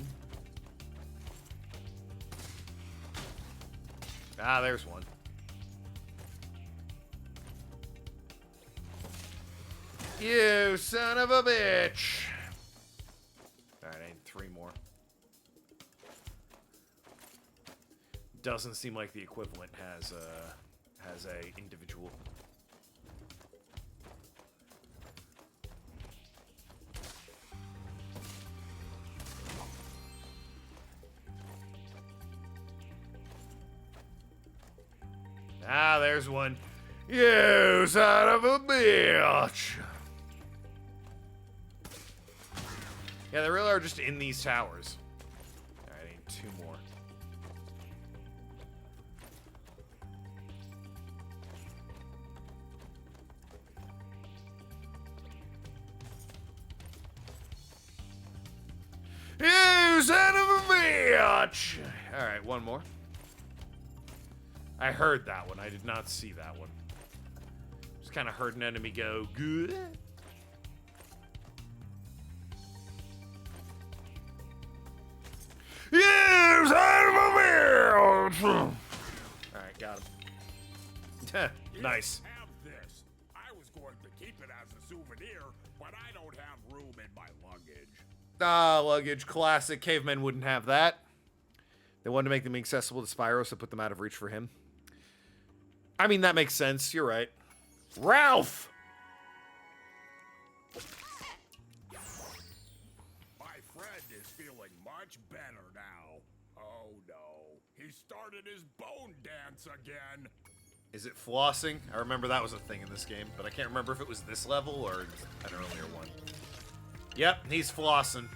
Ah, there's one. You son of a bitch. Alright, I need 3 more. Doesn't seem like the equivalent has a individual. Ah, there's one. You son of a bitch. Yeah, they really are just in these towers. Alright, I need 2 more. You son of a bitch! Alright, 1 more. I heard that one. I did not see that one. Just kind of heard an enemy go, good. You son of a bitch! Alright, got him. Nice. Have this. I was going to keep it as a souvenir, but I don't have room in my luggage. Ah, luggage. Classic. Cavemen wouldn't have that. They wanted to make them accessible to Spyro, so put them out of reach for him. I mean, that makes sense. You're right. Ralph! My friend is feeling much better now. Oh no, he started his bone dance again. Is it flossing? I remember that was a thing in this game, but I can't remember if it was this level or an earlier one. Yep, he's flossing.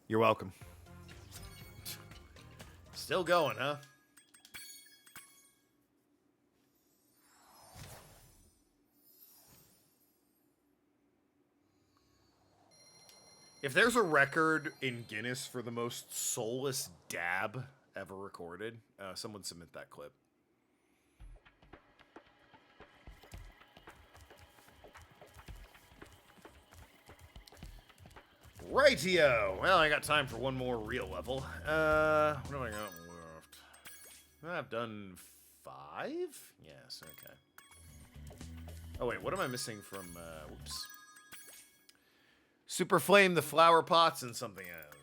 You're welcome. Still going, huh? If there's a record in Guinness for the most soulless dab ever recorded, someone submit that clip. Rightio. Well, I got time for 1 more real level. What have I got left? I've done 5? Yes, okay. Oh, wait, what am I missing from, whoops. Super Flame, the flower pots, and something else.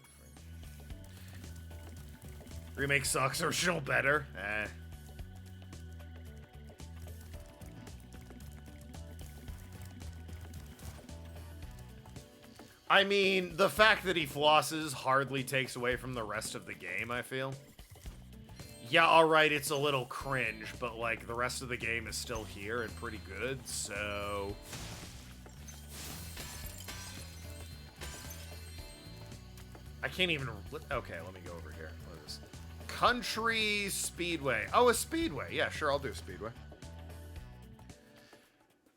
Remake sucks, original better. Eh. I mean, the fact that he flosses hardly takes away from the rest of the game, I feel. Yeah, alright, it's a little cringe, but, like, the rest of the game is still here and pretty good, so... I can't even... Okay, let me go over here. What is this? Country Speedway. Oh, a Speedway. Yeah, sure, I'll do a Speedway.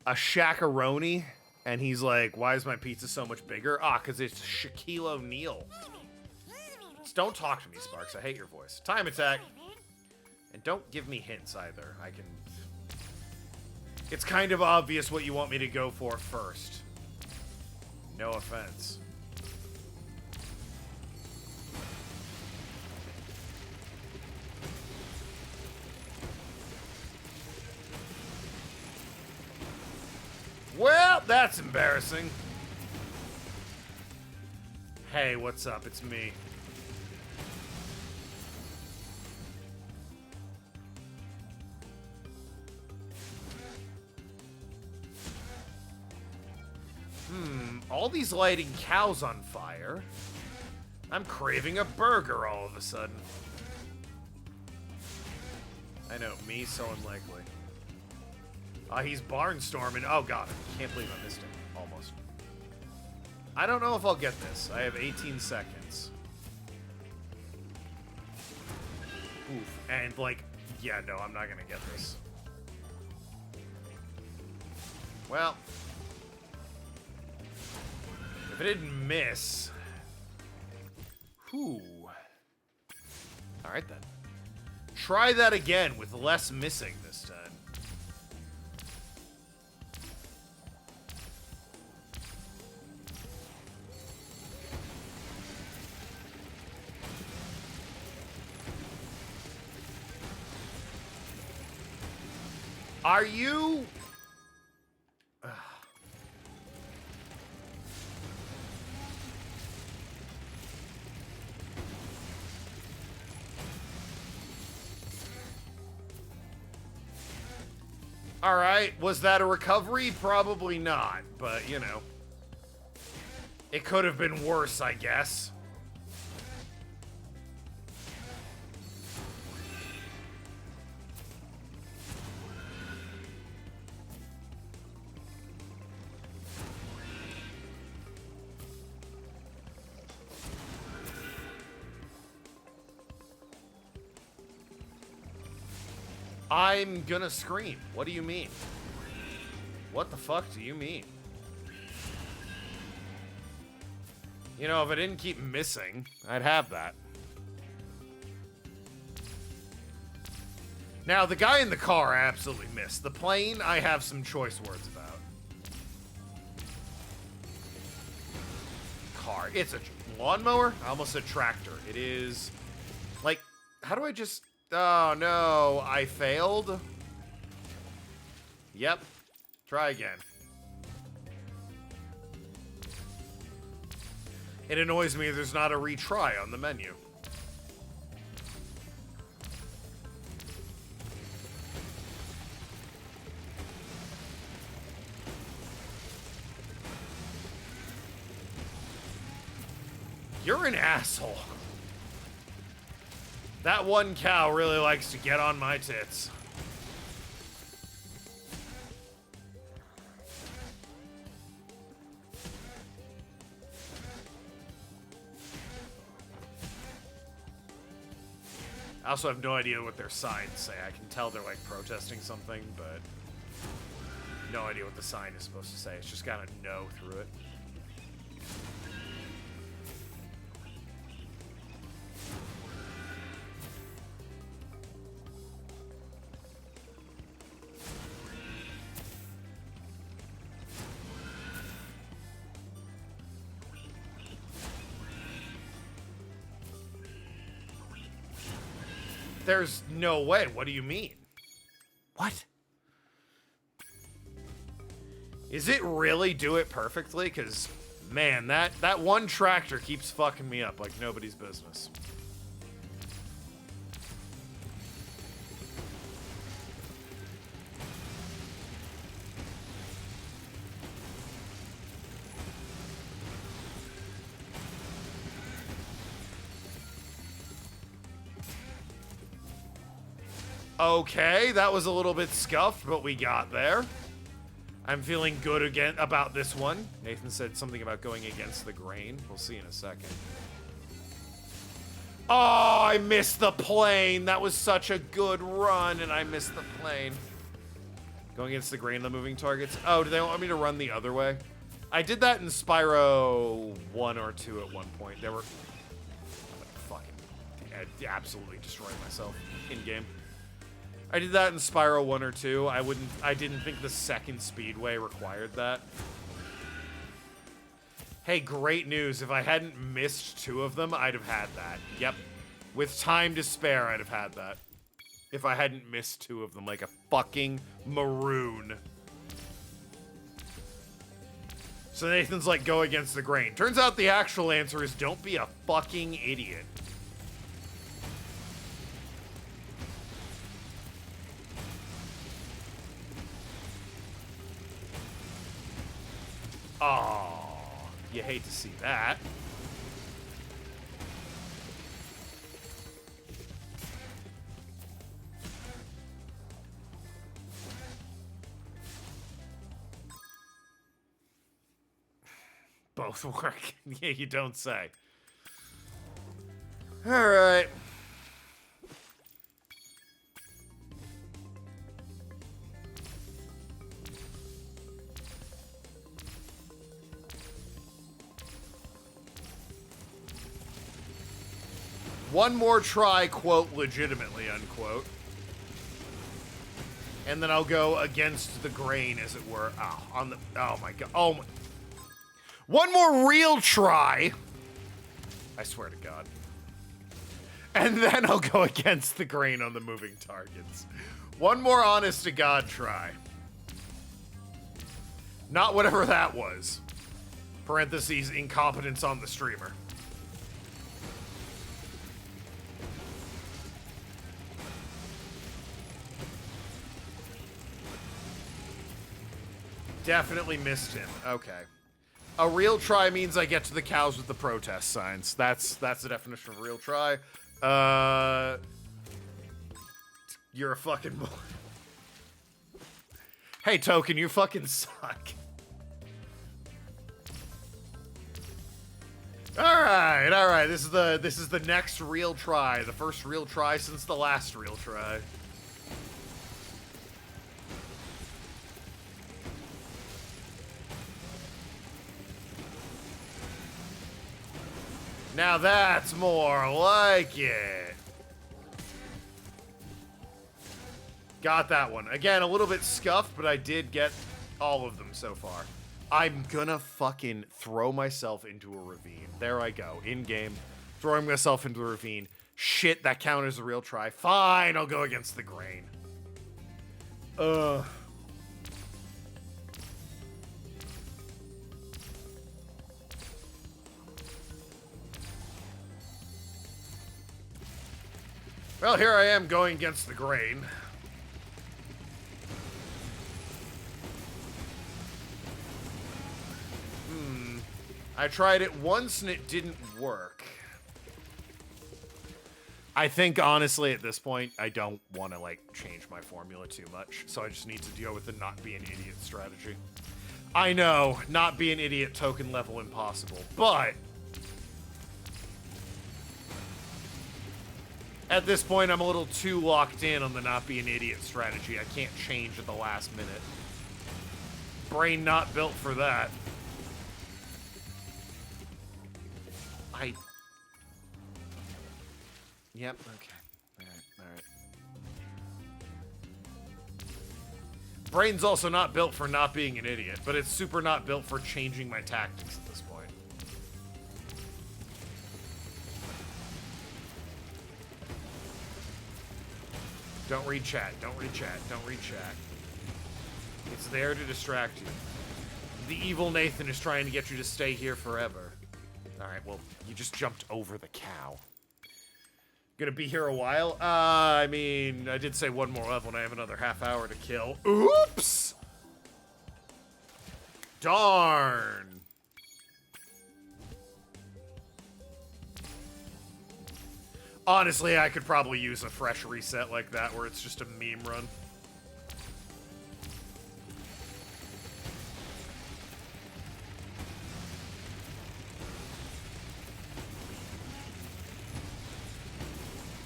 A Shakaroni. And he's like, why is my pizza so much bigger? Ah, because it's Shaquille O'Neal. Just don't talk to me, Sparks. I hate your voice. Time attack. And don't give me hints either. I can... It's kind of obvious what you want me to go for first. No offense. Well, that's embarrassing. Hey, what's up? It's me. All these lighting cows on fire. I'm craving a burger all of a sudden. I know, me so unlikely. He's barnstorming. Oh god, I can't believe I missed him. Almost. I don't know if I'll get this. I have 18 seconds. Oof. And like, yeah, no, I'm not gonna get this. Well, if I didn't miss... Whew. Alright then. Try that again with less missing this time. Are you... Alright, was that a recovery? Probably not, but, you know. It could have been worse, I guess. I'm gonna scream. What do you mean? What the fuck do you mean? You know, if I didn't keep missing, I'd have that. Now, the guy in the car I absolutely missed. The plane, I have some choice words about. Car. It's a lawnmower? I almost said tractor. It is... Like, how do I just... Oh, no. I failed? Yep. Try again. It annoys me there's not a retry on the menu. You're an asshole. That one cow really likes to get on my tits. I also have no idea what their signs say. I can tell they're like protesting something, but no idea what the sign is supposed to say. It's just gotta know through it. There's no way. What do you mean? What? Is it really do it perfectly? Because, man, that one tractor keeps fucking me up like nobody's business. Okay, that was a little bit scuffed, but we got there. I'm feeling good again about this one. Nathan said something about going against the grain. We'll see in a second. Oh, I missed the plane. That was such a good run, and I missed the plane. Going against the grain, the moving targets. Oh, do they want me to run the other way? I did that in Spyro 1 or 2 at one point. They were... Fucking... absolutely destroying myself in-game. I did that in Spyro 1 or 2. I didn't think the second Speedway required that. Hey, great news. If I hadn't missed 2 of them, I'd have had that. Yep. With time to spare, I'd have had that. If I hadn't missed 2 of them like a fucking maroon. So Nathan's like, go against the grain. Turns out the actual answer is don't be a fucking idiot. Oh, you hate to see that. Both work. Yeah, you don't say. All right. One more try, quote, legitimately, unquote. And then I'll go against the grain, as it were. Oh my god. Oh my. One more real try. I swear to God. And then I'll go against the grain on the moving targets. One more honest to God try. Not whatever that was. Parentheses, incompetence on the streamer. Definitely missed him. Okay. A real try means I get to the cows with the protest signs. That's the definition of real try. You're a fucking boy. Hey, Token, you fucking suck. All right. This is the next real try. The first real try since the last real try. Now that's more like it. Got that one. Again, a little bit scuffed, but I did get all of them so far. I'm gonna fucking throw myself into a ravine. There I go. In-game. Throwing myself into a ravine. Shit, that counted as a real try. Fine, I'll go against the grain. Well, here I am going against the grain. I tried it once and it didn't work. I think, honestly, at this point, I don't want to, like, change my formula too much. So I just need to deal with the not be an idiot strategy. I know, not be an idiot token level impossible, but at this point, I'm a little too locked in on the not be an idiot strategy. I can't change at the last minute. Brain not built for that. Yep, okay. Alright. Brain's also not built for not being an idiot, but it's super not built for changing my tactics at this point. Don't read chat, don't read chat, don't read chat. It's there to distract you. The evil Nathan is trying to get you to stay here forever. Alright, well, you just jumped over the cow. Gonna be here a while? I mean, I did say one more level and I have another half hour to kill. Oops! Darn! Honestly, I could probably use a fresh reset like that where it's just a meme run.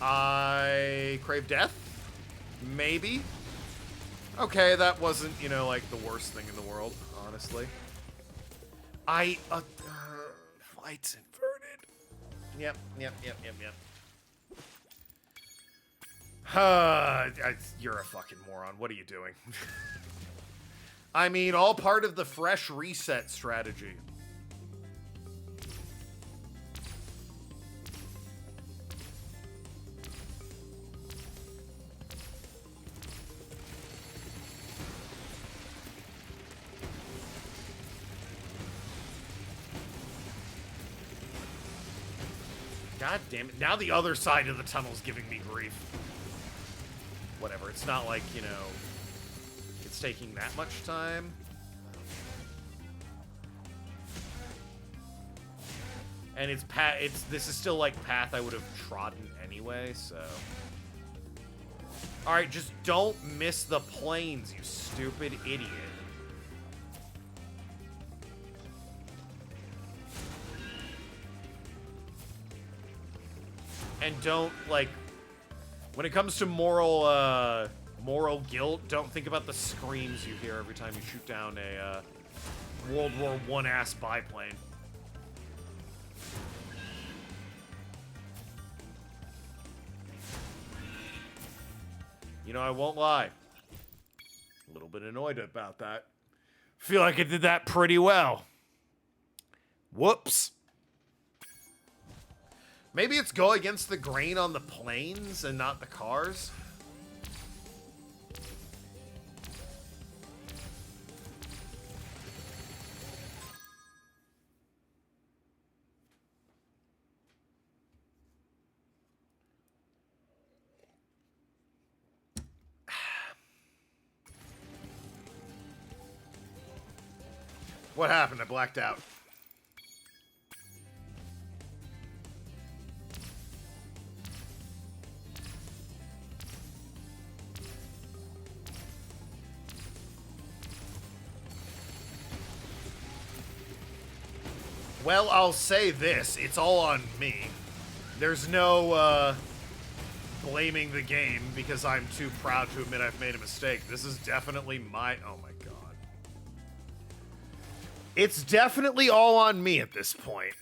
I crave death? Maybe? Okay, that wasn't, you know, like, the worst thing in the world, honestly. Flight's inverted. Yep. You're a fucking moron. What are you doing? I mean, all part of the fresh reset strategy. God damn it. Now the other side of the tunnel's giving me grief. Whatever. It's not like, you know, it's taking that much time. And this is still like path I would have trodden anyway, so. Alright, just don't miss the planes, you stupid idiot. And don't, like, when it comes to moral guilt, don't think about the screams you hear every time you shoot down a World War I ass biplane. You know, I won't lie. A little bit annoyed about that. Feel like I did that pretty well. Whoops. Maybe it's go against the grain on the planes and not the cars. What happened? I blacked out. Well, I'll say this. It's all on me. There's no, blaming the game because I'm too proud to admit I've made a mistake. This is definitely my... Oh my god. It's definitely all on me at this point.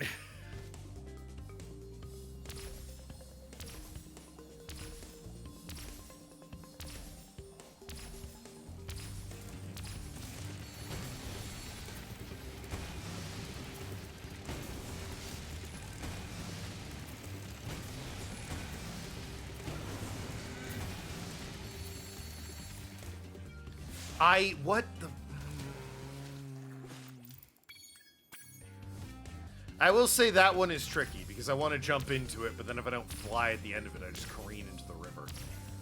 What the... I will say that one is tricky, because I want to jump into it, but then if I don't fly at the end of it, I just careen into the river.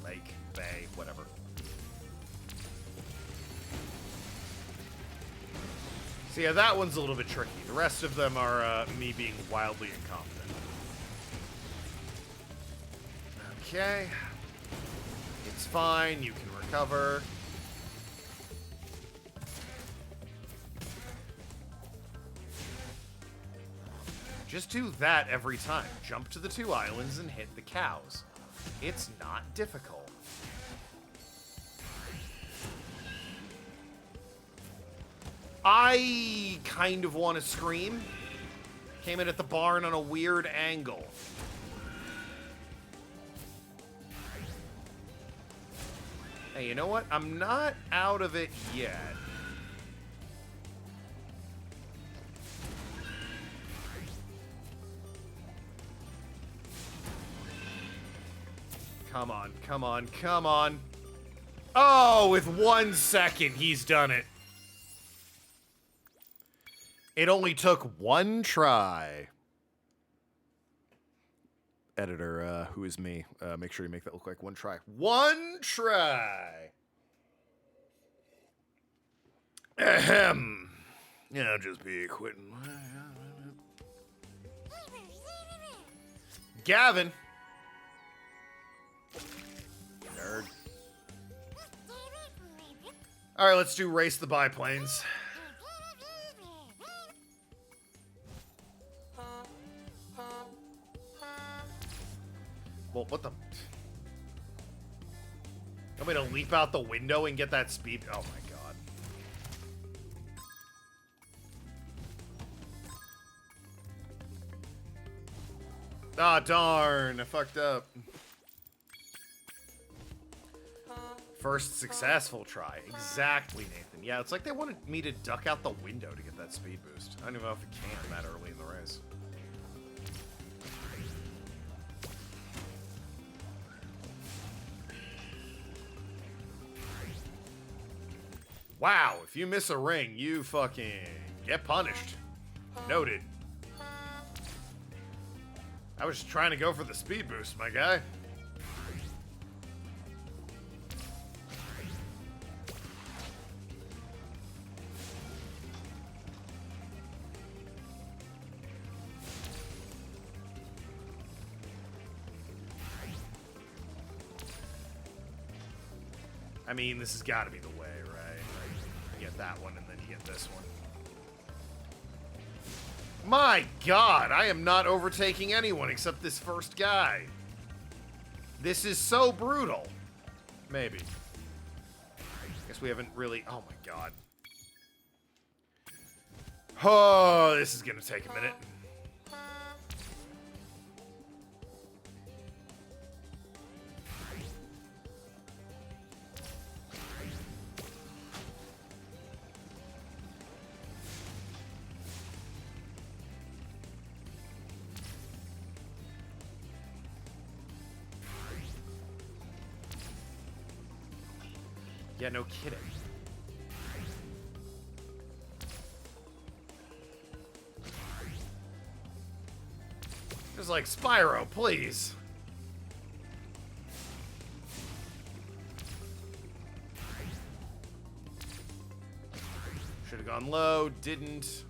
Lake, bay, whatever. So yeah, that one's a little bit tricky. The rest of them are me being wildly incompetent. Okay. It's fine, you can recover. Just do that every time. Jump to the 2 islands and hit the cows. It's not difficult. I kind of want to scream. Came in at the barn on a weird angle. Hey, you know what? I'm not out of it yet. Come on, come on, come on. Oh, with 1 second, he's done it. It only took 1 try. Editor, who is me, make sure you make that look like 1 try. 1 try. Ahem. Yeah, I'll just be quitting. Gavin. Nerd. Alright, let's do race the biplanes. Well, what the... I'm gonna leap out the window and get that speed... Oh my god. Ah, darn. I fucked up. First successful try. Exactly, Nathan. Yeah, it's like they wanted me to duck out the window to get that speed boost. I don't even know if it can that early in the race. Wow, if you miss a ring, you fucking get punished. Noted. I was just trying to go for the speed boost, my guy. I mean, this has got to be the way, right? You get that one, and then you get this one. My god, I am not overtaking anyone except this first guy. This is so brutal. Maybe. Guess we haven't really... Oh my god. Oh, this is gonna take a minute. Yeah, no kidding. Just like, Spyro, please. Should have gone low, didn't.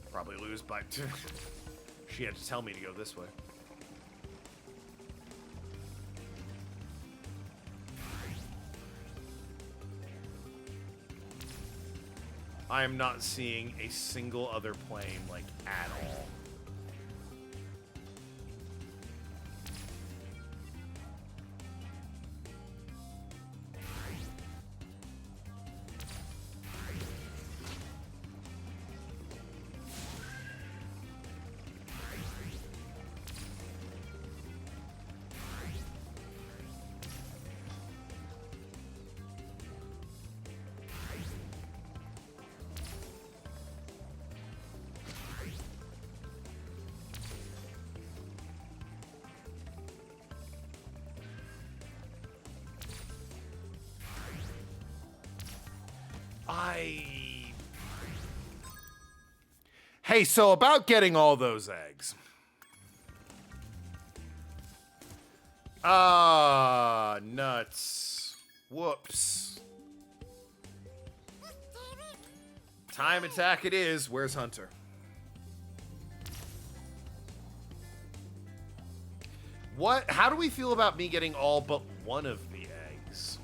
Probably lose by two. She had to tell me to go this way. I am not seeing a single other plane, like, at all. Hey, so about getting all those eggs. Ah, nuts. Whoops. Time attack it is. Where's Hunter? What? How do we feel about me getting all but one of the eggs?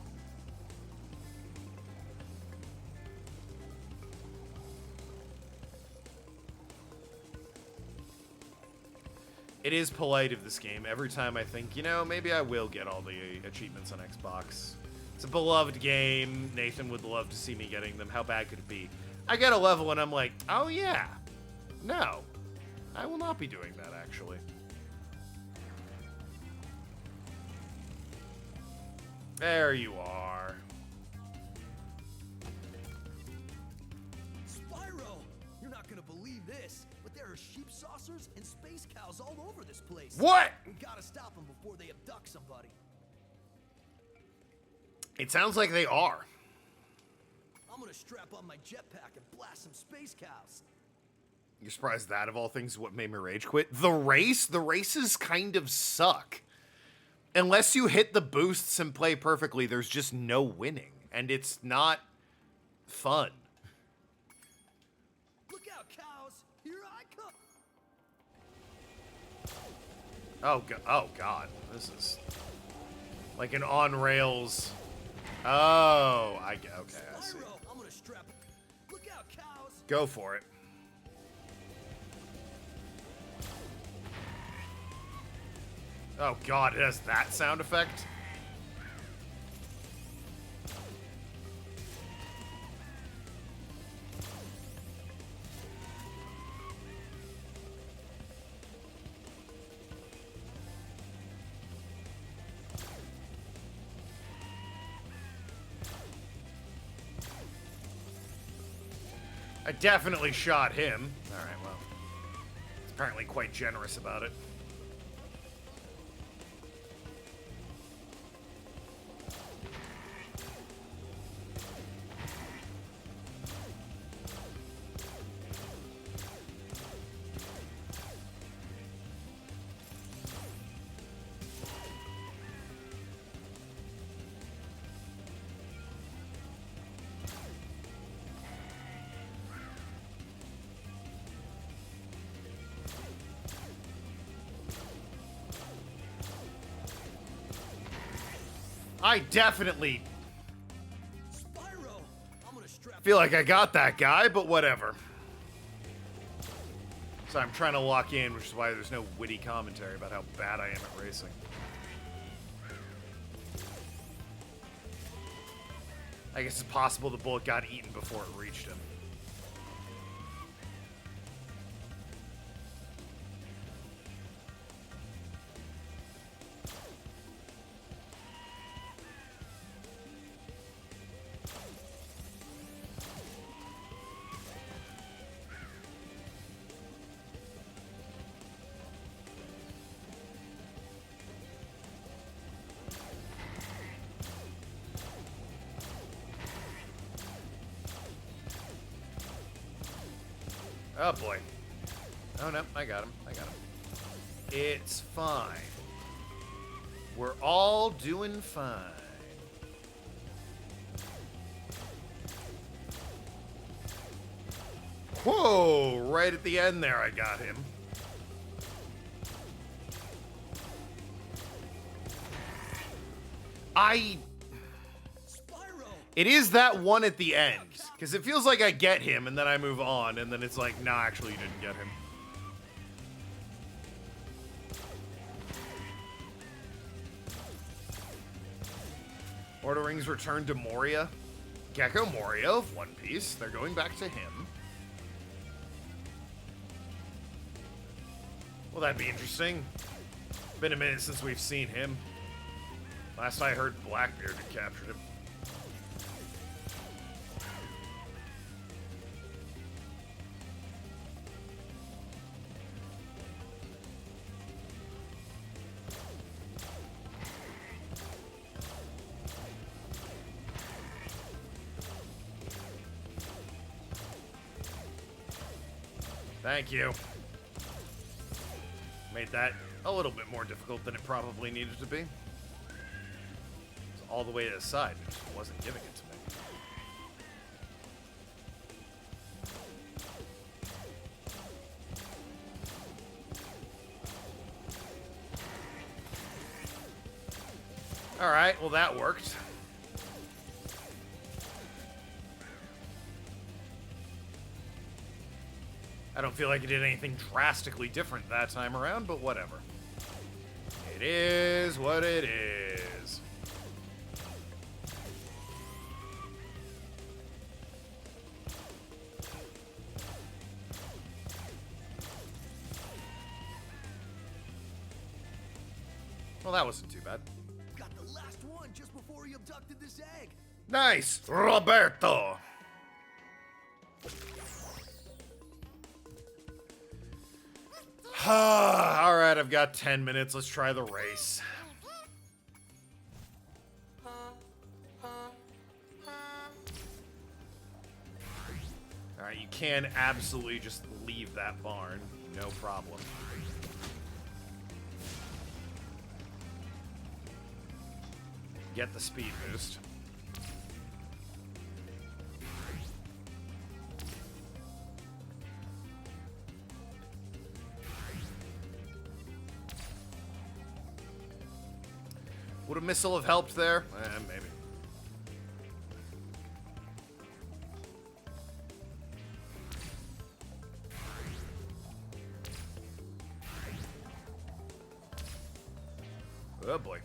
It is polite of this game. Every time I think, you know, maybe I will get all the achievements on Xbox. It's a beloved game. Nathan would love to see me getting them. How bad could it be? I get a level and I'm like, oh yeah. No. I will not be doing that, actually. There you are. Spyro! You're not gonna believe this, but there are sheep saucers and space cows all over this place. What? We gotta stop them before they abduct somebody. It sounds like they are. I'm gonna strap on my jetpack and blast some space cows. You're surprised that, of all things, is what made me rage quit? The races kind of suck. Unless you hit the boosts and play perfectly, there's just no winning. And it's not fun. Look out, cows! Here I come! Oh God. This is like an on-rails. Oh, okay, I see. I'm gonna strap. Look out, cows! Go for it. Oh God, it has that sound effect? I definitely shot him. Alright, well. It's apparently quite generous about it. I definitely feel like I got that guy, but whatever. So I'm trying to lock in, which is why there's no witty commentary about how bad I am at racing. I guess it's possible the bullet got eaten before it reached him. Oh boy. Oh no, I got him. I got him. It's fine. We're all doing fine. Whoa! Right at the end there, I got him. It is that one at the end. Because it feels like I get him, and then I move on, and then it's like, nah, actually, you didn't get him. Orderings return to Moria. Gecko Moria of One Piece. They're going back to him. Well, that'd be interesting. Been a minute since we've seen him. Last I heard, Blackbeard had captured him. Thank you. Made that a little bit more difficult than it probably needed to be. It's all the way to the side. It just wasn't giving it to me. All right, well that worked. I don't feel like it did anything drastically different that time around, but whatever. It is what it is. Well, that wasn't too bad. Got the last one just before he abducted this egg. Nice, Roberto. All right, I've got 10 minutes. Let's try the race. All right, you can absolutely just leave that barn. No problem. Get the speed boost. Would a missile have helped there? Maybe. Oh boy.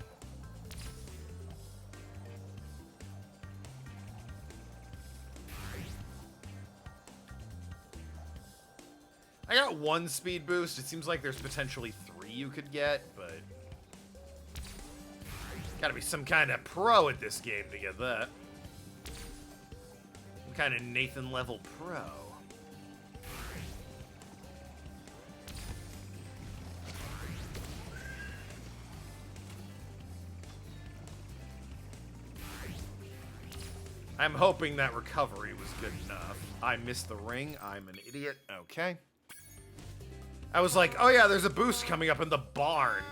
I got one speed boost. It seems like there's potentially 3 you could get, but gotta be some kind of pro at this game to get that. Some kind of Nathan level pro. I'm hoping that recovery was good enough. I missed the ring. I'm an idiot. Okay. I was like, oh yeah, there's a boost coming up in the barn.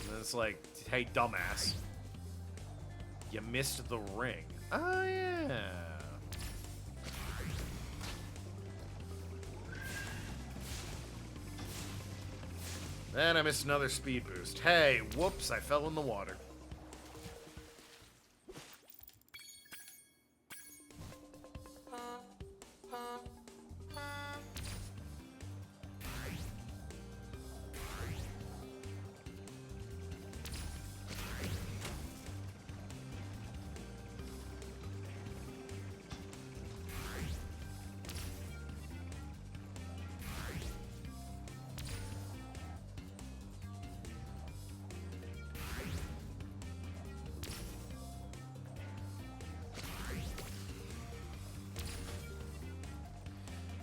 And it's like, hey, dumbass. You missed the ring. Oh, yeah. Then I missed another speed boost. Hey, whoops, I fell in the water.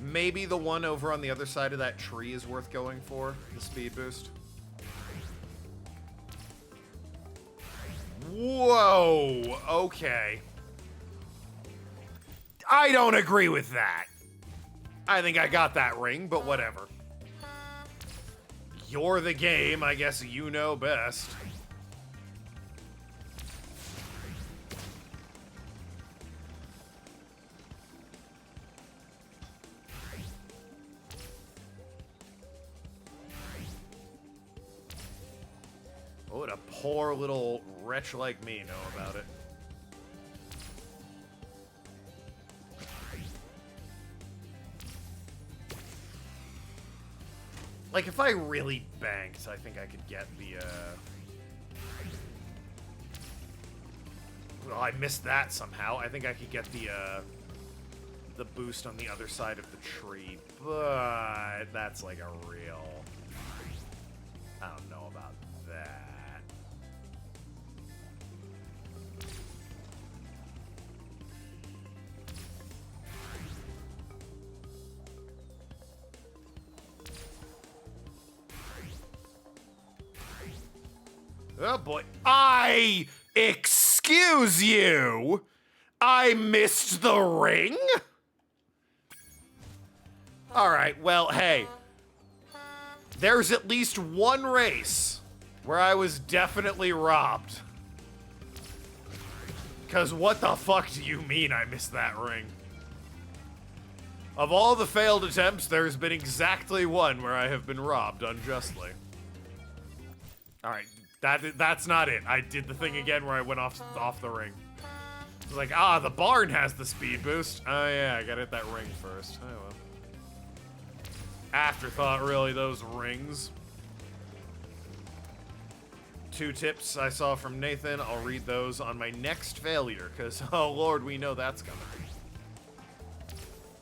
Maybe the one over on the other side of that tree is worth going for, the speed boost. Whoa, okay. I don't agree with that. I think I got that ring, but whatever. You're the game, I guess you know best. What would a poor little wretch like me know about it? Like, if I really banked, I think I could get the, Well, I missed that somehow. I think I could get the boost on the other side of the tree, but that's like a real... I don't know about that. Oh boy. Excuse you? I missed the ring? Alright, well, hey. There's at least one race where I was definitely robbed. Because what the fuck do you mean I missed that ring? Of all the failed attempts, there's been exactly one where I have been robbed unjustly. Alright. That's not it. I did the thing again where I went off the ring. It's like, the barn has the speed boost. Oh yeah, I gotta hit that ring first. Oh well. Afterthought, really, those rings. 2 tips I saw from Nathan. I'll read those on my next failure, because, oh lord, we know that's coming.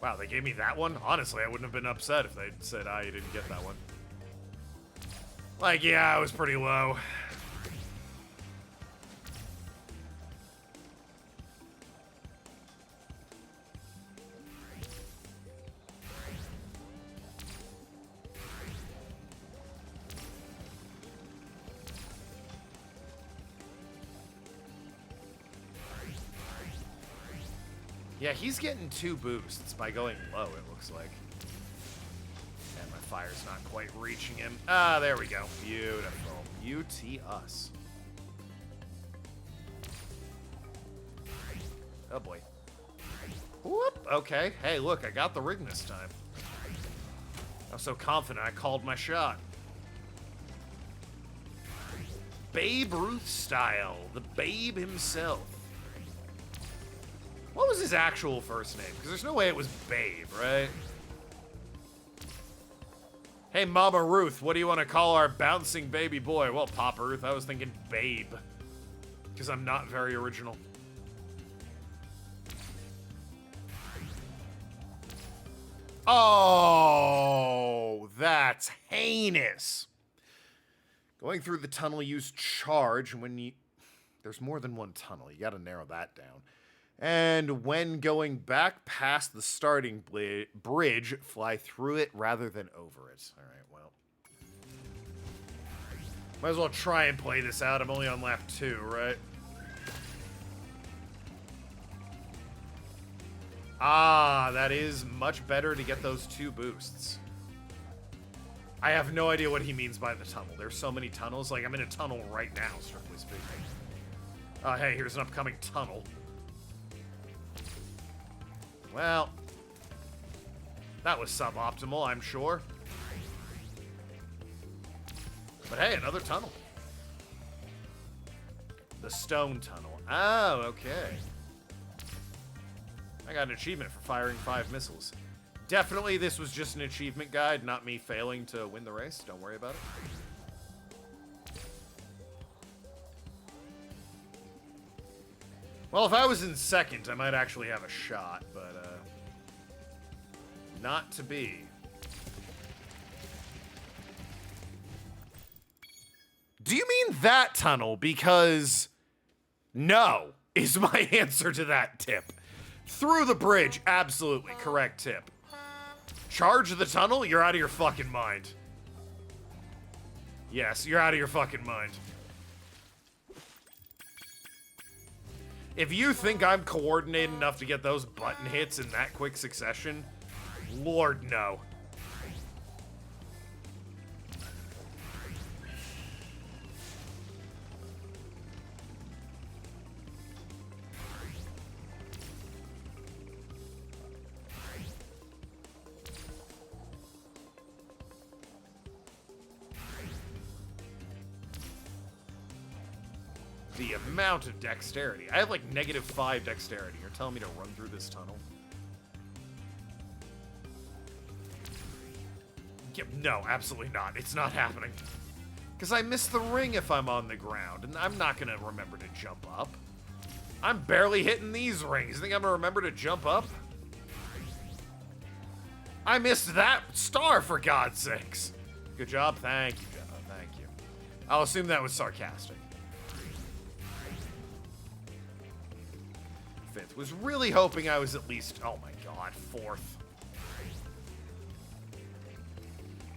Wow, they gave me that one? Honestly, I wouldn't have been upset if they'd said, you didn't get that one. Like, yeah, I was pretty low. Yeah, he's getting 2 boosts by going low, it looks like. And my fire's not quite reaching him. There we go. Beautiful. UT us. Oh boy. Whoop. Okay. Hey, look, I got the ring this time. I was so confident I called my shot. Babe Ruth style. The Babe himself. What was his actual first name? Because there's no way it was Babe, right? Hey, Mama Ruth, what do you want to call our bouncing baby boy? Well, Papa Ruth, I was thinking Babe. Because I'm not very original. Oh, that's heinous. Going through the tunnel, use charge when you... There's more than one tunnel. You got to narrow that down. And when going back past the starting bridge, fly through it rather than over it. All right, well. Might as well try and play this out. I'm only on lap 2, right? That is much better to get those 2 boosts. I have no idea what he means by the tunnel. There's so many tunnels. Like, I'm in a tunnel right now, strictly speaking. Hey, here's an upcoming tunnel. Well, that was suboptimal, I'm sure. But hey, another tunnel. The stone tunnel. Oh, okay. I got an achievement for firing 5 missiles. Definitely this was just an achievement guide, not me failing to win the race. Don't worry about it. Well, if I was in second, I might actually have a shot, but, not to be. Do you mean that tunnel? Because no is my answer to that tip. Through the bridge, absolutely correct tip. Charge the tunnel? You're out of your fucking mind. Yes, you're out of your fucking mind. If you think I'm coordinated enough to get those button hits in that quick succession, Lord, no. The amount of dexterity. I have like -5 dexterity. You're telling me to run through this tunnel? Yep, no, absolutely not. It's not happening. Because I miss the ring if I'm on the ground, and I'm not going to remember to jump up. I'm barely hitting these rings. You think I'm going to remember to jump up? I missed that star, for God's sakes. Good job. Thank you, Jenna. Thank you. I'll assume that was sarcastic. Fifth. Was really hoping I was at least, oh my God, fourth.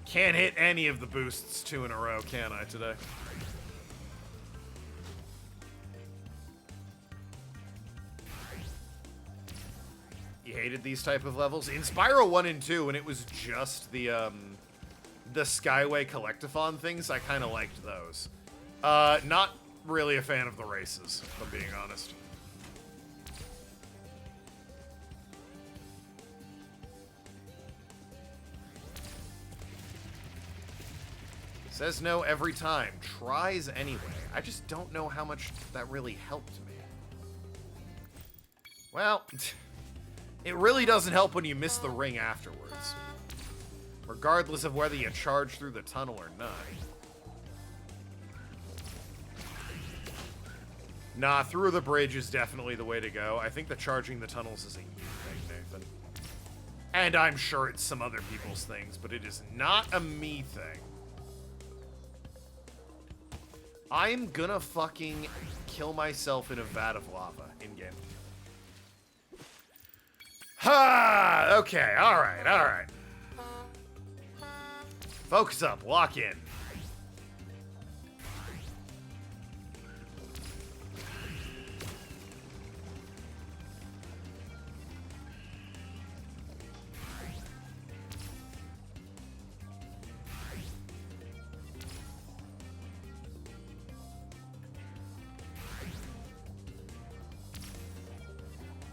Can't hit any of the boosts 2 in a row, can I, today? You hated these type of levels? In Spyro 1 and 2, when it was just the Skyway Collectathon things, I kind of liked those. Not really a fan of the races, if I'm being honest. Says no every time. Tries anyway. I just don't know how much that really helped me. Well, it really doesn't help when you miss the ring afterwards. Regardless of whether you charge through the tunnel or not. Nah, through the bridge is definitely the way to go. I think that charging the tunnels is a you thing, Nathan. And I'm sure it's some other people's things, but it is not a me thing. I'm gonna fucking kill myself in a vat of lava in-game. Ha! Okay, alright, alright. Focus up, lock in.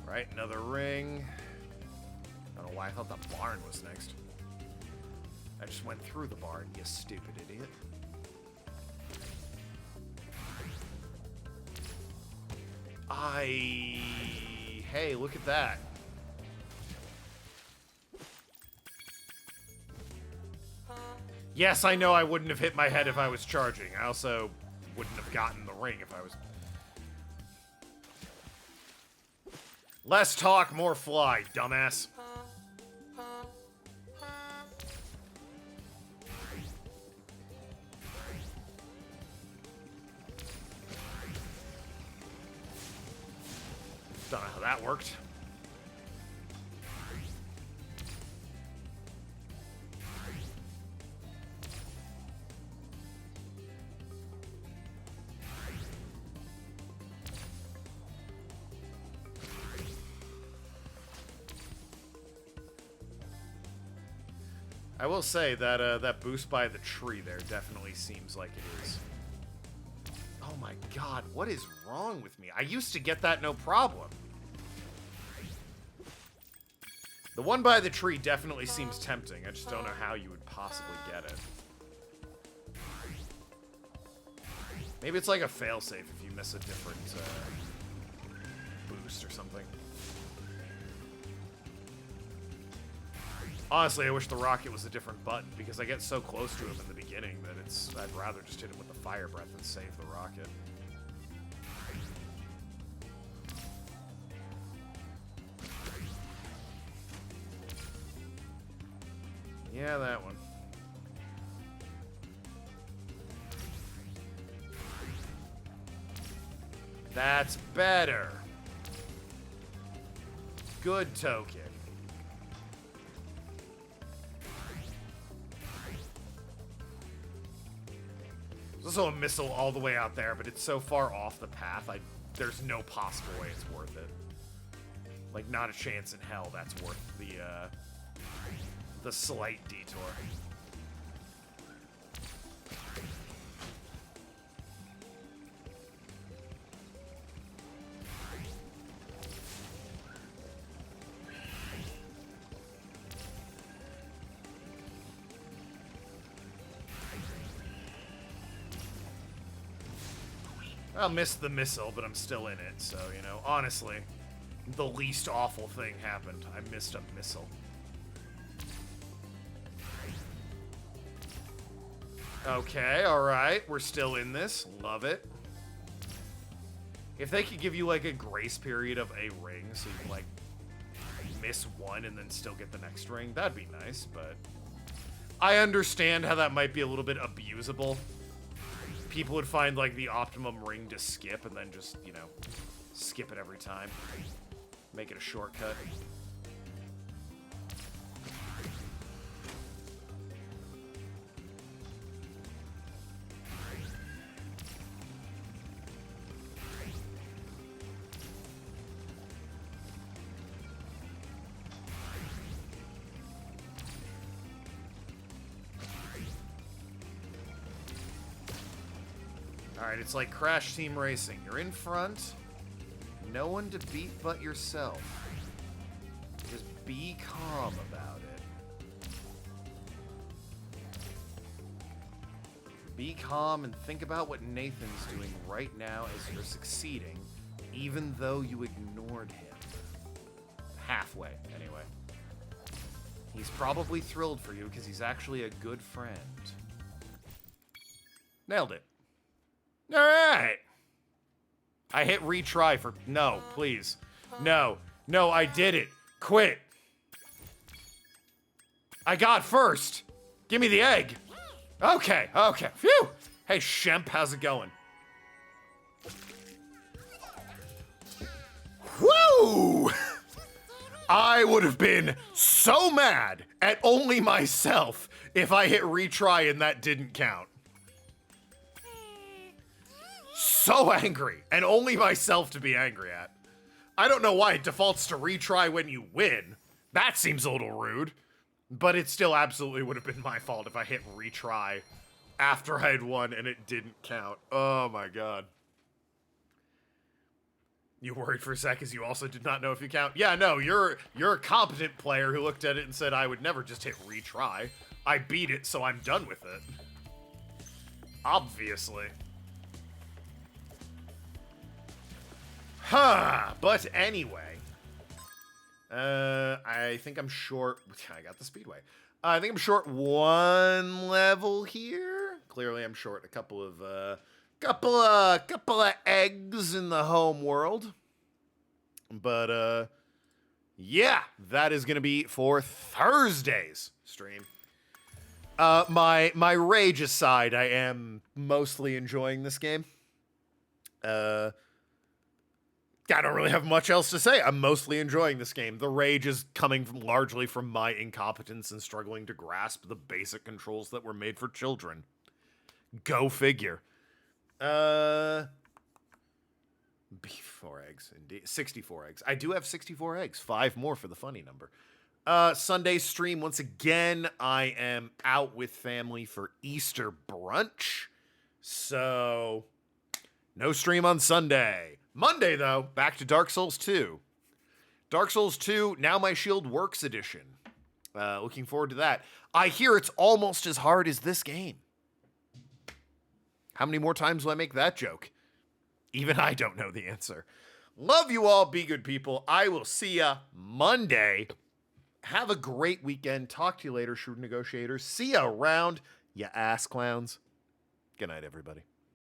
Right, another ring. I don't know why I thought the barn was next. I just went through the barn, you stupid idiot. Hey, look at that. Yes, I know I wouldn't have hit my head if I was charging. I also wouldn't have gotten the ring if I was... Less talk, more fly, dumbass. Don't know how that worked. I will say that that boost by the tree there definitely seems like it is. Oh my God, what is wrong with me? I used to get that no problem. The one by the tree definitely seems tempting. I just don't know how you would possibly get it. Maybe it's like a failsafe if you miss a different boost or something. Honestly, I wish the rocket was a different button, because I get so close to him in the beginning that I'd rather just hit him with the fire breath and save the rocket. Yeah, that one. That's better. Good token. There's also a missile all the way out there, but it's so far off the path, there's no possible way it's worth it. Like, not a chance in hell that's worth the slight detour. I'll miss the missile, but I'm still in it, so, you know, honestly, the least awful thing happened. I missed a missile. Okay, alright, we're still in this. Love it. If they could give you, like, a grace period of a ring, so you can, like, miss one and then still get the next ring, that'd be nice, but I understand how that might be a little bit abusable. People would find, like, the optimum ring to skip and then just, you know, skip it every time. Make it a shortcut. Alright, it's like Crash Team Racing. You're in front. No one to beat but yourself. Just be calm about it. Be calm and think about what Nathan's doing right now as you're succeeding, even though you ignored him. Halfway, anyway. He's probably thrilled for you because he's actually a good friend. Nailed it. Alright. I hit retry for... No, please. No. No, I did it. Quit. I got first. Give me the egg. Okay, okay. Phew. Hey, Shemp, how's it going? Woo! I would have been so mad at only myself if I hit retry and that didn't count. So angry, and only myself to be angry at. I don't know why it defaults to retry when you win. That seems a little rude. But it still absolutely would have been my fault if I hit retry after I had won and it didn't count. Oh my god. You worried for a sec because you also did not know if you count? Yeah, no, you're a competent player who looked at it and said, I would never just hit retry. I beat it, so I'm done with it. Obviously. Huh, but anyway. I think I'm short. I got the speedway. I think I'm short one level here. Clearly, I'm short a couple of eggs in the home world. But yeah, that is gonna be for Thursday's stream. My rage aside, I am mostly enjoying this game. I don't really have much else to say. I'm mostly enjoying this game. The rage is coming largely from my incompetence and struggling to grasp the basic controls that were made for children. Go figure. 4 eggs, indeed. 64 eggs. I do have 64 eggs. 5 more for the funny number. Sunday stream, once again, I am out with family for Easter brunch. So, no stream on Sunday. Monday, though, back to Dark Souls 2. Dark Souls 2, Now My Shield Works edition. Looking forward to that. I hear it's almost as hard as this game. How many more times will I make that joke? Even I don't know the answer. Love you all. Be good people. I will see ya Monday. Have a great weekend. Talk to you later, Shrewd Negotiators. See ya around, ya ass clowns. Good night, everybody.